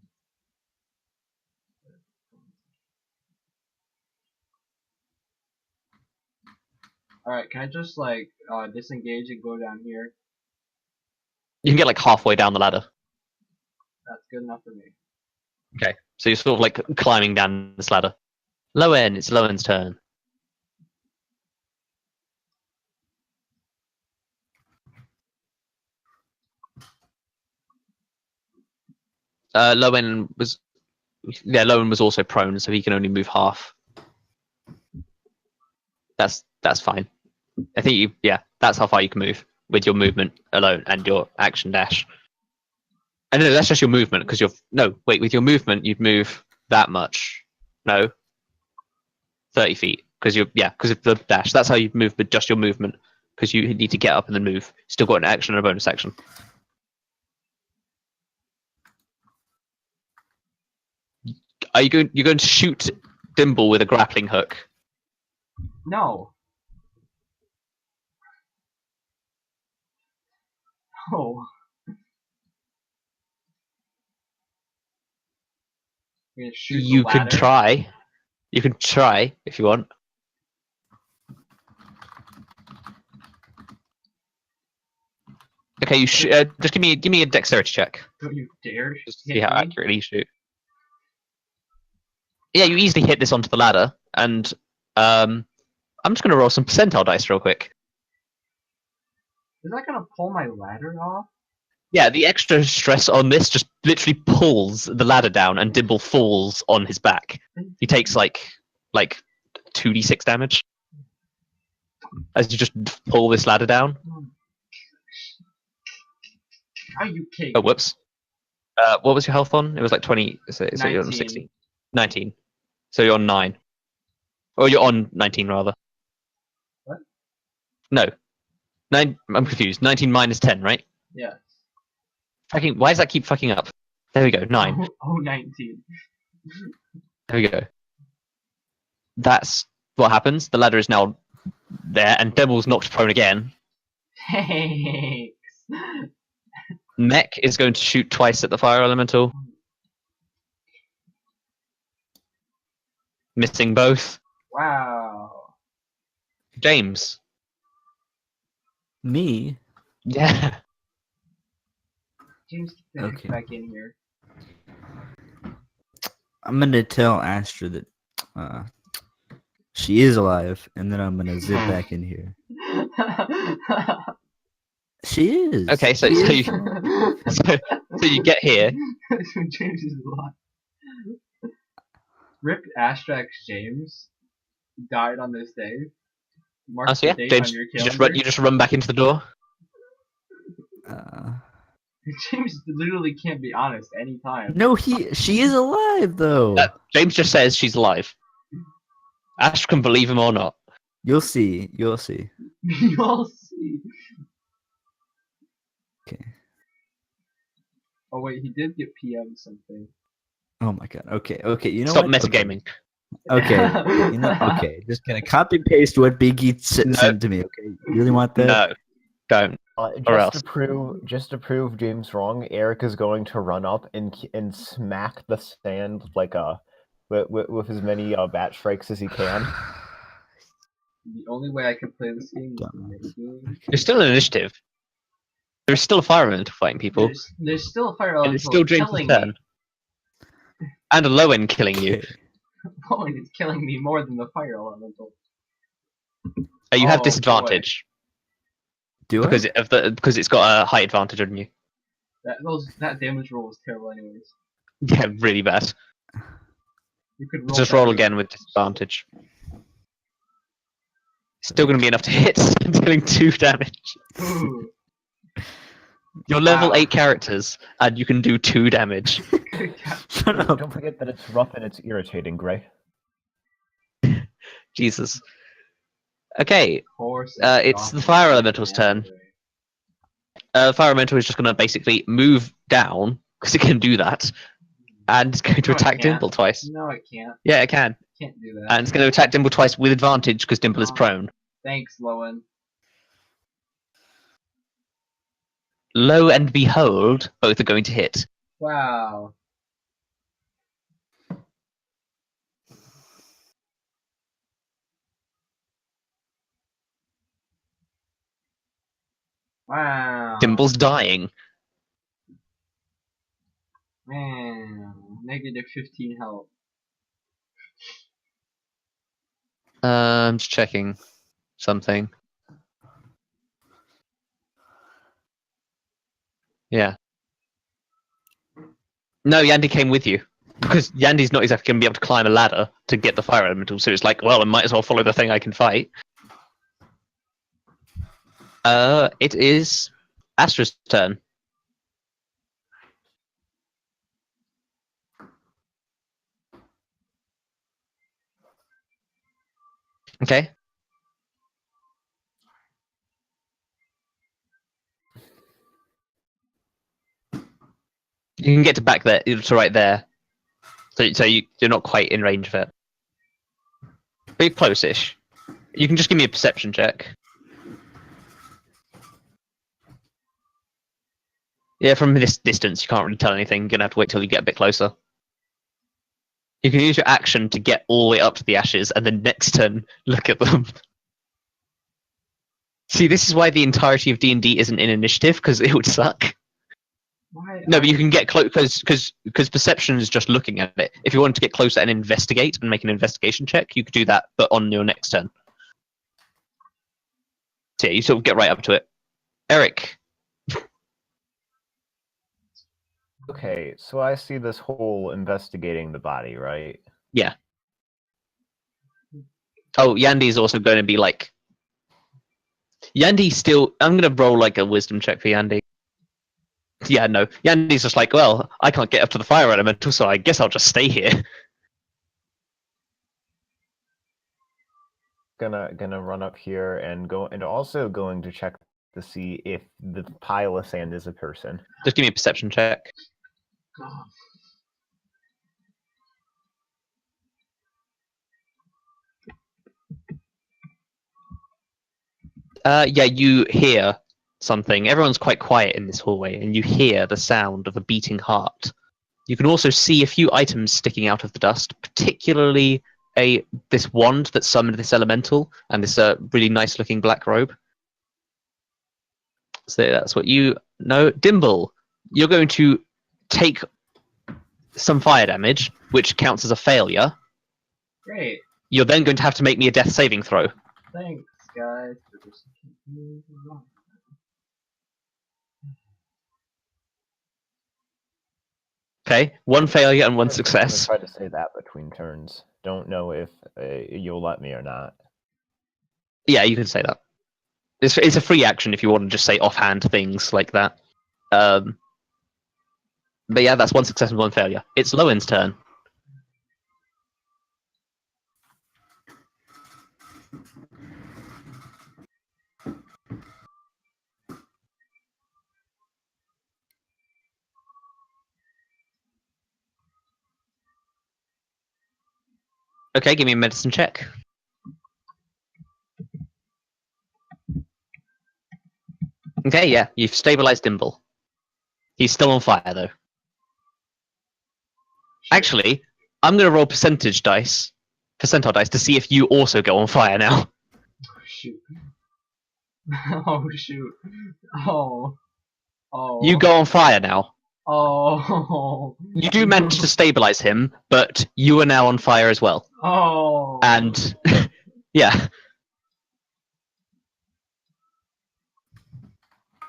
All right. Can I just like disengage and go down here? You can get like halfway down the ladder. That's good enough for me. Okay, so you're sort of like climbing down this ladder. Loen, it's Loen's turn. Loen was also prone, so he can only move half. That's fine. I think that's how far you can move with your movement alone and your action dash. And no, that's just your movement because with your movement you'd move that much. No, 30 feet because of the dash. That's how you move with just your movement because you need to get up and then move. Still got an action and a bonus action. Are you're going to shoot Dimble with a grappling hook? No. No. You're gonna shoot the You can ladder? try. You can try if you want. Okay, just give me a dexterity check. Don't you dare Just to hit see how me. accurately you shoot. Yeah, you easily hit this onto the ladder, and I'm just gonna roll some percentile dice real quick. Is that gonna pull my ladder off? Yeah, the extra stress on this just literally pulls the ladder down, and Dimble falls on his back. He takes like 2d6 damage as you just pull this ladder down. Are you kidding? Oh, whoops. What was your health on? It was like 20. So you're on 19. 16. 19. So you're on 9. Or you're on 19 rather. What? No. 9. I'm confused. 19 minus 10, right? Yeah. Why does that keep fucking up? There we go. 9. Oh, 19. There we go. That's what happens. The ladder is now there, and Dimble's knocked prone again. Thanks. Mech is going to shoot twice at the fire elemental. Missing both. Wow. James. Me? Yeah. James, get the heck Okay. back in here. I'm gonna tell Astra that she is alive, and then I'm gonna zip back in here. She is. Okay, so you get here. James is alive. Rip Astrax James died on this day. Mark Oh, so yeah, the date James, on your you calendar. just run back into the door. James literally can't be honest anytime. No, she is alive though. James just says she's alive. Ash can believe him or not. You'll see. You'll see. You'll see. Okay. Oh wait, he did get PM something. Oh my god. Okay. Okay. You know Stop what? metagaming. Okay. You know. Okay. Just gonna copy paste what Biggie sent to me. Okay. You really want that? No, don't. Or else. Just to prove James wrong, Erik is going to run up and smack the sand like with as many bat strikes as he can. The only way I can play this game is to make game. There's still an initiative. There's still a fire elemental fighting people. There's still a fire And it's elemental still James' killing turn. me. And a Loen killing you. Okay. Oh, and it's killing me more than the fire elemental. You have Oh, disadvantage Do because I? because it's got a height advantage on you. That damage roll was terrible, anyways. Yeah, really bad. You could roll Just roll better. again with disadvantage. Still going to be enough to hit, dealing 2 damage. Ooh. You're level Wow. 8 characters, and you can do 2 damage. Shut up. Don't forget that it's rough and it's irritating, Gray. Jesus. Okay, Horse it's the fire elemental's turn. Fire Elemental is just going to basically move down, because it can do that, and it's going to No, it attack can't. Dimble twice. No, it can't. Yeah, it can. Can't do that. And it's going to attack Dimble twice with advantage, because Dimble is Oh. prone. Thanks, Loen. Lo and behold, both are going to hit. Wow. Wow. Dimble's dying. Man. Negative 15 health. I'm just checking something. Yeah. No, Yandy came with you. Because Yandy's not exactly going to be able to climb a ladder to get the fire elemental, so it's like, well, I might as well follow the thing I can fight. It is Astra's turn. Okay. You can get to back there, to right there. So you're not quite in range of it. But you're close-ish. You can just give me a perception check. Yeah, from this distance, you can't really tell anything. You're going to have to wait till you get a bit closer. You can use your action to get all the way up to the ashes, and then next turn, look at them. See, this is why the entirety of D&D isn't in initiative, because it would suck. Why? No, but you can get close, because perception is just looking at it. If you wanted to get closer and investigate, and make an investigation check, you could do that, but on your next turn. So yeah, you sort of get right up to it. Erik. Okay, so I see this whole investigating the body, right? Yeah. Oh, Yandy's also going to be like... Yandy still... I'm going to roll like a wisdom check for Yandy. Yeah, no. Yandy's just like, well, I can't get up to the fire elemental, so I guess I'll just stay here. Gonna run up here and go, and also going to check to see if the pile of sand is a person. Just give me a perception check. Yeah, you hear something. Everyone's quite quiet in this hallway, and you hear the sound of a beating heart. You can also see a few items sticking out of the dust, particularly this wand that summoned this elemental, and this really nice-looking black robe. So that's what you know. Dimble, you're going to take some fire damage, which counts as a failure. Great. You're then going to have to make me a death saving throw. Thanks, guys. Okay, one failure and one I'm success. gonna try to say that between turns. Don't know if you'll let me or not. Yeah, you can say that. It's a free action if you want to just say offhand things like that. But yeah, that's one success and one failure. It's Lowen's turn. Okay, give me a medicine check. Okay, yeah, you've stabilized Dimble. He's still on fire, though. Actually, I'm going to roll percentile dice to see if you also go on fire now. Oh, shoot. Oh, shoot. Oh. Oh. You go on fire now. Oh. You do manage to stabilize him, but you are now on fire as well. Oh. And, yeah.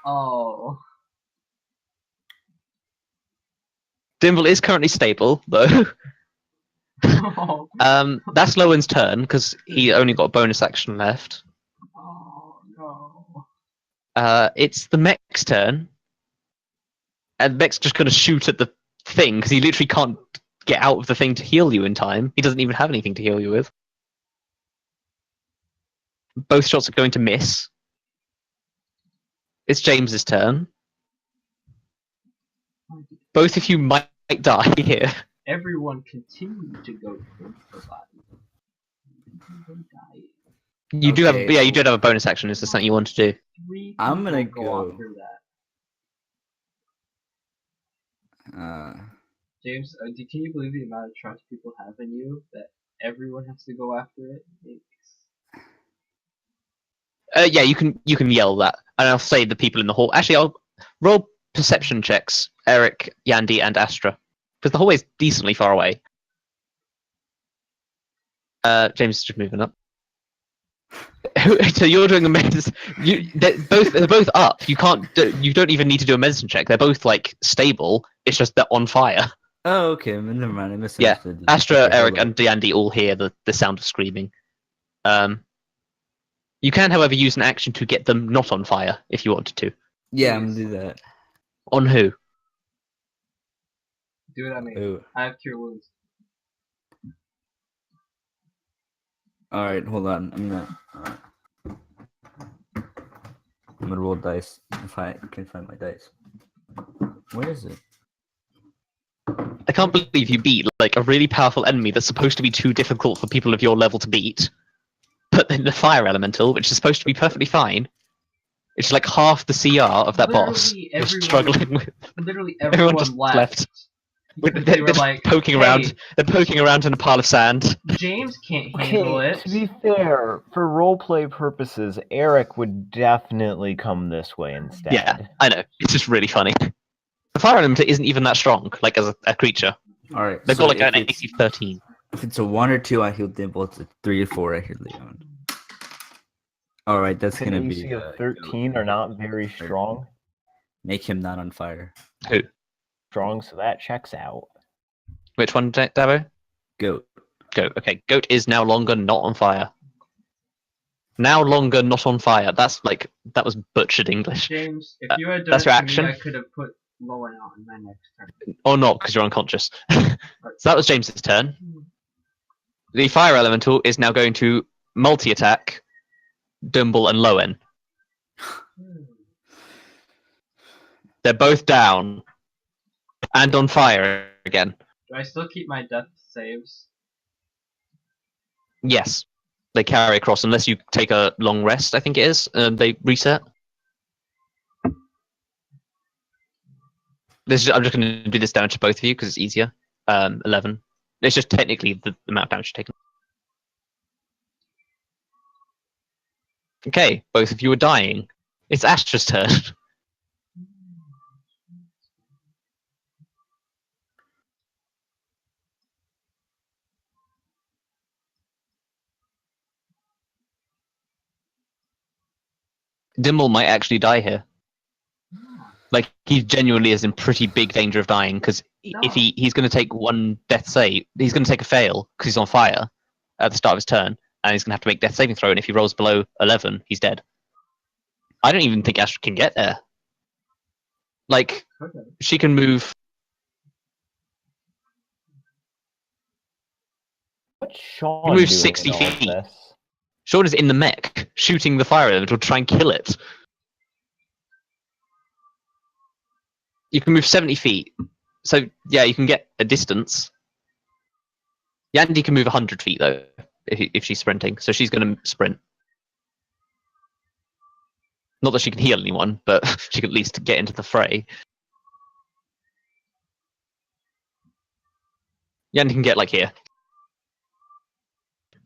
Oh. Dimble is currently stable, though. Oh. That's Lowen's turn, because he only got a bonus action left. Oh, no. It's the mech's turn. And Mech's just going to shoot at the thing, because he literally can't get out of the thing to heal you in time. He doesn't even have anything to heal you with. Both shots are going to miss. It's James's turn. Both of you might die here. Everyone continue to go for the body. Everyone die. You do have, Okay. yeah, you did have a bonus action. Is there something you want to do? 3 I'm gonna people go. after that. James, can you believe the amount of trust people have in you that everyone has to go after it? Yeah, you can yell that, and I'll say the people in the hall. Actually, I'll roll perception checks. Erik, Yandy, and Astra, because the hallway's decently far away. James is just moving up. So you're doing a medicine. They're both up. You can't. You don't even need to do a medicine check. They're both like stable. It's just they're on fire. Oh, okay. Never mind. I Yeah, misunderstood. Astra, Okay, Erik, hold and Yandy all hear the sound of screaming. You can, however, use an action to get them not on fire if you wanted to. Yeah, I'm gonna do that. On who? Do it on me. Ooh. I have cure wounds. All right, hold on. I'm gonna roll dice if I can find my dice. Where is it? I can't believe you beat like a really powerful enemy that's supposed to be too difficult for people of your level to beat. But then the fire elemental, which is supposed to be perfectly fine, it's like half the CR of that boss. Literally You're everyone- struggling with. Literally Everyone everyone just left. They're They were just like, poking "Hey, around. They're poking around in a pile of sand. James can't handle Okay, it." to be fair, for roleplay purposes, Erik would definitely come this way instead. Yeah, I know. It's just really funny. The fire elemental isn't even that strong, like as a creature. All right. They've so got like if an it's- AC 13. If it's a 1 or 2, I heal Dimble. It's a 3 or 4, I heal Leon. All right, that's An gonna AC be of 13 are not very strong. make him not on fire. Who? Strong, so that checks out. Which one, Dabo? Goat. Goat. Okay, Goat is now longer not on fire. Now longer not on fire. That's like that was butchered English. James, if you had done that's it your to action? me, I could have put Loen out in my next turn. Or not, because you're unconscious. So that was James's turn. The fire elemental is now going to multi-attack Dimble and Loen. They're both down and on fire again. Do I still keep my death saves? Yes, they carry across unless you take a long rest. I think it is. They reset. I'm just going to do this damage to both of you because it's easier. 11. It's just technically the amount of damage taken. Okay, both of you are dying. It's Astra's turn. Dimble might actually die here. Like he genuinely is in pretty big danger of dying because if he's going to take one death save, he's going to take a fail because he's on fire at the start of his turn, and he's going to have to make death saving throw. And if he rolls below 11, he's dead. I don't even think Astra can get there. Like she can move. What's Sean Move doing 60 in all of feet. this? Sean is in the mech, shooting the fire elemental to try and kill it. You can move 70 feet. So, yeah, you can get a distance. Yandy can move 100 feet, though, if she's sprinting. So she's going to sprint. Not that she can heal anyone, but she can at least get into the fray. Yandy can get, like, here.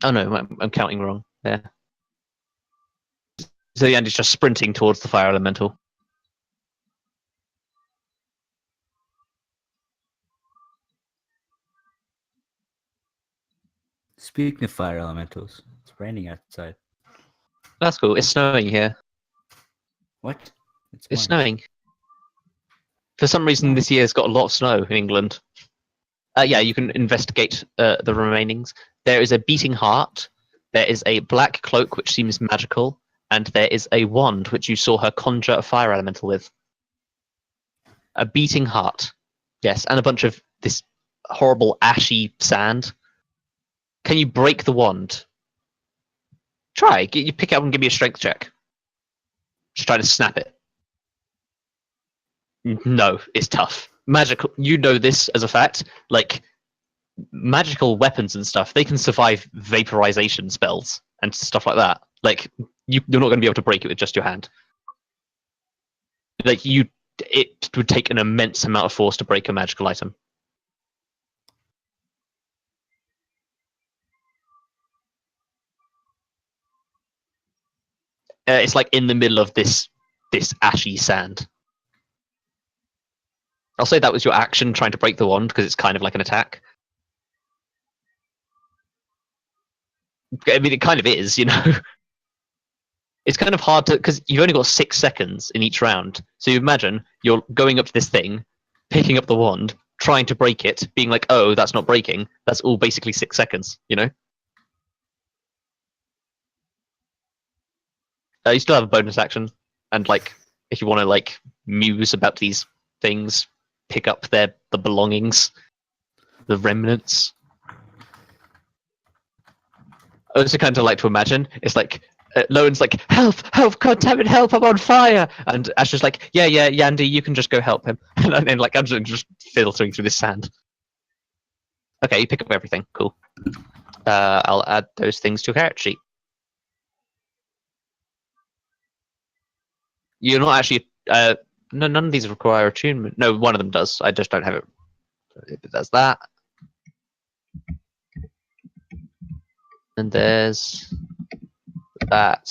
Oh, no, I'm counting wrong. There. So Yandy's just sprinting towards the fire elemental. Speaking of fire elementals, it's raining outside. That's cool. It's snowing here. What? It's March. snowing. For some reason, this year's got a lot of snow in England. Yeah, you can investigate the remainings. There is a beating heart. There is a black cloak, which seems magical. And there is a wand, which you saw her conjure a fire elemental with. A beating heart. Yes, and a bunch of this horrible ashy sand. Can you break the wand? Try. You pick it up and give me a strength check. Just try to snap it. No, it's tough. Magical, you know this as a fact. Like magical weapons and stuff, they can survive vaporization spells and stuff like that. Like you're not going to be able to break it with just your hand. Like it would take an immense amount of force to break a magical item. It's like in the middle of this ashy sand. I'll say that was your action trying to break the wand because it's kind of like an attack. I mean, it kind of is, you know. It's kind of hard to because you've only got 6 seconds in each round. So you imagine you're going up to this thing, picking up the wand, trying to break it, being like, "Oh, that's not breaking." That's all basically 6 seconds, you know. You still have a bonus action, and like if you want to like muse about these things, pick up the belongings, the remnants. I also kind of like to imagine it's like Lowen's like, help, God damn it, help, I'm on fire, and Astra's like, yeah, Yandy, you can just go help him, and then like I'm just filtering through this sand. Okay, you pick up everything, cool. I'll add those things to your character sheet. You're not actually. No, none of these require attunement. No, one of them does. I just don't have it. It does that. And there's that.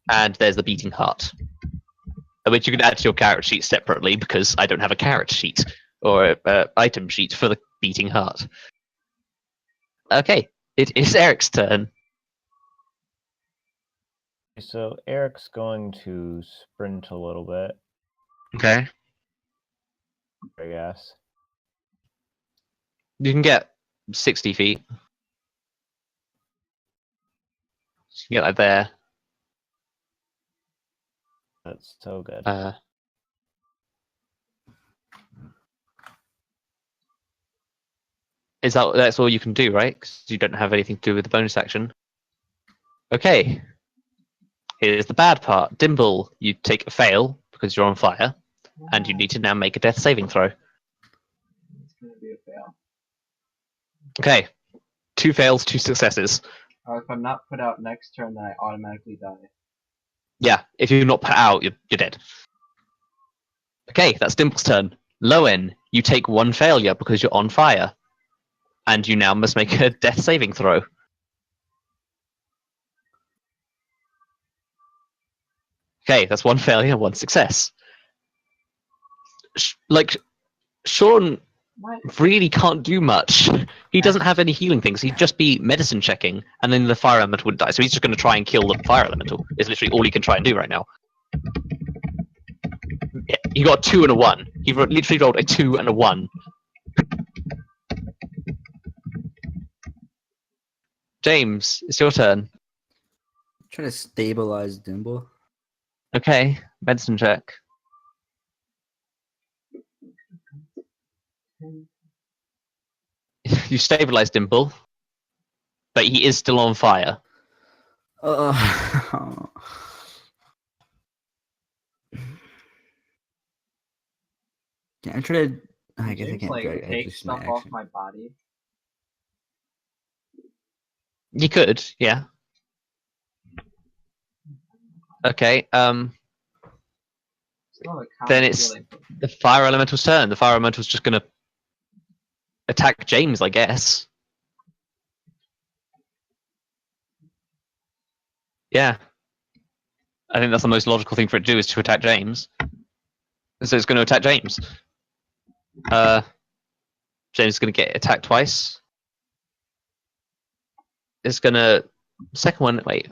And there's the beating heart, which you can add to your character sheet separately because I don't have a character sheet or item sheet for the beating heart. Okay, it is Eric's turn. So Eric's going to sprint a little bit, Okay. I guess. You can get 60 feet. You can get that there. That's so good. That's all you can do, right? Because you don't have anything to do with the bonus action. Okay. Here's the bad part. Dimble, you take a fail because you're on fire, and you need to now make a death saving throw. It's gonna be a fail. Okay. 2 fails, 2 successes. If I'm not put out next turn, then I automatically die. Yeah, if you're not put out, you're dead. Okay, that's Dimble's turn. Lowen, you take 1 failure because you're on fire, and you now must make a death saving throw. Okay, that's 1 failure, 1 success. Sean What? really can't do much. He doesn't have any healing things. He'd just be medicine checking, and then the fire elemental would die. So he's just going to try and kill the fire elemental. It's literally all he can try and do right now. He got a 2 and a 1. He literally rolled a 2 and a 1. James, it's your turn. Try to stabilize Dimble. Okay, medicine check. You stabilized Dimple, but he is still on fire. Can I try to? I guess I James, can't like, drag. I take just my stuff off action. my body. You could, yeah. Okay, Still have a then common it's feeling. the fire elemental's turn. The fire elemental's just gonna attack James, I guess. Yeah. I think that's the most logical thing for it to do is to attack James. So it's going to attack James. James is going to get attacked twice. It's going to... Second one, wait.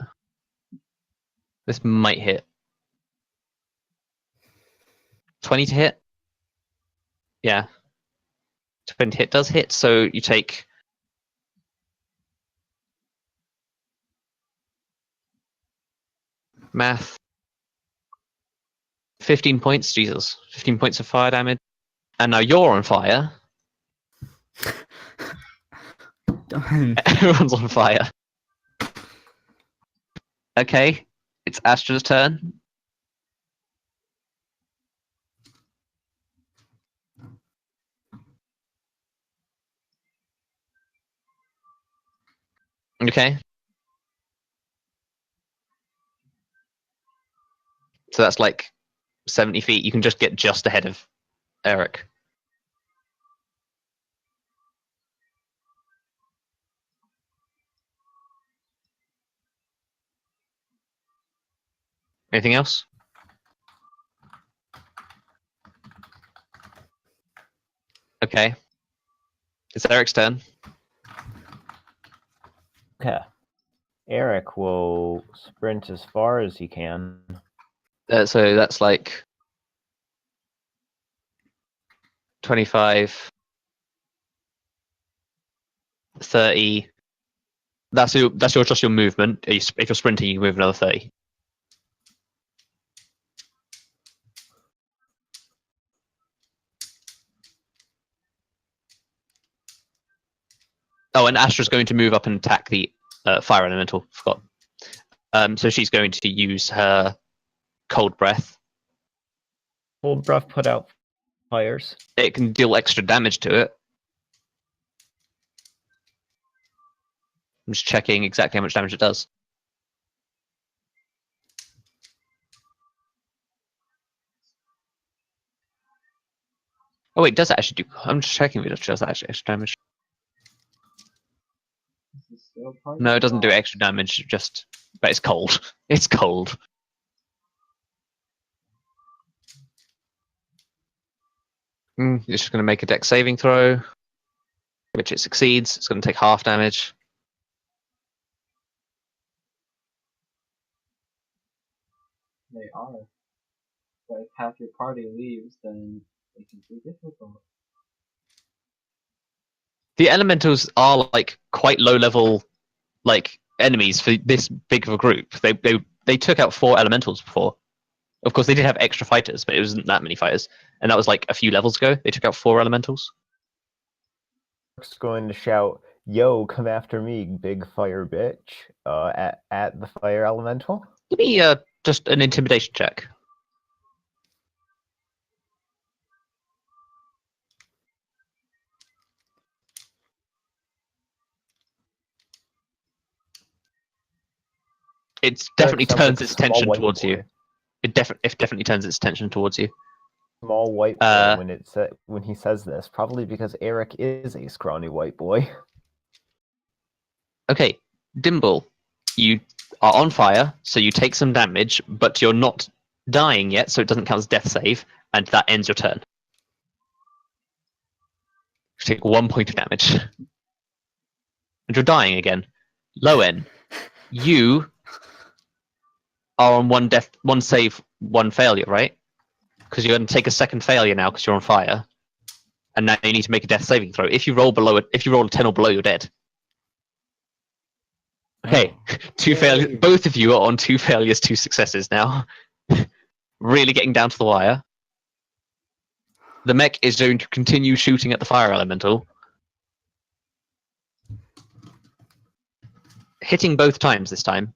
This might hit. 20 to hit? Yeah. 20 to hit does hit, so you take... Math. 15 points, Jesus. 15 points of fire damage. And now you're on fire. Done. Everyone's on fire. Okay, it's Astra's turn. Okay. So that's like 70 feet. You can just get just ahead of Erik. Anything else? Okay. It's Eric's turn. Okay. Erik will sprint as far as he can. So that's like 25, 30. That's just your movement. If you're sprinting, you move another 30. Oh, and Astra's going to move up and attack the fire elemental. Forgot. So she's going to use her cold breath. Cold breath put out fires. It can deal extra damage to it. I'm just checking exactly how much damage it does. Oh wait, does it actually do? I'm just checking if it does actually extra damage. No, it doesn't do extra damage. But it's cold. It's cold. It's just going to make a dex saving throw, which it succeeds. It's going to take half damage. They are. But if half your party leaves, then it can be difficult. The elementals are like quite low level, like enemies for this big of a group. They took out 4 elementals before. Of course, they did have extra fighters, but it wasn't that many fighters, and that was like a few levels ago. They took out 4 elementals. Erik's going to shout, "Yo, come after me, big fire bitch!" At the fire elemental. Give me just an intimidation check. It definitely sounds turns like a its small attention white towards you. boy. It definitely turns its attention towards you. Small white boy when he says this, probably because Erik is a scrawny white boy. Okay, Dimble, you are on fire, so you take some damage, but you're not dying yet, so it doesn't count as death save, and that ends your turn. You take 1 point of damage. And you're dying again. Loen, you are on 1 save, 1 failure, right? Because you're going to take a second failure now because you're on fire. And now you need to make a death saving throw. If you roll a 10 or below, you're dead. Okay, 2 failures. Both of you are on 2 failures, 2 successes now. Really getting down to the wire. The mech is going to continue shooting at the fire elemental. Hitting both times this time.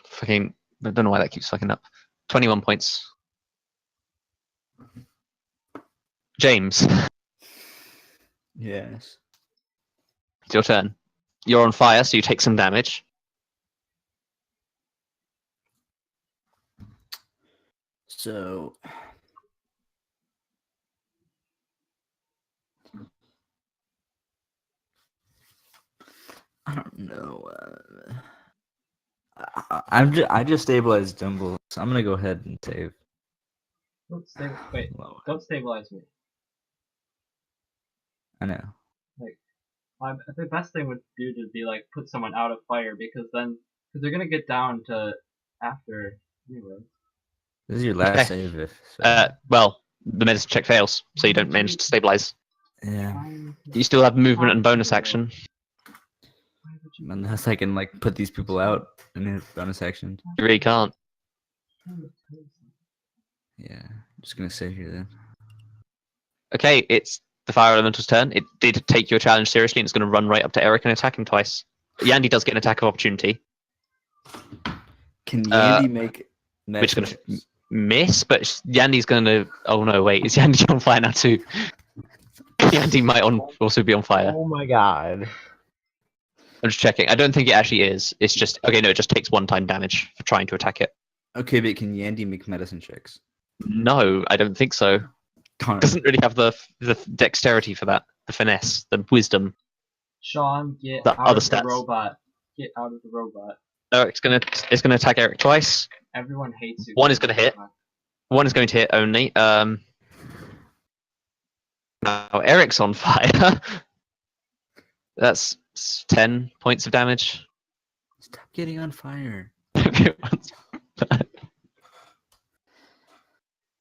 Fucking, I don't know why that keeps fucking up. 21 points. James, Yes. it's your turn. You're on fire, so you take some damage. So I don't know. I just stabilized Dimble, so I'm gonna go ahead and save. Wait, Low. don't stabilize me. I know. The best thing would do to be like put someone out of fire because they're gonna get down to after anyway. This is your last Okay. save. If Well, the medicine check fails, so you don't manage to stabilize. yeah, You still have movement and bonus action. unless I can like put these people out in his bonus action. You really can't. Yeah, I'm just gonna sit here then. Okay, it's the fire elemental's turn. It did take your challenge seriously, and it's going to run right up to Erik and attack him twice. But Yandy does get an attack of opportunity, Can Yandy make which is going to messages? miss. But Yandy's going to. Oh no, wait, is Yandy on fire now too? Yandy might also be on fire. Oh my god. I'm just checking. I don't think it actually is. It's just okay. No, it just takes one-time damage for trying to attack it. Okay, but can Yandy make medicine checks? No, I don't think so. Darn. Doesn't really have the dexterity for that, the finesse, the wisdom. Sean, get The out other of the stats. robot. Get out of the robot. No, it's gonna attack Erik twice. Everyone hates you. One is gonna hit. One is going to hit only. Now Eric's on fire. That's 10 points of damage. Stop getting on fire.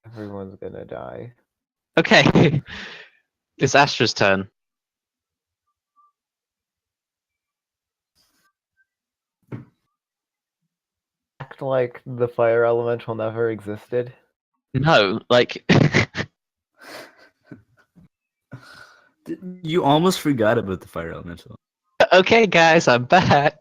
Everyone's gonna die. Okay, it's Astra's turn. Act like the fire elemental never existed. No, like You almost forgot about the fire elemental. okay, guys, I'm back.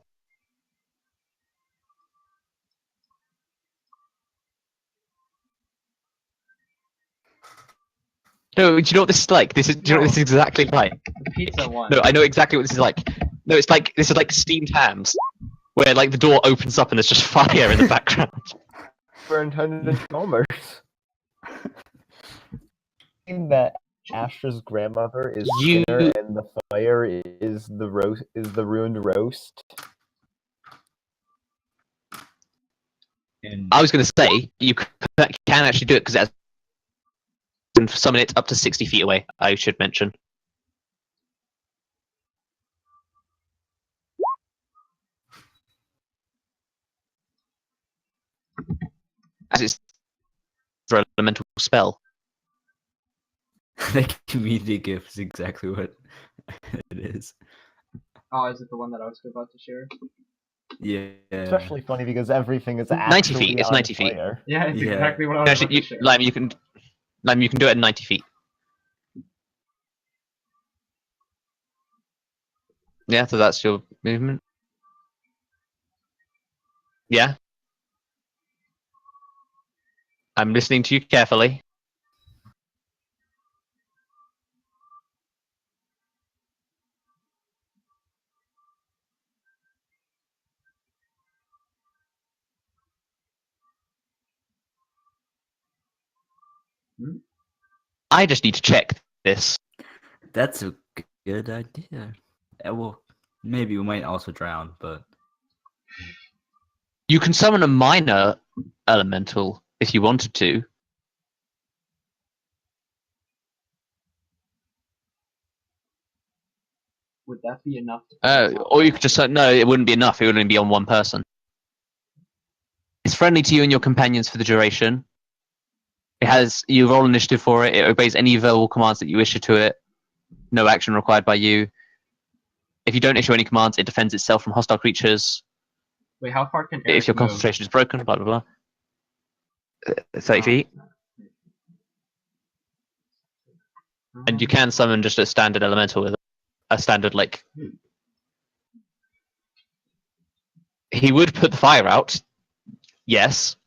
No, do you know what this is like? Do you know what this is exactly like? The pizza one. No, I know exactly what this is like. No, it's like this is like steamed hams, where like the door opens up and there's just fire in the background. Superintendent Chalmers. That Astra's grandmother is You- Skinner and the fire is the ruined roast. And I was going to say you can actually do it because it can summon it up to 60 feet away. I should mention. As it's an elemental spell. that community gift is exactly what it is. Oh, is it the one that I was about to share? Yeah. Especially funny because everything is 90 actually feet, it's on 90 feet. fire. Yeah, it's Yeah. exactly what I was Actually, about to share. Lime, you can do it at 90 feet. Yeah, so that's your movement. Yeah. I'm listening to you carefully. I just need to check this. That's a good idea. Well, maybe we might also drown, but You can summon a minor elemental if you wanted to. Would that be enough? To Or you could just no, it wouldn't be enough. It would only be on one person. It's friendly to you and your companions for the duration. You roll initiative for it. It obeys any verbal commands that you issue to it. No action required by you. If you don't issue any commands, it defends itself from hostile creatures. Wait, how far can Erik If your move? concentration is broken, blah blah blah. 30 feet. And you can summon just a standard elemental with a standard like. He would put the fire out. Yes.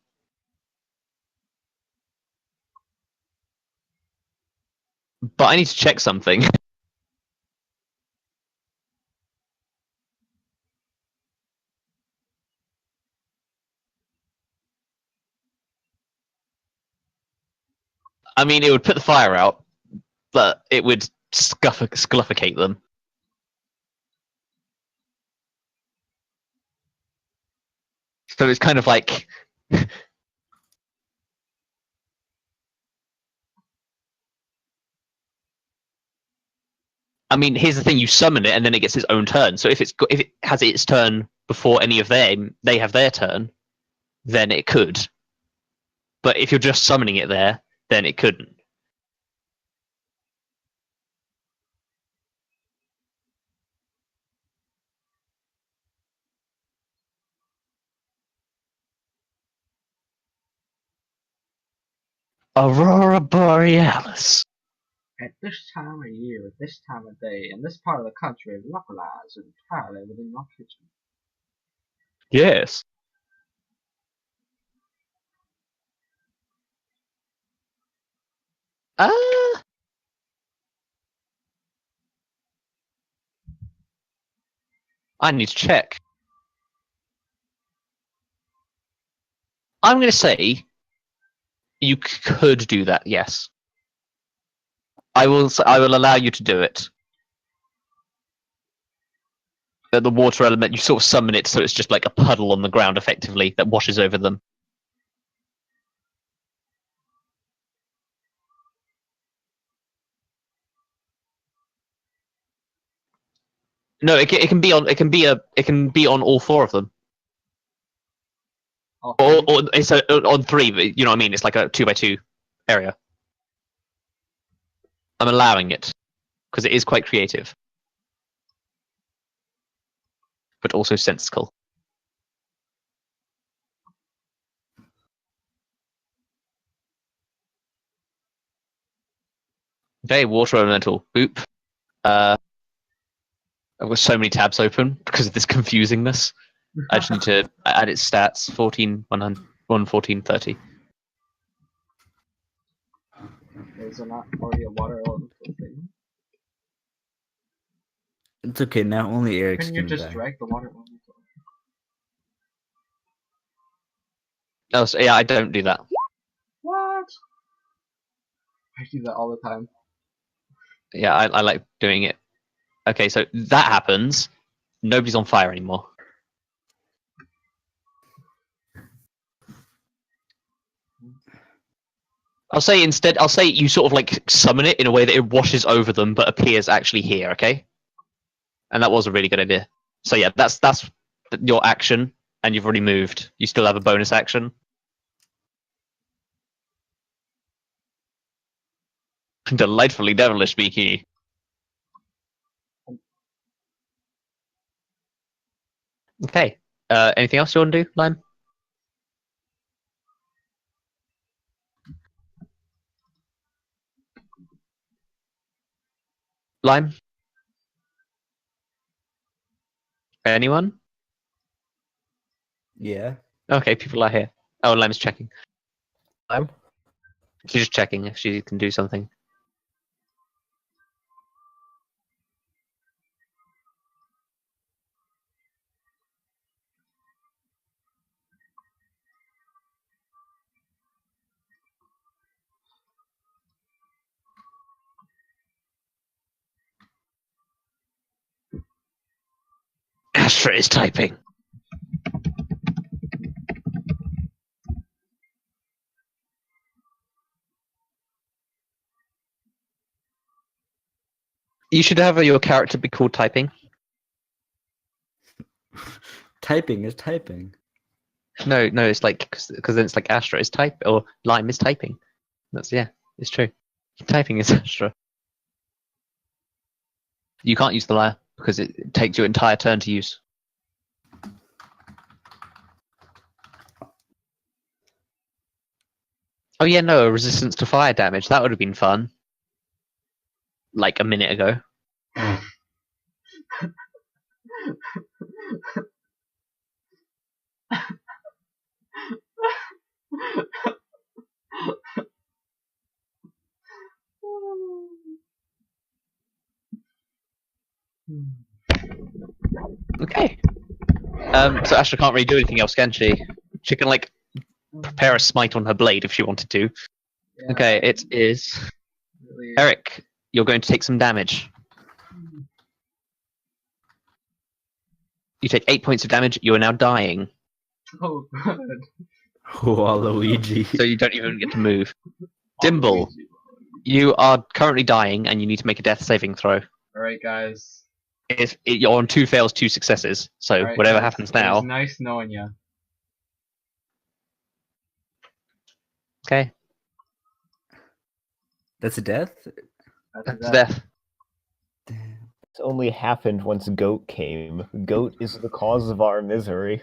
But I need to check something. I mean, it would put the fire out, but it would scuffocate them. So it's kind of like. I mean, here's the thing: you summon it, and then it gets its own turn. So if it has its turn before any of them, they have their turn, then it could. But if you're just summoning it there, then it couldn't. Aurora Borealis. At this time of year, at this time of day, in this part of the country, localized entirely within your kitchen. Yes. I need to check. I'm going to say you could do that. Yes, I will. I will allow you to do it. The water element, you sort of summon it, so it's just like a puddle on the ground, effectively, that washes over them. No, it can be on. It can be on all four of them. Or it's on three. But you know what I mean? It's like a 2x2 area. I'm allowing it because it is quite creative, but also sensical. Okay, water elemental. Boop. I've got so many tabs open because of this confusingness. I just need to add its stats. 14, 100, 114, 30. Is there not already a water elemental thing? It's okay. Now only Eric's Can you gonna just die. drag the water elemental? Oh, so, yeah, I don't do that. What? I do that all the time. Yeah, I like doing it. Okay, so that happens. Nobody's on fire anymore. I'll say you sort of like summon it in a way that it washes over them but appears actually here, okay? And that was a really good idea. So yeah, that's your action, and you've already moved. You still have a bonus action. Delightfully devilish, Beaky. Okay. Anything else you want to do, Lime? Lime? Anyone? Yeah. Okay, people are here. Oh, Lime's checking. Lime? She's just checking if she can do something. Astra is typing. You should have your character be called typing. Typing is typing. No, it's like because then it's like Astra is type or Lime is typing. That's it's true. Typing is Astra. You can't use the lyre because it takes your entire turn to use. Oh yeah, no, a resistance to fire damage. That would have been fun. Like a minute ago. Okay. So Astra can't really do anything else, can she? She can like prepare a smite on her blade if she wanted to. Yeah, Okay, it is really. Erik. You're going to take some damage. You take 8 points of damage. You are now dying, Oh, good. Waluigi. so you don't even get to move. Dimble, you are currently dying, and you need to make a death saving throw. Alright, guys. You're on 2 fails, 2 successes. So Alright, whatever guys. happens It now. was nice knowing you. Okay, That's a death? that's that. death. It's only happened once Goat came. Goat is the cause of our misery.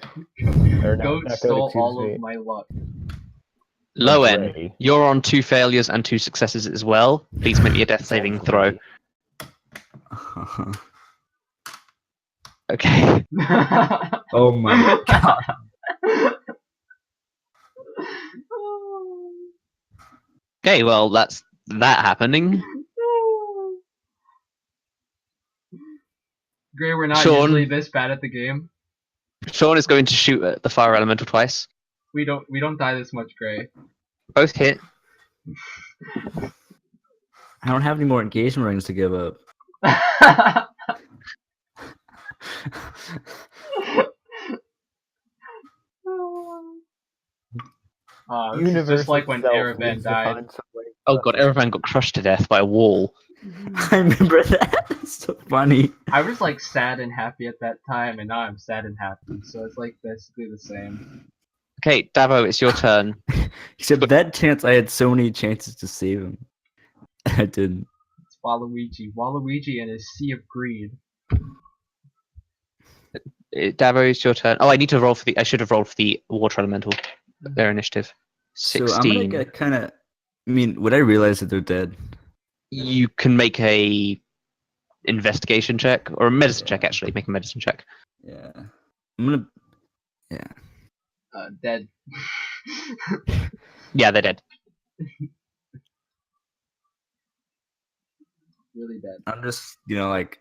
Or not, Goat not stole excuse all me. of my luck. Loen, Gray. you're on 2 failures and 2 successes as well. Please make me a death saving throw. Okay. Oh my god. Okay, well that's that happening. Gray, we're not Sean. usually this bad at the game. Sean is going to shoot at the fire elemental twice. We don't die this much, Gray. Both hit. I don't have any more engagement rings to give up. This is just like when itself Erevan needs to died. find some way Oh to god, crush Erevan got crushed to death by a wall. I remember that. It's so funny. I was like sad and happy at that time, and now I'm sad and happy, so it's like basically the same. Okay, Dabo, it's your turn. Except that chance, I had so many chances to save him. I didn't. It's Waluigi. Waluigi and his Sea of Greed. Dabo, it's your turn. Oh, I need to roll for the. I should have rolled for the water elemental. Their initiative. 16. So I'm gonna get kind of. I mean, would I realize that they're dead? You can make a investigation check or a medicine check. Actually, make a medicine check. Yeah. I'm gonna. Yeah. Dead. Yeah, they're dead. Really dead. I'm just like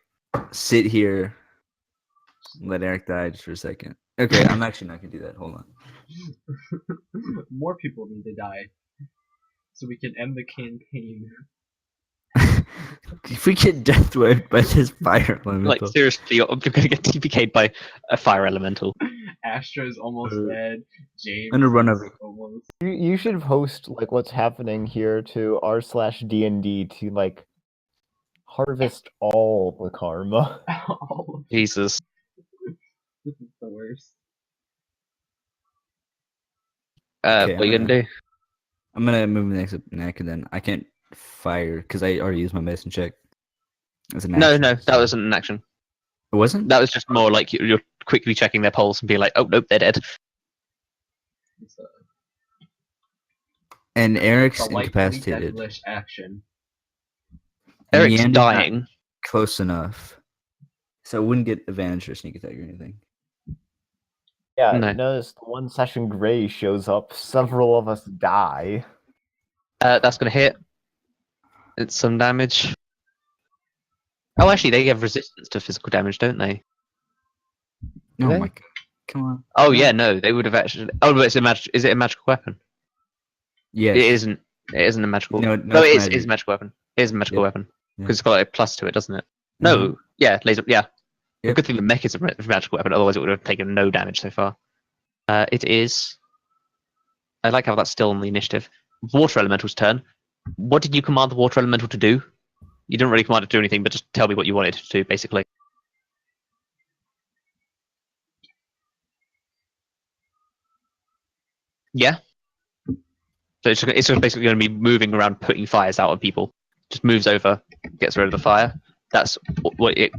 sit here, let Eric die just for a second. Okay, I'm actually not gonna do that. Hold on. More people need to die, so we can end the campaign. If we get death wiped by this fire elemental, Like seriously, you're gonna get TPK'd by a fire elemental. Astra is almost dead. James I'm gonna run is over. almost. You should post like what's happening here to r/DND to like harvest all the karma. All of Jesus. this is the worst. Okay, What are you gonna do? I'm gonna move next neck, and then I can't fire because I already used my medicine check. As an No, action, no, so- that wasn't an action. It wasn't. That was just more like you're quickly checking their pulse and being like, oh nope, they're dead. It's And Eric's delightfully incapacitated. devilish action. And Eric's Yandy's not dying. close enough, so I wouldn't get advantage or sneak attack or anything. Yeah, No. notice the one session Gray shows up, several of us die. That's gonna hit. It's some damage. Oh, actually, they have resistance to physical damage, don't they? Oh they? my god! Come on. Oh yeah, no, they would have actually. Oh, but it's a Is it a magical weapon? Yes. It isn't. It isn't a magical. No, No, it's it is a magical weapon. It is a magical Yep. weapon Yeah. because it's got a plus to it, doesn't it? No, yeah, laser. Yeah. Yep. Good thing the mech is a magical weapon. Otherwise, it would have taken no damage so far. It is. I like how that's still on the initiative. Water elemental's turn. What did you command the water elemental to do? You didn't really command it to do anything, but just tell me what you wanted it to do, basically. Yeah. So it's just basically going to be moving around, putting fires out on people. Just moves over, gets rid of the fire. That's what you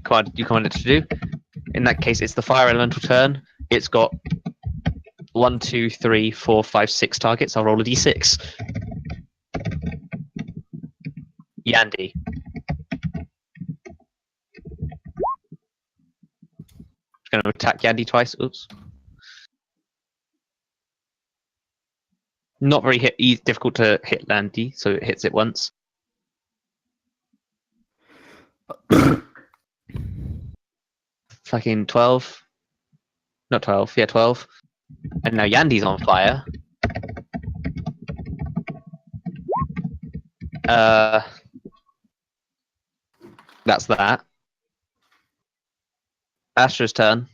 commanded it to do. In that case, it's the fire elemental turn. It's got 1, 2, 3, 4, 5, 6 targets. I'll roll a d6. Yandy. It's going to attack Yandy twice. Oops. Not very difficult to hit Yandy, so it hits it once. Fucking 12. Not 12. Yeah, 12. And now Yandy's on fire. That's that. Astra's turn.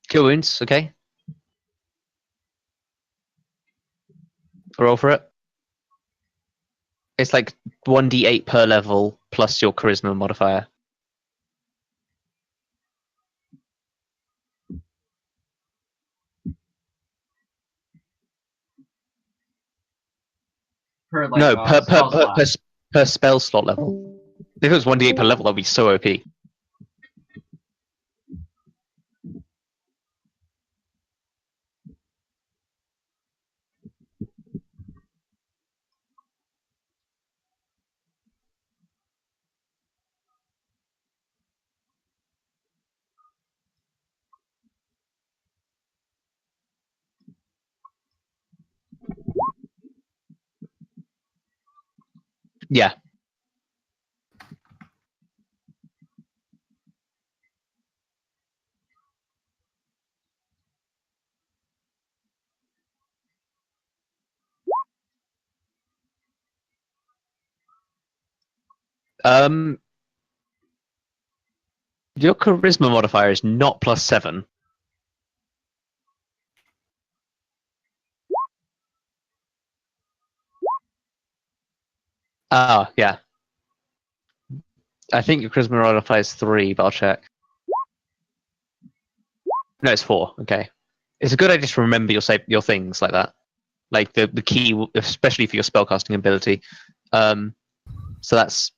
Kill wounds, okay. Roll for it. It's like 1d8 per level plus your charisma modifier. Per like No, spell slot. per spell slot level. If it was 1d8 per level, that'd be so OP. Yeah. Um, your charisma modifier is not +7. Ah, yeah. I think your charisma modifier is 3, but I'll check. No, it's 4. Okay. It's a good idea to remember your things like that, like the key, especially for your spellcasting ability. So that's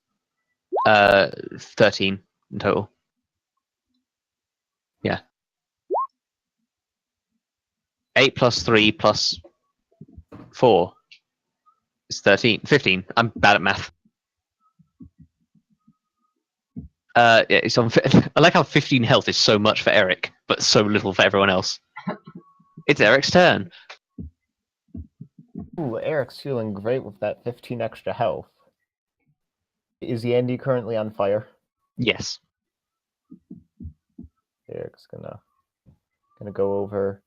13 in total. Yeah. 8 plus 3 plus 4 is 13. 15. I'm bad at math. Yeah, it's on. I like how 15 health is so much for Erik, but so little for everyone else. It's Eric's turn. Ooh, Eric's feeling great with that 15 extra health. Is Yandy currently on fire? Yes. Eric's gonna go over.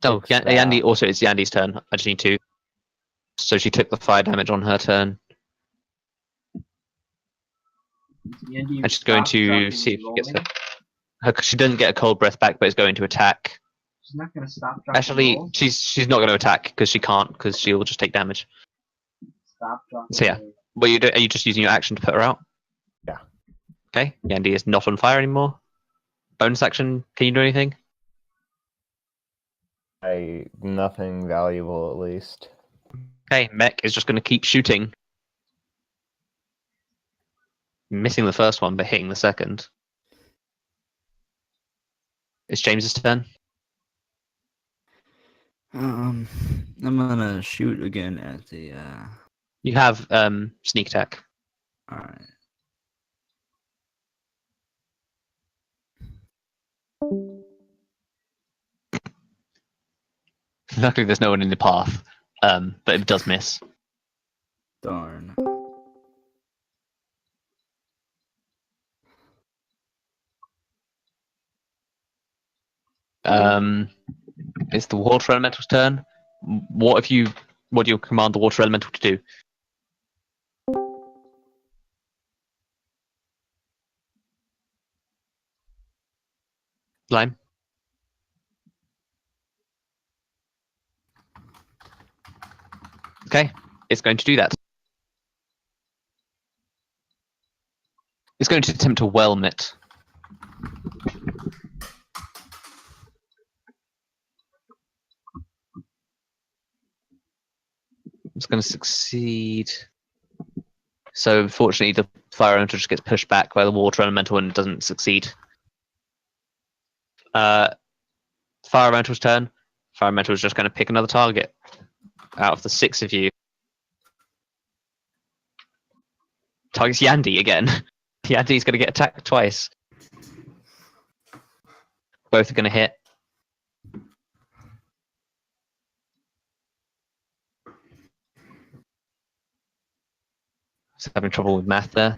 Oh, fix Yandy. that. Also, it's Yandy's turn. I just need to. So she took the fire damage on her turn, Yandy, and she's going stop to dropping see if and she gets rolling. She doesn't get a cold breath back, but is going to attack. She's not gonna stop dropping Actually, rolls. she's not going to attack because she can't, because she will just take damage. Stop dropping So yeah. rolls. What are you just using your action to put her out? Yeah. Okay. Yandy is not on fire anymore. Bonus action. Can you do anything? Nothing valuable at least. Okay. Mech is just going to keep shooting. Missing the first one, but hitting the second. It's James's turn. I'm gonna shoot again at the. You have sneak attack. All right. Luckily, there's no one in the path, but it does miss. Darn. It's the water elemental's turn. What do you command the water elemental to do? Lime. Okay, it's going to do that. It's going to attempt to whelm it. It's going to succeed. So unfortunately, the fire elemental just gets pushed back by the water elemental and doesn't succeed. Fire elemental's turn. Fire elemental is just going to pick another target out of the 6 of you. Targets Yandy again. Yandy's going to get attacked twice. Both are going to hit. Just having trouble with math there.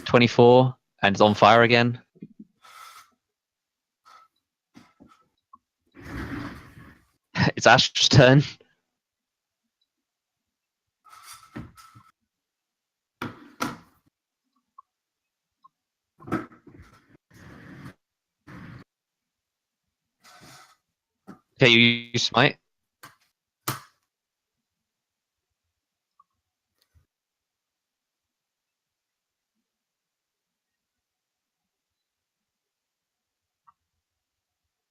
24, and it's on fire again. It's Astra's turn. Okay, you use smite.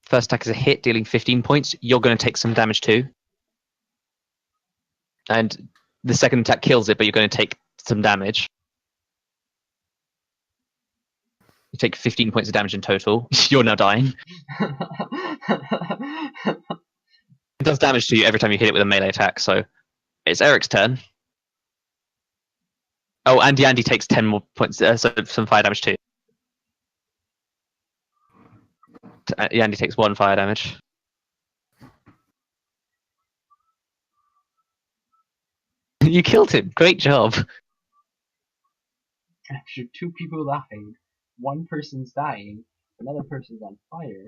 First attack is a hit, dealing 15 points. You're going to take some damage too. And the second attack kills it, but you're going to take some damage. You take 15 points of damage in total. You're now dying. It does damage to you every time you hit it with a melee attack, so it's Eric's turn. Oh, and Yandy takes 10 more points, so some fire damage too. Yandy takes 1 fire damage. You killed him. Great job. After 2 people died, 1 person's dying, another person's on fire.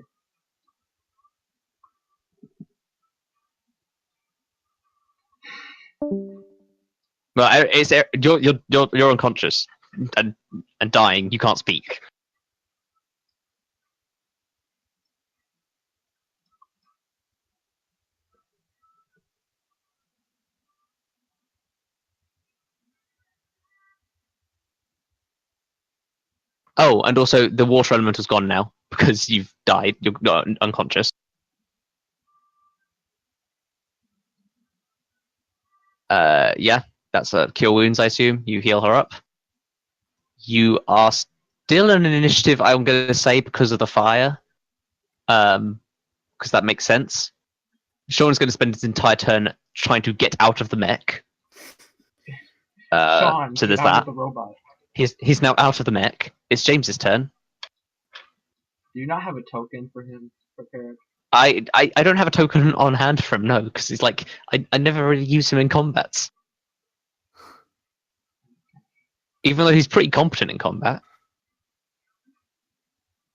Well, you're unconscious and dying. You can't speak. Oh, and also the water element is gone now because you've died. You're not unconscious. Yeah, that's a cure wounds. I assume you heal her up. You are still in an initiative. I'm going to say because of the fire, because that makes sense. Sean's going to spend his entire turn trying to get out of the mech. Sean, So get there's out that. of the robot. He's now out of the mech. It's James's turn. Do you not have a token for him prepared? I don't have a token on hand for him, no, because he's like I never really use him in combats. Even though he's pretty competent in combat.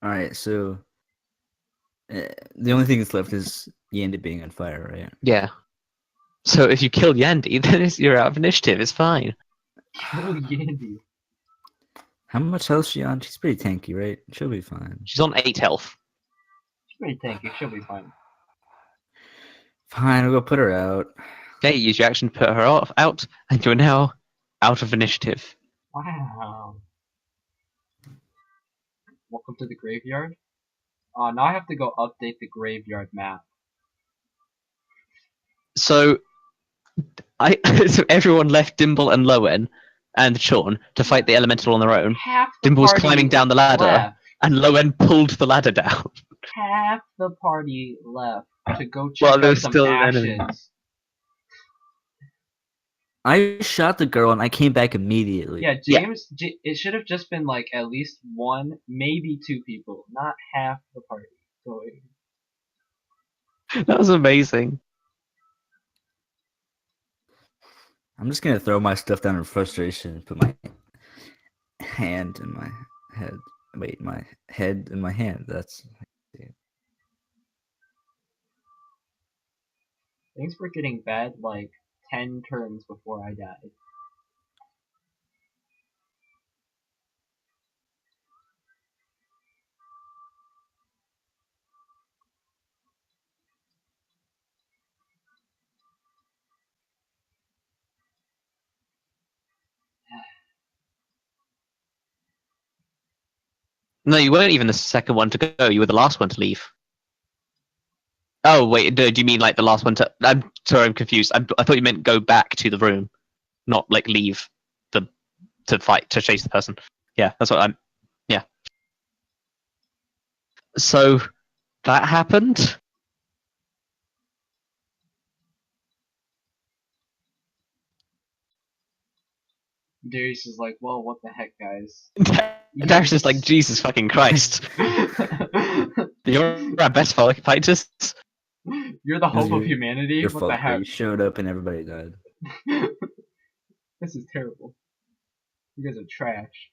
All right, so the only thing that's left is Yandy being on fire, right? Yeah. So if you kill Yandy, then you're out of initiative. It's fine. Kill Yandy. How much health is she on? She's pretty tanky, right? She'll be fine. She's on 8 health. She's pretty tanky, she'll be fine. Fine, I'll go put her out. Okay, use your action to put her out, and you're now out of initiative. Wow. Welcome to the graveyard. Now I have to go update the graveyard map. So so everyone left Dimble and Loen and Sean to fight the elemental on their own. Half the Dimble was party climbing down the ladder, left. and Loen pulled the ladder down. Half the party left to go check Well, out there's some still an ashes. enemy. I shot the girl and I came back immediately. Yeah, James. It should have just been like at least 1, maybe 2 people, not half the party. So That was amazing. I'm just gonna throw my stuff down in frustration and put my hand in my head. Wait, my head in my hand. That's things were getting bad like 10 turns before I died. No, you weren't even the second one to go. You were the last one to leave. Oh wait, do you mean like the last one to? I'm sorry, I'm confused. I thought you meant go back to the room, not like leave to fight to chase the person. Yeah, that's what I'm. Yeah. So that happened. Darius is like, well, what the heck, guys? Darius is like, Jesus fucking Christ! You're our best fighters. You're the hope of humanity. your What fault. the heck? You showed up and everybody died. This is terrible. You guys are trash.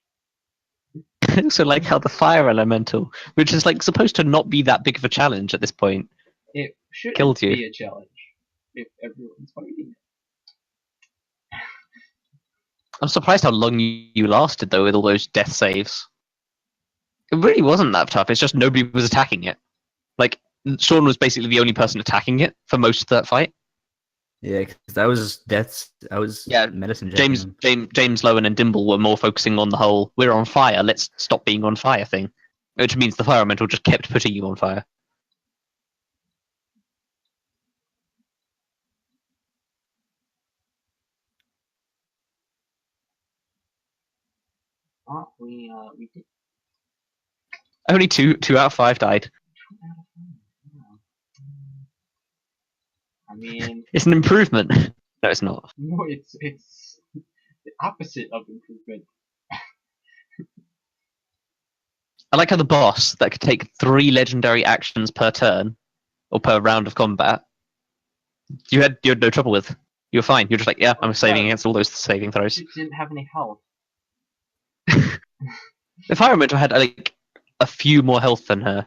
I also like how the fire elemental, which is like supposed to not be that big of a challenge at this point, It shouldn't Killed you. be a challenge if everyone's fighting it. I'm surprised how long you lasted though with all those death saves. It really wasn't that tough. It's just nobody was attacking it. Like Sean was basically the only person attacking it for most of that fight. Yeah, because I was medicine James, jacking him. James Lowen and Dimble were more focusing on the whole "we're on fire, let's stop being on fire" thing, which means the fire elemental just kept putting you on fire. We did Only two out of 5 died. 2 out of 5. Yeah. I mean, It's an improvement. No, it's not. no, it's the opposite of improvement. I like how the boss that could take 3 legendary actions per turn or per round of combat, you had no trouble with. You were fine. You're just like, yeah, I'm saving against all those saving throws. It didn't have any health. If I remember, I had like a few more health than her.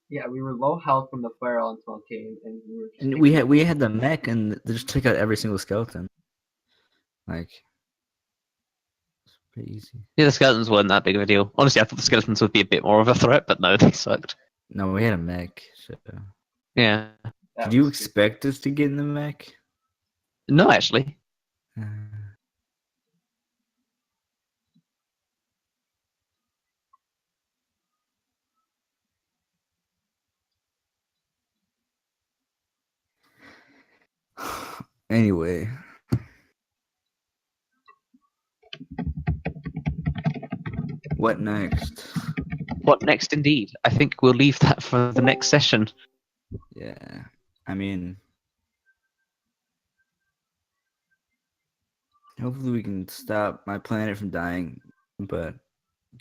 Yeah, we were low health when the fire elemental came, and we were just And picking- we had the mech, and they just took out every single skeleton. Like, it's pretty easy. Yeah, the skeletons weren't that big of a deal. Honestly, I thought the skeletons would be a bit more of a threat, but no, they sucked. No, we had a mech. So. Yeah. that Did you was stupid. expect us to get in the mech? No, actually. Anyway. What next? What next, indeed? I think we'll leave that for the next session. Yeah. I mean, hopefully we can stop my planet from dying, but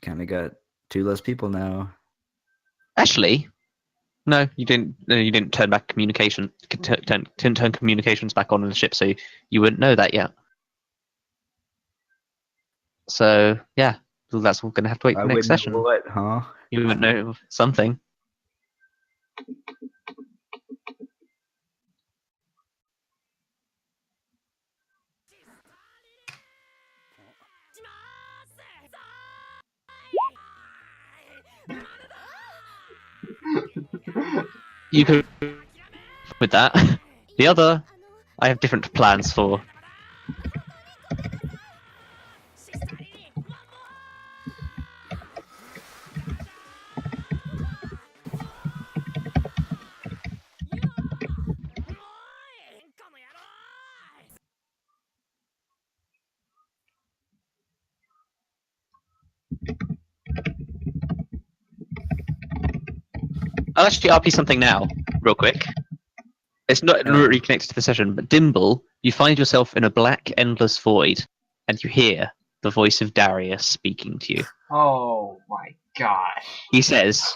kind of got 2 less people now. Actually, no, you didn't. No, you didn't turn back communication. Didn't turn communications back on in the ship, so you wouldn't know that yet. So yeah, well, that's all going to have to wait I for next wouldn't session. know what, huh? You wouldn't know something. You could with that. The other, I have different plans for. I'll actually RP something now, real quick. It's not really connected to the session, but Dimble, you find yourself in a black, endless void, and you hear the voice of Darius speaking to you. Oh my gosh. He says,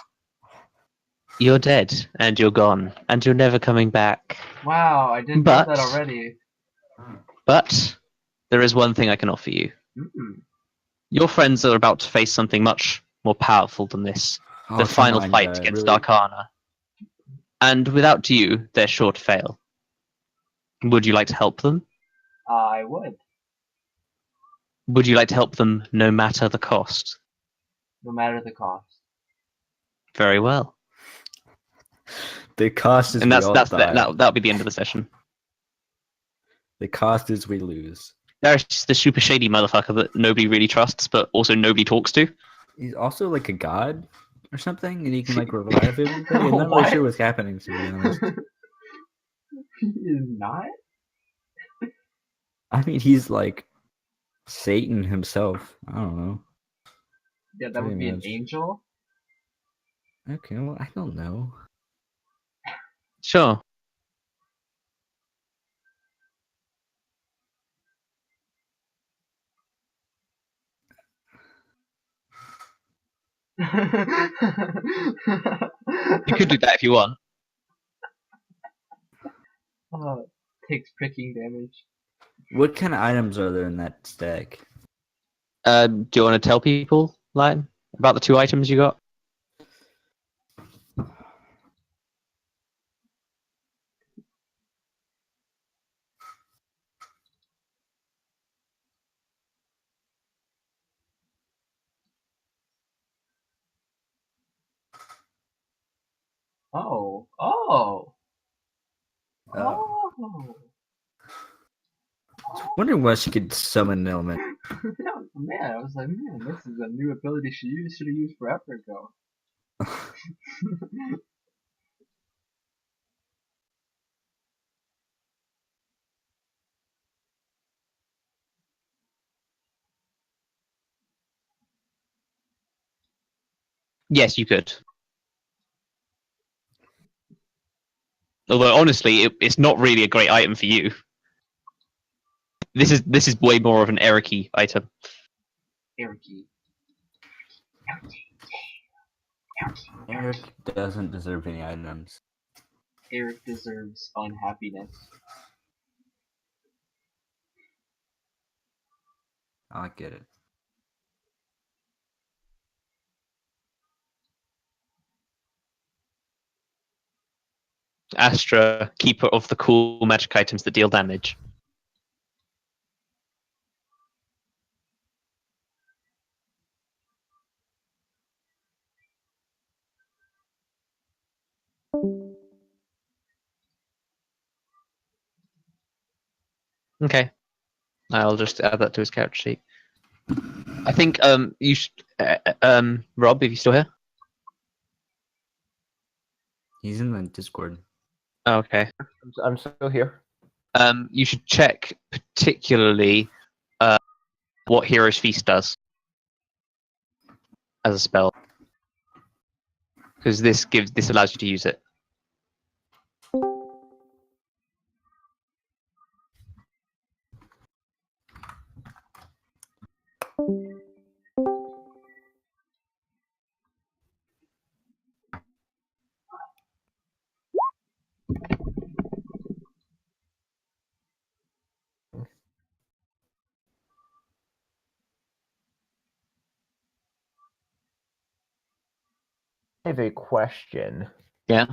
"You're dead, and you're gone, and you're never coming back. Wow, I didn't But- know that already. But there is one thing I can offer you. Mm. Your friends are about to face something much more powerful than this. Oh, The come final on, fight guy, against really? Arcana. And without you, they're sure to fail. Would you like to help them? I would, Would you like to help them no matter the cost? no matter the cost. Very well. The cost is And we all die. that'll be the end of the session. The cost is we lose. There's just the super shady motherfucker that nobody really trusts, but also nobody talks to. He's also like a god or something, and he can like revive everybody. I'm not What? really sure what's happening, to be honest. He is not? I mean, he's like Satan himself. I don't know. Yeah, that would be an much. angel. Okay, well, I don't know. Sure. You could do that if you want. Oh, takes pricking damage. What kind of items are there in that stack? Do you want to tell people, like, about the 2 items you got? Oh, oh, Oh. oh. Wondering why she could summon an element. Man, I was like, man, this is a new ability she should have used forever ago. Yes, you could. Although honestly, it's not really a great item for you. This is way more of an Erik-y item. Eriky. Erik doesn't deserve any items. Erik deserves unhappiness. I get it. Astra, keeper of the cool magic items that deal damage. Okay, I'll just add that to his character sheet. I think you should, Rob, if you're still here. He's in the Discord. Oh, okay. I'm still here. You should check particularly what Hero's Feast does as a spell, because this allows you to use it. I have a question. Yeah.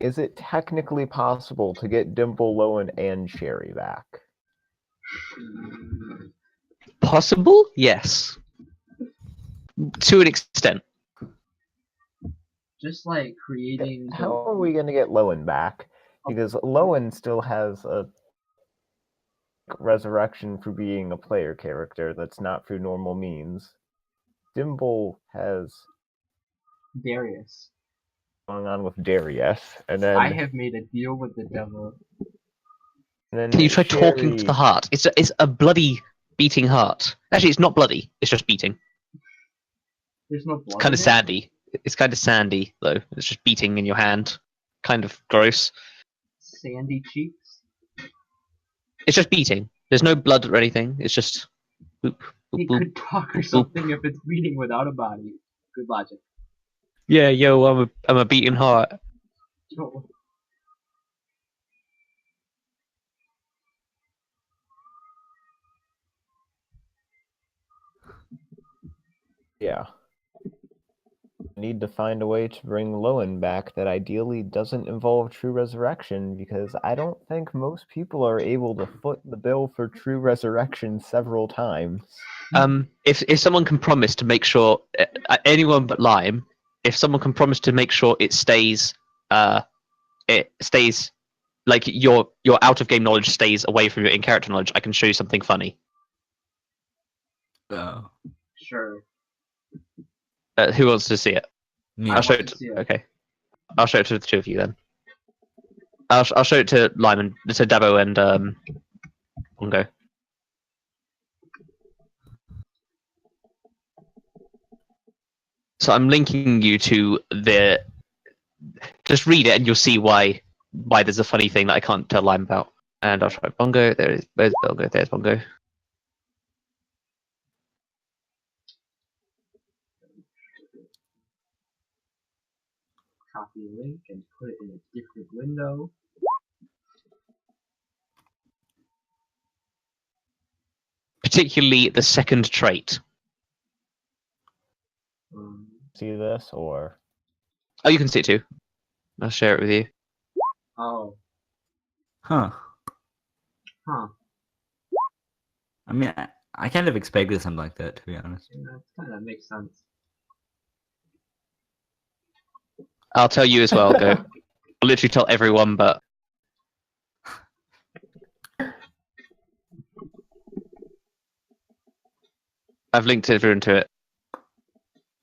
Is it technically possible to get Dimble, Loen, and Sherry back? Possible? Yes. To an extent. Just like creating. How are we going to get Loen back? Because Loen still has a resurrection for being a player character that's not through normal means. Dimble has Darius. going on with Darius, and then I have made a deal with the devil. and then Can you try talking to Sherry- the heart? It's a bloody beating heart. Actually, it's not bloody. It's just beating. There's no blood. It's kind of in it? sandy. It's kind of sandy though. It's just beating in your hand. Kind of gross. Sandy cheeks. It's just beating. There's no blood or anything. It's just boop, boop, He boop. could talk or something if it's bleeding without a body. Good logic. Yeah, yo, I'm a beating heart. Oh, Yeah. I need to find a way to bring Loen back that ideally doesn't involve true resurrection, because I don't think most people are able to foot the bill for true resurrection several times. If someone can promise to make sure anyone but Lime, if someone can promise to make sure it stays like your out of game knowledge stays away from your in character knowledge, I can show you something funny. Oh. sure. Who wants to see it? Me. I'll show want it. to see it. Okay, I'll show it to the two of you then. I'll show it to Lyman, to Dabo and Bongo. So I'm linking you to the. Just read it and you'll see why there's a funny thing that I can't tell Lyman about. And I'll try Bongo. There is. Where's Bongo? There's Bongo. Copy link and put it in a different window. Particularly the second trait. See this, or Oh, you can see it too. I'll share it with you. Oh, Huh. huh. I mean, I kind of expected something like that, to be honest. Yeah, that kind of makes sense. I'll tell you as well. Go. I'll literally tell everyone, but I've linked everyone to it.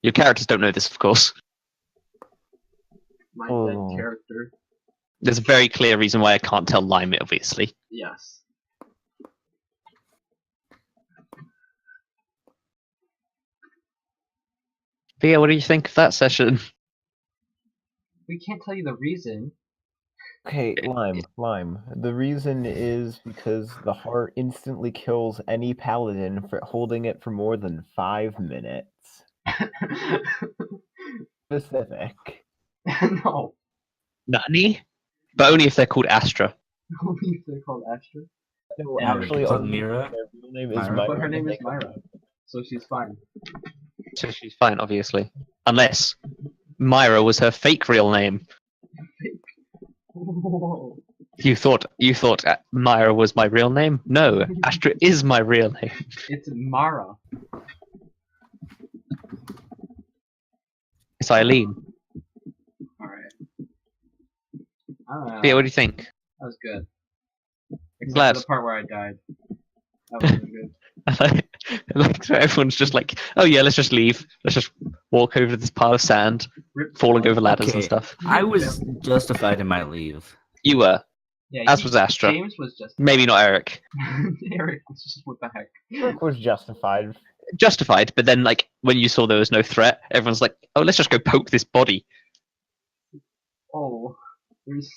Your characters don't know this, of course. My Oh. dead character. There's a very clear reason why I can't tell Lime it, obviously. Yes. But yeah, what do you think of that session? We can't tell you the reason. okay, Lime. The reason is because the heart instantly kills any paladin for holding it for more than 5 minutes. Specific. No. Nani? But only if they're called Astra. Only if they're called Astra. No, And actually, called only Mira? their real name is Myra? Myra. But her name is They- Myra, so she's fine. So she's fine, obviously. Unless Myra was her fake real name. Whoa. You thought Myra was my real name? No, Astra is my real name. It's Mara. It's Eileen. Alright. I don't know. But yeah, what do you think? That was good. Except Glad. for the part where I died. That wasn't good. So everyone's just like, oh yeah, let's just leave. Let's just walk over this pile of sand, Rip falling Floyd. over ladders Okay, and stuff. I was justified in my leave. You were, Yeah, as was Astra. James was just Maybe not Erik. Erik was just what the heck. Erik was justified. Justified, but then like when you saw there was no threat, everyone's like, oh, let's just go poke this body. Oh, there's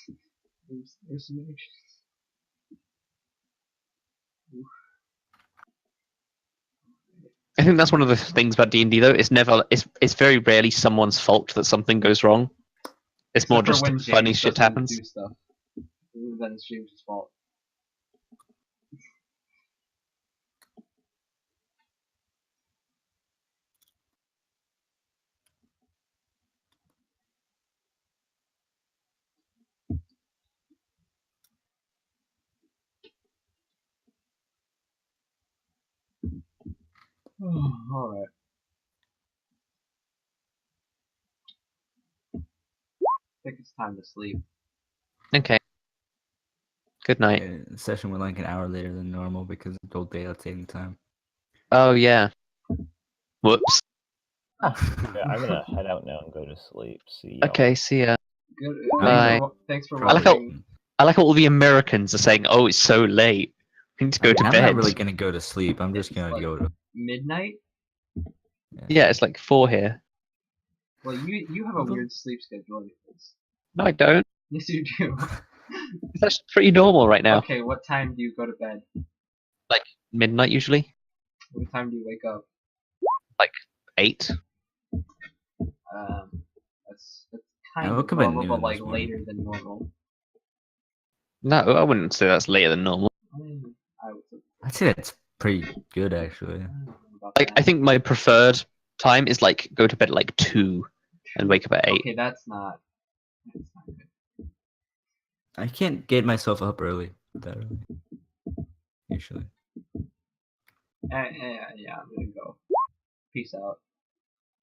some actions. I think that's one of the things about D&D though. It's very rarely someone's fault that something goes wrong. It's more Except for just when funny James shit doesn't happens. Do stuff. Then it's James' fault. Alright. I think it's time to sleep. Okay. Good night. The session went like an hour later than normal because of the daylight saving time. Oh yeah. Whoops. Yeah, I'm gonna head out now and go to sleep. See y'all. Okay, see ya. Good. Bye. Thanks for I like how- watching. I like how all the Americans are saying, "Oh, it's so late. We need to go to I'm bed." not really gonna go to sleep. I'm just It's gonna like- go to. Midnight? Yeah, it's like 4 here. Well, you have a weird sleep schedule anyways. No, I don't. Yes, you do. That's pretty normal right now. Okay, what time do you go to bed? Midnight usually. What time do you wake up? 8. That's kind I of woke up at normal, but noon like this morning. later than normal. No, I wouldn't say that's later than normal. I would say I'd say that's pretty good actually. I don't know about Like, that. I think my preferred time is like go to bed at like 2 and wake up at 8. Okay, that's not good. I can't get myself up early that early. Usually. Yeah, I'm gonna go. Peace out.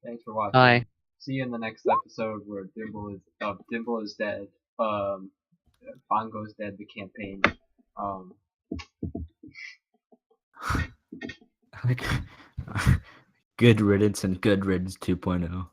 Thanks for watching. Bye. See you in the next episode where Dimble is dead. Bongo's dead. The campaign. Like good riddance and good riddance 2.0.